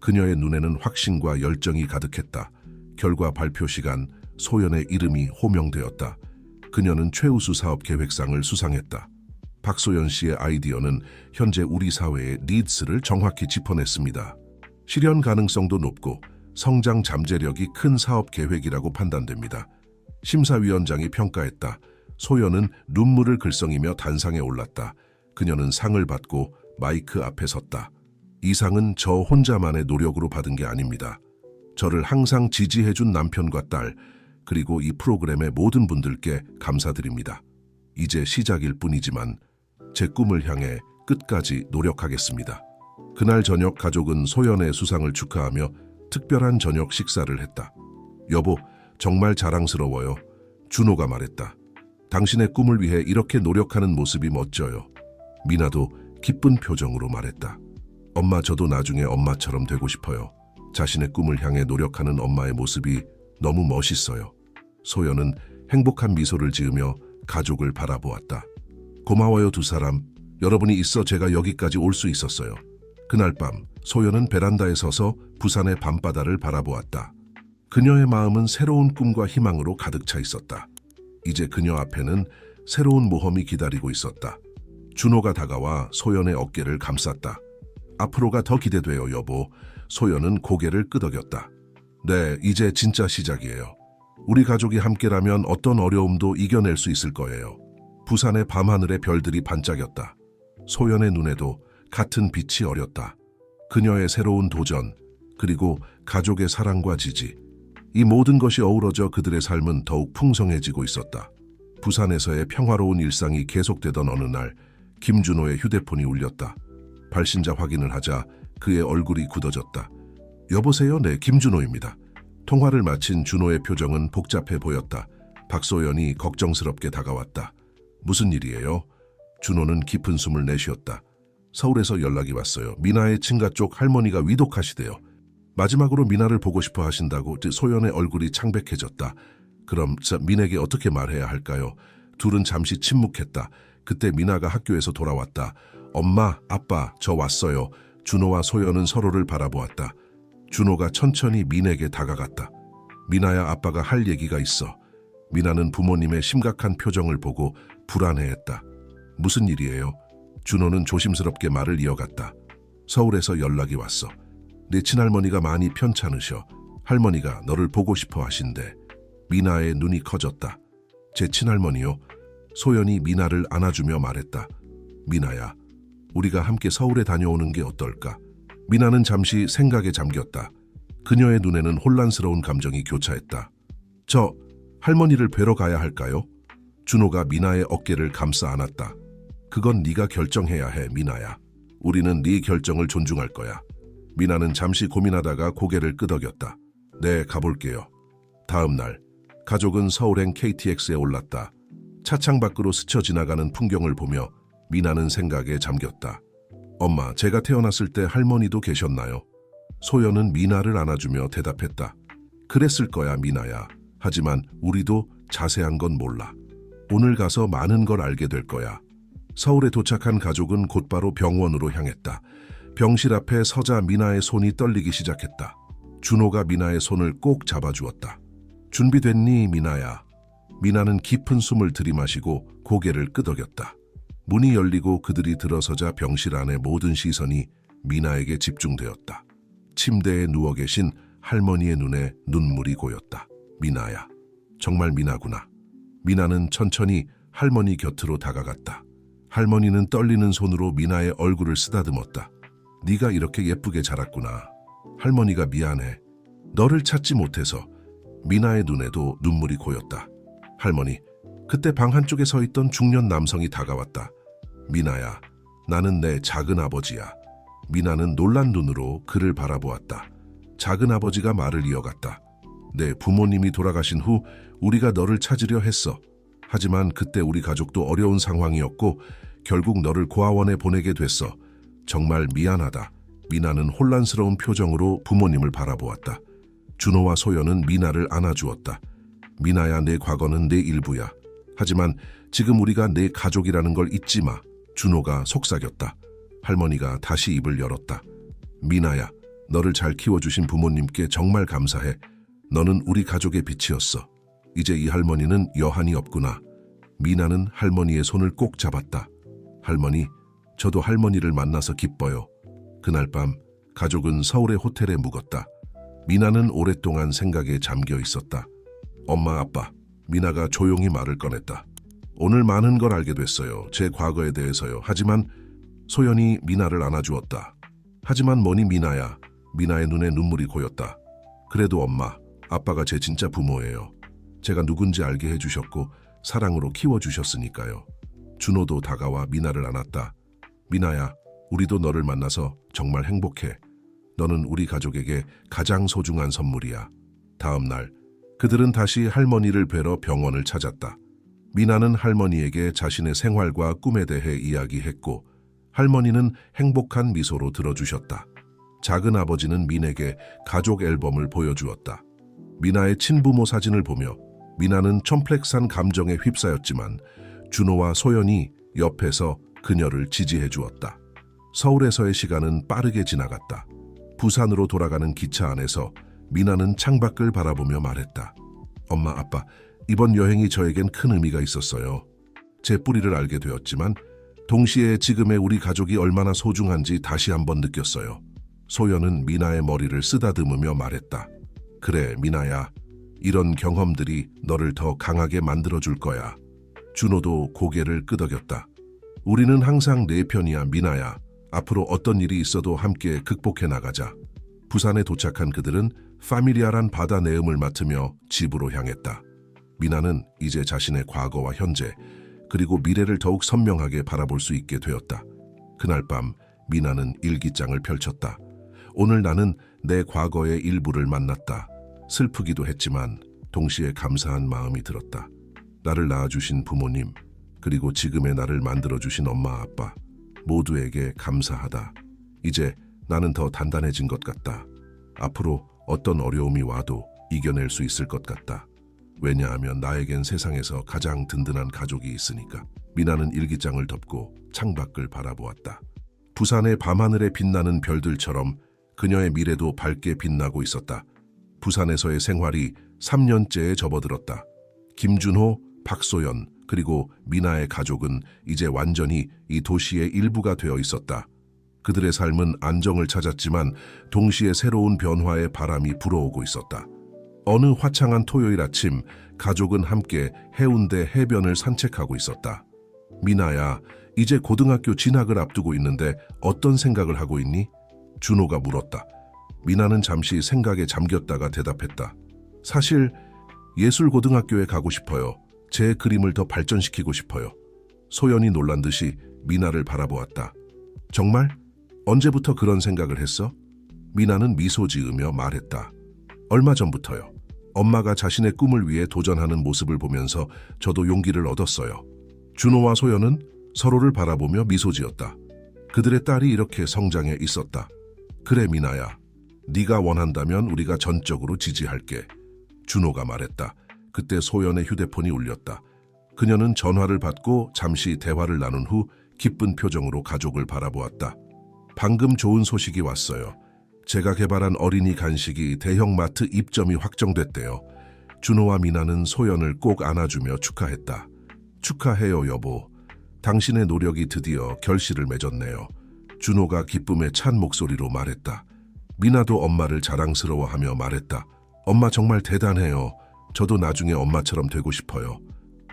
S1: 그녀의 눈에는 확신과 열정이 가득했다. 결과 발표 시간, 소연의 이름이 호명되었다. 그녀는 최우수 사업 계획상을 수상했다. 박소연 씨의 아이디어는 현재 우리 사회의 니드스를 정확히 짚어냈습니다. 실현 가능성도 높고 성장 잠재력이 큰 사업 계획이라고 판단됩니다. 심사위원장이 평가했다. 소연은 눈물을 글썽이며 단상에 올랐다. 그녀는 상을 받고 마이크 앞에 섰다. 이 상은 저 혼자만의 노력으로 받은 게 아닙니다. 저를 항상 지지해준 남편과 딸, 그리고 이 프로그램의 모든 분들께 감사드립니다. 이제 시작일 뿐이지만 제 꿈을 향해 끝까지 노력하겠습니다. 그날 저녁 가족은 소연의 수상을 축하하며 특별한 저녁 식사를 했다. 여보, 정말 자랑스러워요. 준호가 말했다. 당신의 꿈을 위해 이렇게 노력하는 모습이 멋져요. 미나도 기쁜 표정으로 말했다. 엄마, 저도 나중에 엄마처럼 되고 싶어요. 자신의 꿈을 향해 노력하는 엄마의 모습이 너무 멋있어요. 소연은 행복한 미소를 지으며 가족을 바라보았다. 고마워요, 두 사람. 여러분이 있어 제가 여기까지 올 수 있었어요. 그날 밤 소연은 베란다에 서서 부산의 밤바다를 바라보았다. 그녀의 마음은 새로운 꿈과 희망으로 가득 차 있었다. 이제 그녀 앞에는 새로운 모험이 기다리고 있었다. 준호가 다가와 소연의 어깨를 감쌌다. 앞으로가 더 기대돼요, 여보. 소연은 고개를 끄덕였다. 네, 이제 진짜 시작이에요. 우리 가족이 함께라면 어떤 어려움도 이겨낼 수 있을 거예요. 부산의 밤하늘에 별들이 반짝였다. 소연의 눈에도 같은 빛이 어렸다. 그녀의 새로운 도전, 그리고 가족의 사랑과 지지, 이 모든 것이 어우러져 그들의 삶은 더욱 풍성해지고 있었다. 부산에서의 평화로운 일상이 계속되던 어느 날, 김준호의 휴대폰이 울렸다. 발신자 확인을 하자 그의 얼굴이 굳어졌다. 여보세요? 네, 김준호입니다. 통화를 마친 준호의 표정은 복잡해 보였다. 박소연이 걱정스럽게 다가왔다. 무슨 일이에요? 준호는 깊은 숨을 내쉬었다. 서울에서 연락이 왔어요. 미나의 친가 쪽 할머니가 위독하시대요. 마지막으로 미나를 보고 싶어 하신다고. 소연의 얼굴이 창백해졌다. 그럼 민에게 어떻게 말해야 할까요? 둘은 잠시 침묵했다. 그때 미나가 학교에서 돌아왔다. 엄마, 아빠, 저 왔어요. 준호와 소연은 서로를 바라보았다. 준호가 천천히 민에게 다가갔다. 미나야, 아빠가 할 얘기가 있어. 미나는 부모님의 심각한 표정을 보고 불안해했다. 무슨 일이에요? 준호는 조심스럽게 말을 이어갔다. 서울에서 연락이 왔어. 내 친할머니가 많이 편찮으셔. 할머니가 너를 보고 싶어 하신대. 미나의 눈이 커졌다. 제 친할머니요? 소연이 미나를 안아주며 말했다. 미나야, 우리가 함께 서울에 다녀오는 게 어떨까? 미나는 잠시 생각에 잠겼다. 그녀의 눈에는 혼란스러운 감정이 교차했다. 저 할머니를 뵈러 가야 할까요? 준호가 미나의 어깨를 감싸 안았다. 그건 네가 결정해야 해, 미나야. 우리는 네 결정을 존중할 거야. 미나는 잠시 고민하다가 고개를 끄덕였다. 네, 가볼게요. 다음 날, 가족은 서울행 KTX에 올랐다. 차창 밖으로 스쳐 지나가는 풍경을 보며 미나는 생각에 잠겼다. 엄마, 제가 태어났을 때 할머니도 계셨나요? 소연은 미나를 안아주며 대답했다. 그랬을 거야, 미나야. 하지만 우리도 자세한 건 몰라. 오늘 가서 많은 걸 알게 될 거야. 서울에 도착한 가족은 곧바로 병원으로 향했다. 병실 앞에 서자 미나의 손이 떨리기 시작했다. 준호가 미나의 손을 꼭 잡아주었다. 준비됐니, 미나야? 미나는 깊은 숨을 들이마시고 고개를 끄덕였다. 문이 열리고 그들이 들어서자 병실 안의 모든 시선이 미나에게 집중되었다. 침대에 누워 계신 할머니의 눈에 눈물이 고였다. 미나야, 정말 미나구나. 미나는 천천히 할머니 곁으로 다가갔다. 할머니는 떨리는 손으로 미나의 얼굴을 쓰다듬었다. 네가 이렇게 예쁘게 자랐구나. 할머니가 미안해. 너를 찾지 못해서. 미나의 눈에도 눈물이 고였다. 할머니, 그때 방 한쪽에 서 있던 중년 남성이 다가왔다. 미나야, 나는 내 작은 아버지야. 미나는 놀란 눈으로 그를 바라보았다. 작은 아버지가 말을 이어갔다. 내 부모님이 돌아가신 후 우리가 너를 찾으려 했어. 하지만 그때 우리 가족도 어려운 상황이었고 결국 너를 고아원에 보내게 됐어. 정말 미안하다. 미나는 혼란스러운 표정으로 부모님을 바라보았다. 준호와 소연은 미나를 안아주었다. 미나야, 내 과거는 내 일부야. 하지만 지금 우리가 내 가족이라는 걸 잊지 마. 준호가 속삭였다. 할머니가 다시 입을 열었다. 미나야, 너를 잘 키워주신 부모님께 정말 감사해. 너는 우리 가족의 빛이었어. 이제 이 할머니는 여한이 없구나. 미나는 할머니의 손을 꼭 잡았다. 할머니, 저도 할머니를 만나서 기뻐요. 그날 밤 가족은 서울의 호텔에 묵었다. 미나는 오랫동안 생각에 잠겨 있었다. 엄마, 아빠, 미나가 조용히 말을 꺼냈다. 오늘 많은 걸 알게 됐어요. 제 과거에 대해서요. 하지만 소연이 미나를 안아주었다. 하지만 뭐니, 미나야. 미나의 눈에 눈물이 고였다. 그래도 엄마, 아빠가 제 진짜 부모예요. 제가 누군지 알게 해주셨고 사랑으로 키워주셨으니까요. 준호도 다가와 미나를 안았다. 미나야, 우리도 너를 만나서 정말 행복해. 너는 우리 가족에게 가장 소중한 선물이야. 다음 날 그들은 다시 할머니를 뵈러 병원을 찾았다. 미나는 할머니에게 자신의 생활과 꿈에 대해 이야기했고 할머니는 행복한 미소로 들어주셨다. 작은 아버지는 민에게 가족 앨범을 보여주었다. 미나의 친부모 사진을 보며 미나는 첨플렉스한 감정에 휩싸였지만 준호와 소연이 옆에서 그녀를 지지해 주었다. 서울에서의 시간은 빠르게 지나갔다. 부산으로 돌아가는 기차 안에서 미나는 창밖을 바라보며 말했다. 엄마, 아빠, 이번 여행이 저에겐 큰 의미가 있었어요. 제 뿌리를 알게 되었지만 동시에 지금의 우리 가족이 얼마나 소중한지 다시 한번 느꼈어요. 소연은 미나의 머리를 쓰다듬으며 말했다. 그래, 미나야. 이런 경험들이 너를 더 강하게 만들어줄 거야. 준호도 고개를 끄덕였다. 우리는 항상 내 편이야, 미나야. 앞으로 어떤 일이 있어도 함께 극복해 나가자. 부산에 도착한 그들은 파밀리아란 바다 내음을 맡으며 집으로 향했다. 미나는 이제 자신의 과거와 현재, 그리고 미래를 더욱 선명하게 바라볼 수 있게 되었다. 그날 밤 미나는 일기장을 펼쳤다. 오늘 나는 내 과거의 일부를 만났다. 슬프기도 했지만 동시에 감사한 마음이 들었다. 나를 낳아주신 부모님, 그리고 지금의 나를 만들어주신 엄마, 아빠, 모두에게 감사하다. 이제 나는 더 단단해진 것 같다. 앞으로 어떤 어려움이 와도 이겨낼 수 있을 것 같다. 왜냐하면 나에겐 세상에서 가장 든든한 가족이 있으니까. 미나는 일기장을 덮고 창밖을 바라보았다. 부산의 밤하늘에 빛나는 별들처럼 그녀의 미래도 밝게 빛나고 있었다. 부산에서의 생활이 3년째에 접어들었다. 김준호, 박소연, 그리고 미나의 가족은 이제 완전히 이 도시의 일부가 되어 있었다. 그들의 삶은 안정을 찾았지만 동시에 새로운 변화의 바람이 불어오고 있었다. 어느 화창한 토요일 아침, 가족은 함께 해운대 해변을 산책하고 있었다. 미나야, 이제 고등학교 진학을 앞두고 있는데 어떤 생각을 하고 있니? 준호가 물었다. 미나는 잠시 생각에 잠겼다가 대답했다. 사실 예술고등학교에 가고 싶어요. 제 그림을 더 발전시키고 싶어요. 소연이 놀란 듯이 미나를 바라보았다. 정말? 언제부터 그런 생각을 했어? 미나는 미소 지으며 말했다. 얼마 전부터요. 엄마가 자신의 꿈을 위해 도전하는 모습을 보면서 저도 용기를 얻었어요. 준호와 소연은 서로를 바라보며 미소 지었다. 그들의 딸이 이렇게 성장해 있었다. 그래 미나야, 네가 원한다면 우리가 전적으로 지지할게. 준호가 말했다. 그때 소연의 휴대폰이 울렸다. 그녀는 전화를 받고 잠시 대화를 나눈 후 기쁜 표정으로 가족을 바라보았다. 방금 좋은 소식이 왔어요. 제가 개발한 어린이 간식이 대형마트 입점이 확정됐대요. 준호와 미나는 소연을 꼭 안아주며 축하했다. 축하해요 여보. 당신의 노력이 드디어 결실을 맺었네요. 준호가 기쁨에 찬 목소리로 말했다. 미나도 엄마를 자랑스러워하며 말했다. 엄마 정말 대단해요. 저도 나중에 엄마처럼 되고 싶어요.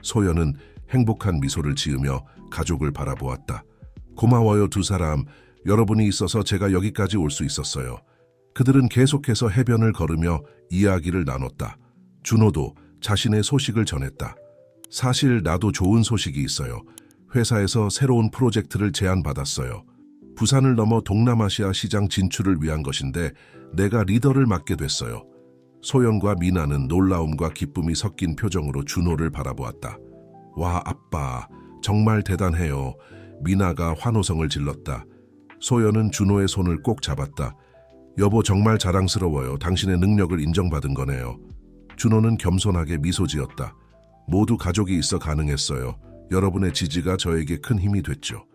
S1: 소연은 행복한 미소를 지으며 가족을 바라보았다. 고마워요 두 사람. 여러분이 있어서 제가 여기까지 올 수 있었어요. 그들은 계속해서 해변을 걸으며 이야기를 나눴다. 준호도 자신의 소식을 전했다. 사실 나도 좋은 소식이 있어요. 회사에서 새로운 프로젝트를 제안받았어요. 부산을 넘어 동남아시아 시장 진출을 위한 것인데 내가 리더를 맡게 됐어요. 소연과 미나는 놀라움과 기쁨이 섞인 표정으로 준호를 바라보았다. 와 아빠, 정말 대단해요. 미나가 환호성을 질렀다. 소연은 준호의 손을 꼭 잡았다. 여보 정말 자랑스러워요. 당신의 능력을 인정받은 거네요. 준호는 겸손하게 미소 지었다. 모두 가족이 있어 가능했어요. 여러분의 지지가 저에게 큰 힘이 됐죠.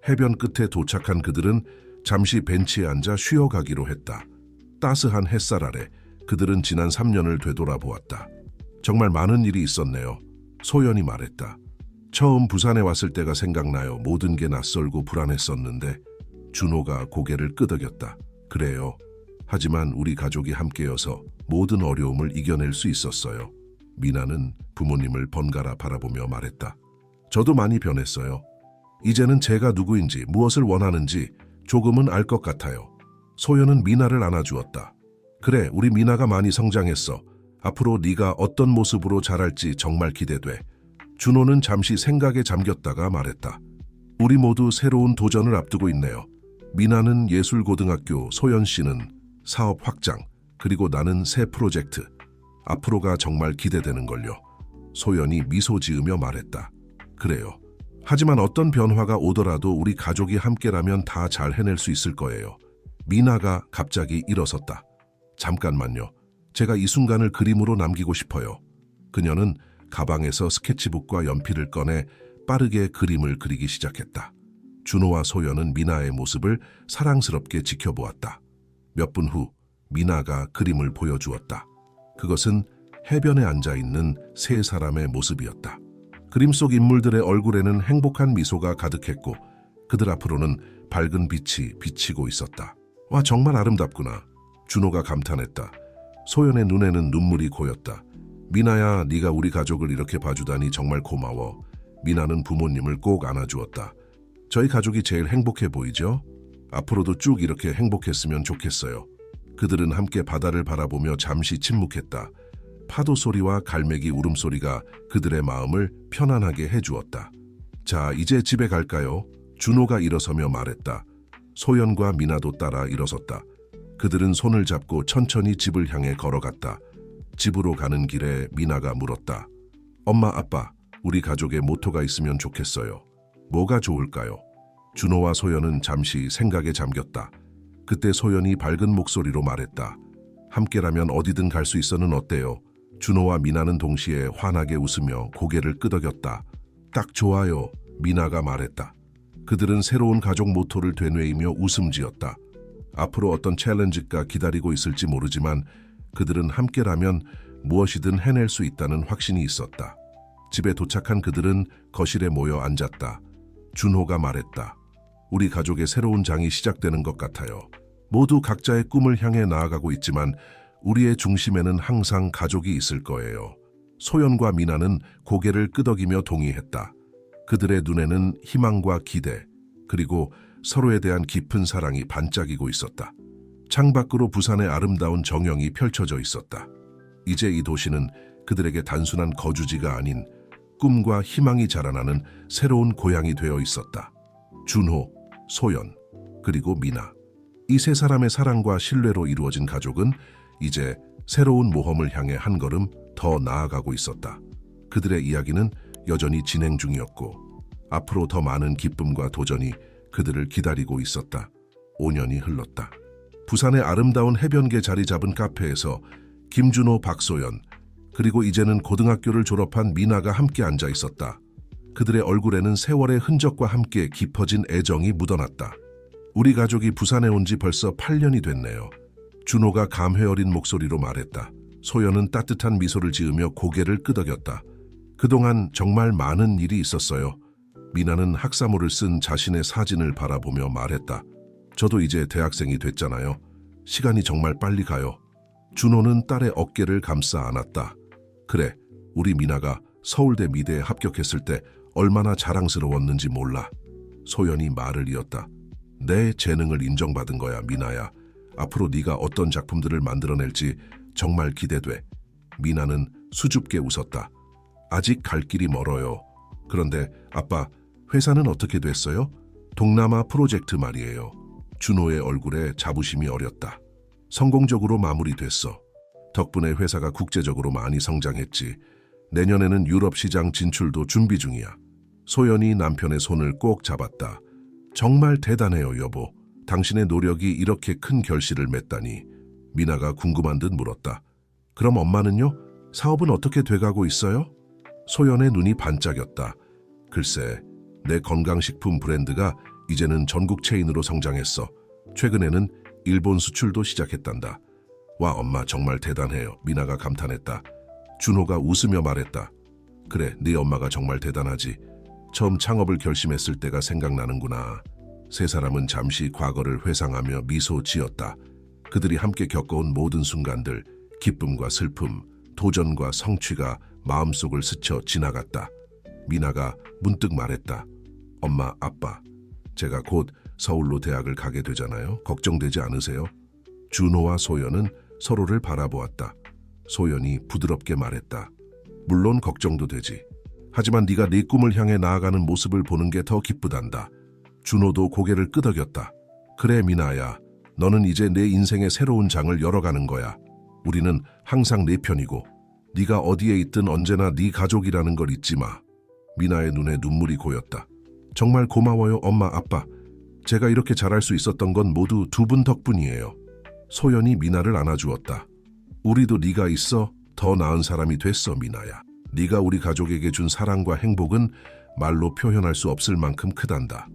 S1: 해변 끝에 도착한 그들은 잠시 벤치에 앉아 쉬어가기로 했다. 따스한 햇살 아래 그들은 지난 3년을 되돌아보았다. 정말 많은 일이 있었네요. 소연이 말했다. 처음 부산에 왔을 때가 생각나요. 모든 게 낯설고 불안했었는데. 준호가 고개를 끄덕였다. 그래요. 하지만 우리 가족이 함께여서 모든 어려움을 이겨낼 수 있었어요. 미나는 부모님을 번갈아 바라보며 말했다. 저도 많이 변했어요. 이제는 제가 누구인지 무엇을 원하는지 조금은 알 것 같아요. 소연은 미나를 안아주었다. 그래, 우리 미나가 많이 성장했어. 앞으로 네가 어떤 모습으로 자랄지 정말 기대돼. 준호는 잠시 생각에 잠겼다가 말했다. 우리 모두 새로운 도전을 앞두고 있네요. 미나는 예술고등학교, 소연 씨는 사업 확장, 그리고 나는 새 프로젝트. 앞으로가 정말 기대되는걸요. 소연이 미소 지으며 말했다. 그래요. 하지만 어떤 변화가 오더라도 우리 가족이 함께라면 다 잘 해낼 수 있을 거예요. 미나가 갑자기 일어섰다. 잠깐만요. 제가 이 순간을 그림으로 남기고 싶어요. 그녀는 가방에서 스케치북과 연필을 꺼내 빠르게 그림을 그리기 시작했다. 준호와 소연은 미나의 모습을 사랑스럽게 지켜보았다. 몇 분 후 미나가 그림을 보여주었다. 그것은 해변에 앉아있는 세 사람의 모습이었다. 그림 속 인물들의 얼굴에는 행복한 미소가 가득했고 그들 앞으로는 밝은 빛이 비치고 있었다. 와, 정말 아름답구나. 준호가 감탄했다. 소연의 눈에는 눈물이 고였다. 미나야, 네가 우리 가족을 이렇게 봐주다니 정말 고마워. 미나는 부모님을 꼭 안아주었다. 저희 가족이 제일 행복해 보이죠? 앞으로도 쭉 이렇게 행복했으면 좋겠어요. 그들은 함께 바다를 바라보며 잠시 침묵했다. 파도 소리와 갈매기 울음소리가 그들의 마음을 편안하게 해주었다. 자, 이제 집에 갈까요? 준호가 일어서며 말했다. 소연과 미나도 따라 일어섰다. 그들은 손을 잡고 천천히 집을 향해 걸어갔다. 집으로 가는 길에 미나가 물었다. 엄마, 아빠, 우리 가족의 모토가 있으면 좋겠어요. 뭐가 좋을까요? 준호와 소연은 잠시 생각에 잠겼다. 그때 소연이 밝은 목소리로 말했다. 함께라면 어디든 갈 수 있어는 어때요? 준호와 미나는 동시에 환하게 웃으며 고개를 끄덕였다. 딱 좋아요, 미나가 말했다. 그들은 새로운 가족 모토를 되뇌이며 웃음 지었다. 앞으로 어떤 챌린지가 기다리고 있을지 모르지만 그들은 함께라면 무엇이든 해낼 수 있다는 확신이 있었다. 집에 도착한 그들은 거실에 모여 앉았다. 준호가 말했다. 우리 가족의 새로운 장이 시작되는 것 같아요. 모두 각자의 꿈을 향해 나아가고 있지만 우리의 중심에는 항상 가족이 있을 거예요. 소연과 미나는 고개를 끄덕이며 동의했다. 그들의 눈에는 희망과 기대, 그리고 서로에 대한 깊은 사랑이 반짝이고 있었다. 창밖으로 부산의 아름다운 정영이 펼쳐져 있었다. 이제 이 도시는 그들에게 단순한 거주지가 아닌 꿈과 희망이 자라나는 새로운 고향이 되어 있었다. 준호, 소연, 그리고 미나. 이 세 사람의 사랑과 신뢰로 이루어진 가족은 이제 새로운 모험을 향해 한 걸음 더 나아가고 있었다. 그들의 이야기는 여전히 진행 중이었고 앞으로 더 많은 기쁨과 도전이 그들을 기다리고 있었다. 5년이 흘렀다. 부산의 아름다운 해변계 자리 잡은 카페에서 김준호, 박소연, 그리고 이제는 고등학교를 졸업한 미나가 함께 앉아 있었다. 그들의 얼굴에는 세월의 흔적과 함께 깊어진 애정이 묻어났다. 우리 가족이 부산에 온 지 벌써 8년이 됐네요. 준호가 감회 어린 목소리로 말했다. 소연은 따뜻한 미소를 지으며 고개를 끄덕였다. 그동안 정말 많은 일이 있었어요. 미나는 학사모를 쓴 자신의 사진을 바라보며 말했다. 저도 이제 대학생이 됐잖아요. 시간이 정말 빨리 가요. 준호는 딸의 어깨를 감싸 안았다. 그래, 우리 미나가 서울대 미대에 합격했을 때 얼마나 자랑스러웠는지 몰라. 소연이 말을 이었다. 내 재능을 인정받은 거야, 미나야. 앞으로 네가 어떤 작품들을 만들어낼지 정말 기대돼. 미나는 수줍게 웃었다. 아직 갈 길이 멀어요. 그런데 아빠, 회사는 어떻게 됐어요? 동남아 프로젝트 말이에요. 준호의 얼굴에 자부심이 어렸다. 성공적으로 마무리됐어. 덕분에 회사가 국제적으로 많이 성장했지. 내년에는 유럽 시장 진출도 준비 중이야. 소연이 남편의 손을 꼭 잡았다. 정말 대단해요, 여보. 당신의 노력이 이렇게 큰 결실을 맺다니. 미나가 궁금한 듯 물었다. 그럼 엄마는요? 사업은 어떻게 돼가고 있어요? 소연의 눈이 반짝였다. 글쎄, 내 건강식품 브랜드가 이제는 전국 체인으로 성장했어. 최근에는 일본 수출도 시작했단다. 와, 엄마 정말 대단해요. 미나가 감탄했다. 준호가 웃으며 말했다. 그래, 네 엄마가 정말 대단하지. 처음 창업을 결심했을 때가 생각나는구나. 세 사람은 잠시 과거를 회상하며 미소 지었다. 그들이 함께 겪어온 모든 순간들, 기쁨과 슬픔, 도전과 성취가 마음속을 스쳐 지나갔다. 미나가 문득 말했다. 엄마, 아빠, 제가 곧 서울로 대학을 가게 되잖아요. 걱정되지 않으세요? 준호와 소연은 서로를 바라보았다. 소연이 부드럽게 말했다. 물론 걱정도 되지. 하지만 네가 네 꿈을 향해 나아가는 모습을 보는 게 더 기쁘단다. 준호도 고개를 끄덕였다. 그래, 미나야. 너는 이제 내 인생의 새로운 장을 열어가는 거야. 우리는 항상 네 편이고 네가 어디에 있든 언제나 네 가족이라는 걸 잊지 마. 미나의 눈에 눈물이 고였다. 정말 고마워요, 엄마, 아빠. 제가 이렇게 잘할 수 있었던 건 모두 두 분 덕분이에요. 소연이 미나를 안아주었다. 우리도 네가 있어 더 나은 사람이 됐어, 미나야. 네가 우리 가족에게 준 사랑과 행복은 말로 표현할 수 없을 만큼 크단다.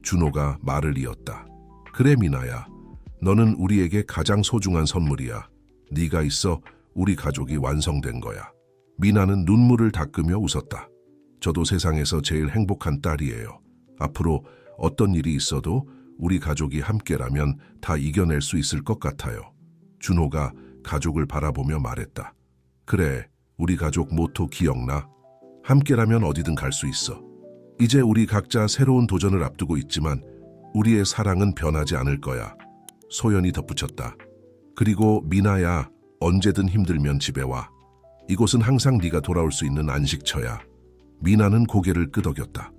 S1: 준호가 말을 이었다. 그래, 미나야. 너는 우리에게 가장 소중한 선물이야. 네가 있어 우리 가족이 완성된 거야. 미나는 눈물을 닦으며 웃었다. 저도 세상에서 제일 행복한 딸이에요. 앞으로 어떤 일이 있어도 우리 가족이 함께라면 다 이겨낼 수 있을 것 같아요. 준호가 가족을 바라보며 말했다. 그래, 우리 가족 모토 기억나? 함께라면 어디든 갈 수 있어. 이제 우리 각자 새로운 도전을 앞두고 있지만 우리의 사랑은 변하지 않을 거야. 소연이 덧붙였다. 그리고 미나야, 언제든 힘들면 집에 와. 이곳은 항상 네가 돌아올 수 있는 안식처야. 미나는 고개를 끄덕였다.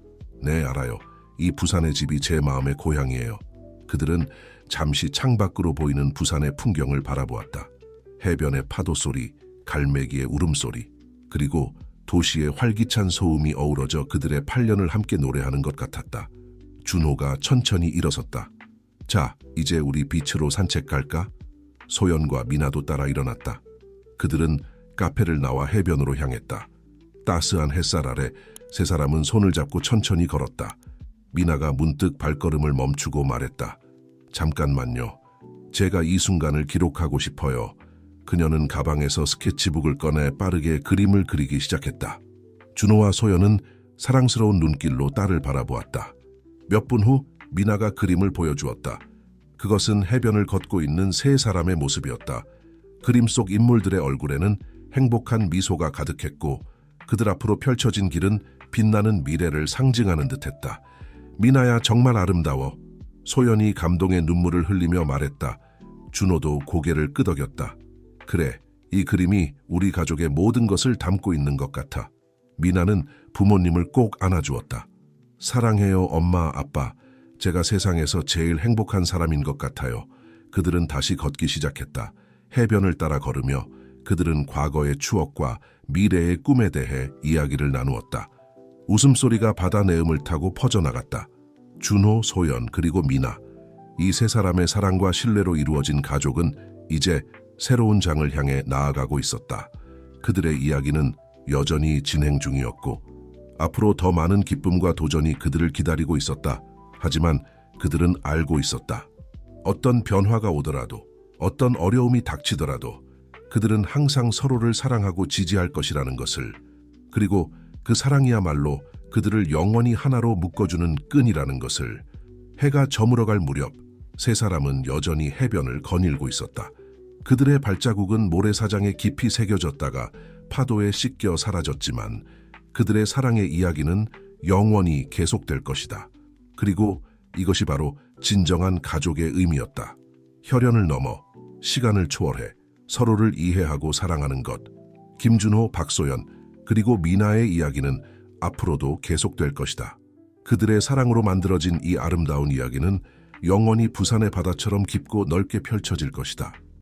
S1: 네, 알아요. 이 부산의 집이 제 마음의 고향이에요. 그들은 잠시 창밖으로 보이는 부산의 풍경을 바라보았다. 해변의 파도 소리, 갈매기의 울음소리, 그리고 도시의 활기찬 소음이 어우러져 그들의 8년을 함께 노래하는 것 같았다. 준호가 천천히 일어섰다. 자, 이제 우리 빛으로 산책 갈까? 소연과 미나도 따라 일어났다. 그들은 카페를 나와 해변으로 향했다. 따스한 햇살 아래 세 사람은 손을 잡고 천천히 걸었다. 미나가 문득 발걸음을 멈추고 말했다. 잠깐만요. 제가 이 순간을 기록하고 싶어요. 그녀는 가방에서 스케치북을 꺼내 빠르게 그림을 그리기 시작했다. 준호와 소연은 사랑스러운 눈길로 딸을 바라보았다. 몇 분 후 미나가 그림을 보여주었다. 그것은 해변을 걷고 있는 세 사람의 모습이었다. 그림 속 인물들의 얼굴에는 행복한 미소가 가득했고 그들 앞으로 펼쳐진 길은 빛나는 미래를 상징하는 듯했다. 미나야, 정말 아름다워. 소연이 감동의 눈물을 흘리며 말했다. 준호도 고개를 끄덕였다. 그래, 이 그림이 우리 가족의 모든 것을 담고 있는 것 같아. 미나는 부모님을 꼭 안아주었다. 사랑해요, 엄마, 아빠. 제가 세상에서 제일 행복한 사람인 것 같아요. 그들은 다시 걷기 시작했다. 해변을 따라 걸으며 그들은 과거의 추억과 미래의 꿈에 대해 이야기를 나누었다. 웃음소리가 바다 내음을 타고 퍼져나갔다. 준호, 소연, 그리고 미나. 이 세 사람의 사랑과 신뢰로 이루어진 가족은 이제 새로운 장을 향해 나아가고 있었다. 그들의 이야기는 여전히 진행 중이었고 앞으로 더 많은 기쁨과 도전이 그들을 기다리고 있었다. 하지만 그들은 알고 있었다. 어떤 변화가 오더라도, 어떤 어려움이 닥치더라도 그들은 항상 서로를 사랑하고 지지할 것이라는 것을, 그리고 그 사랑이야말로 그들을 영원히 하나로 묶어주는 끈이라는 것을. 해가 저물어갈 무렵 세 사람은 여전히 해변을 거닐고 있었다. 그들의 발자국은 모래사장에 깊이 새겨졌다가 파도에 씻겨 사라졌지만 그들의 사랑의 이야기는 영원히 계속될 것이다. 그리고 이것이 바로 진정한 가족의 의미였다. 혈연을 넘어 시간을 초월해 서로를 이해하고 사랑하는 것. 김준호, 박소연, 그리고 미나의 이야기는 앞으로도 계속될 것이다. 그들의 사랑으로 만들어진 이 아름다운 이야기는 영원히 부산의 바다처럼 깊고 넓게 펼쳐질 것이다.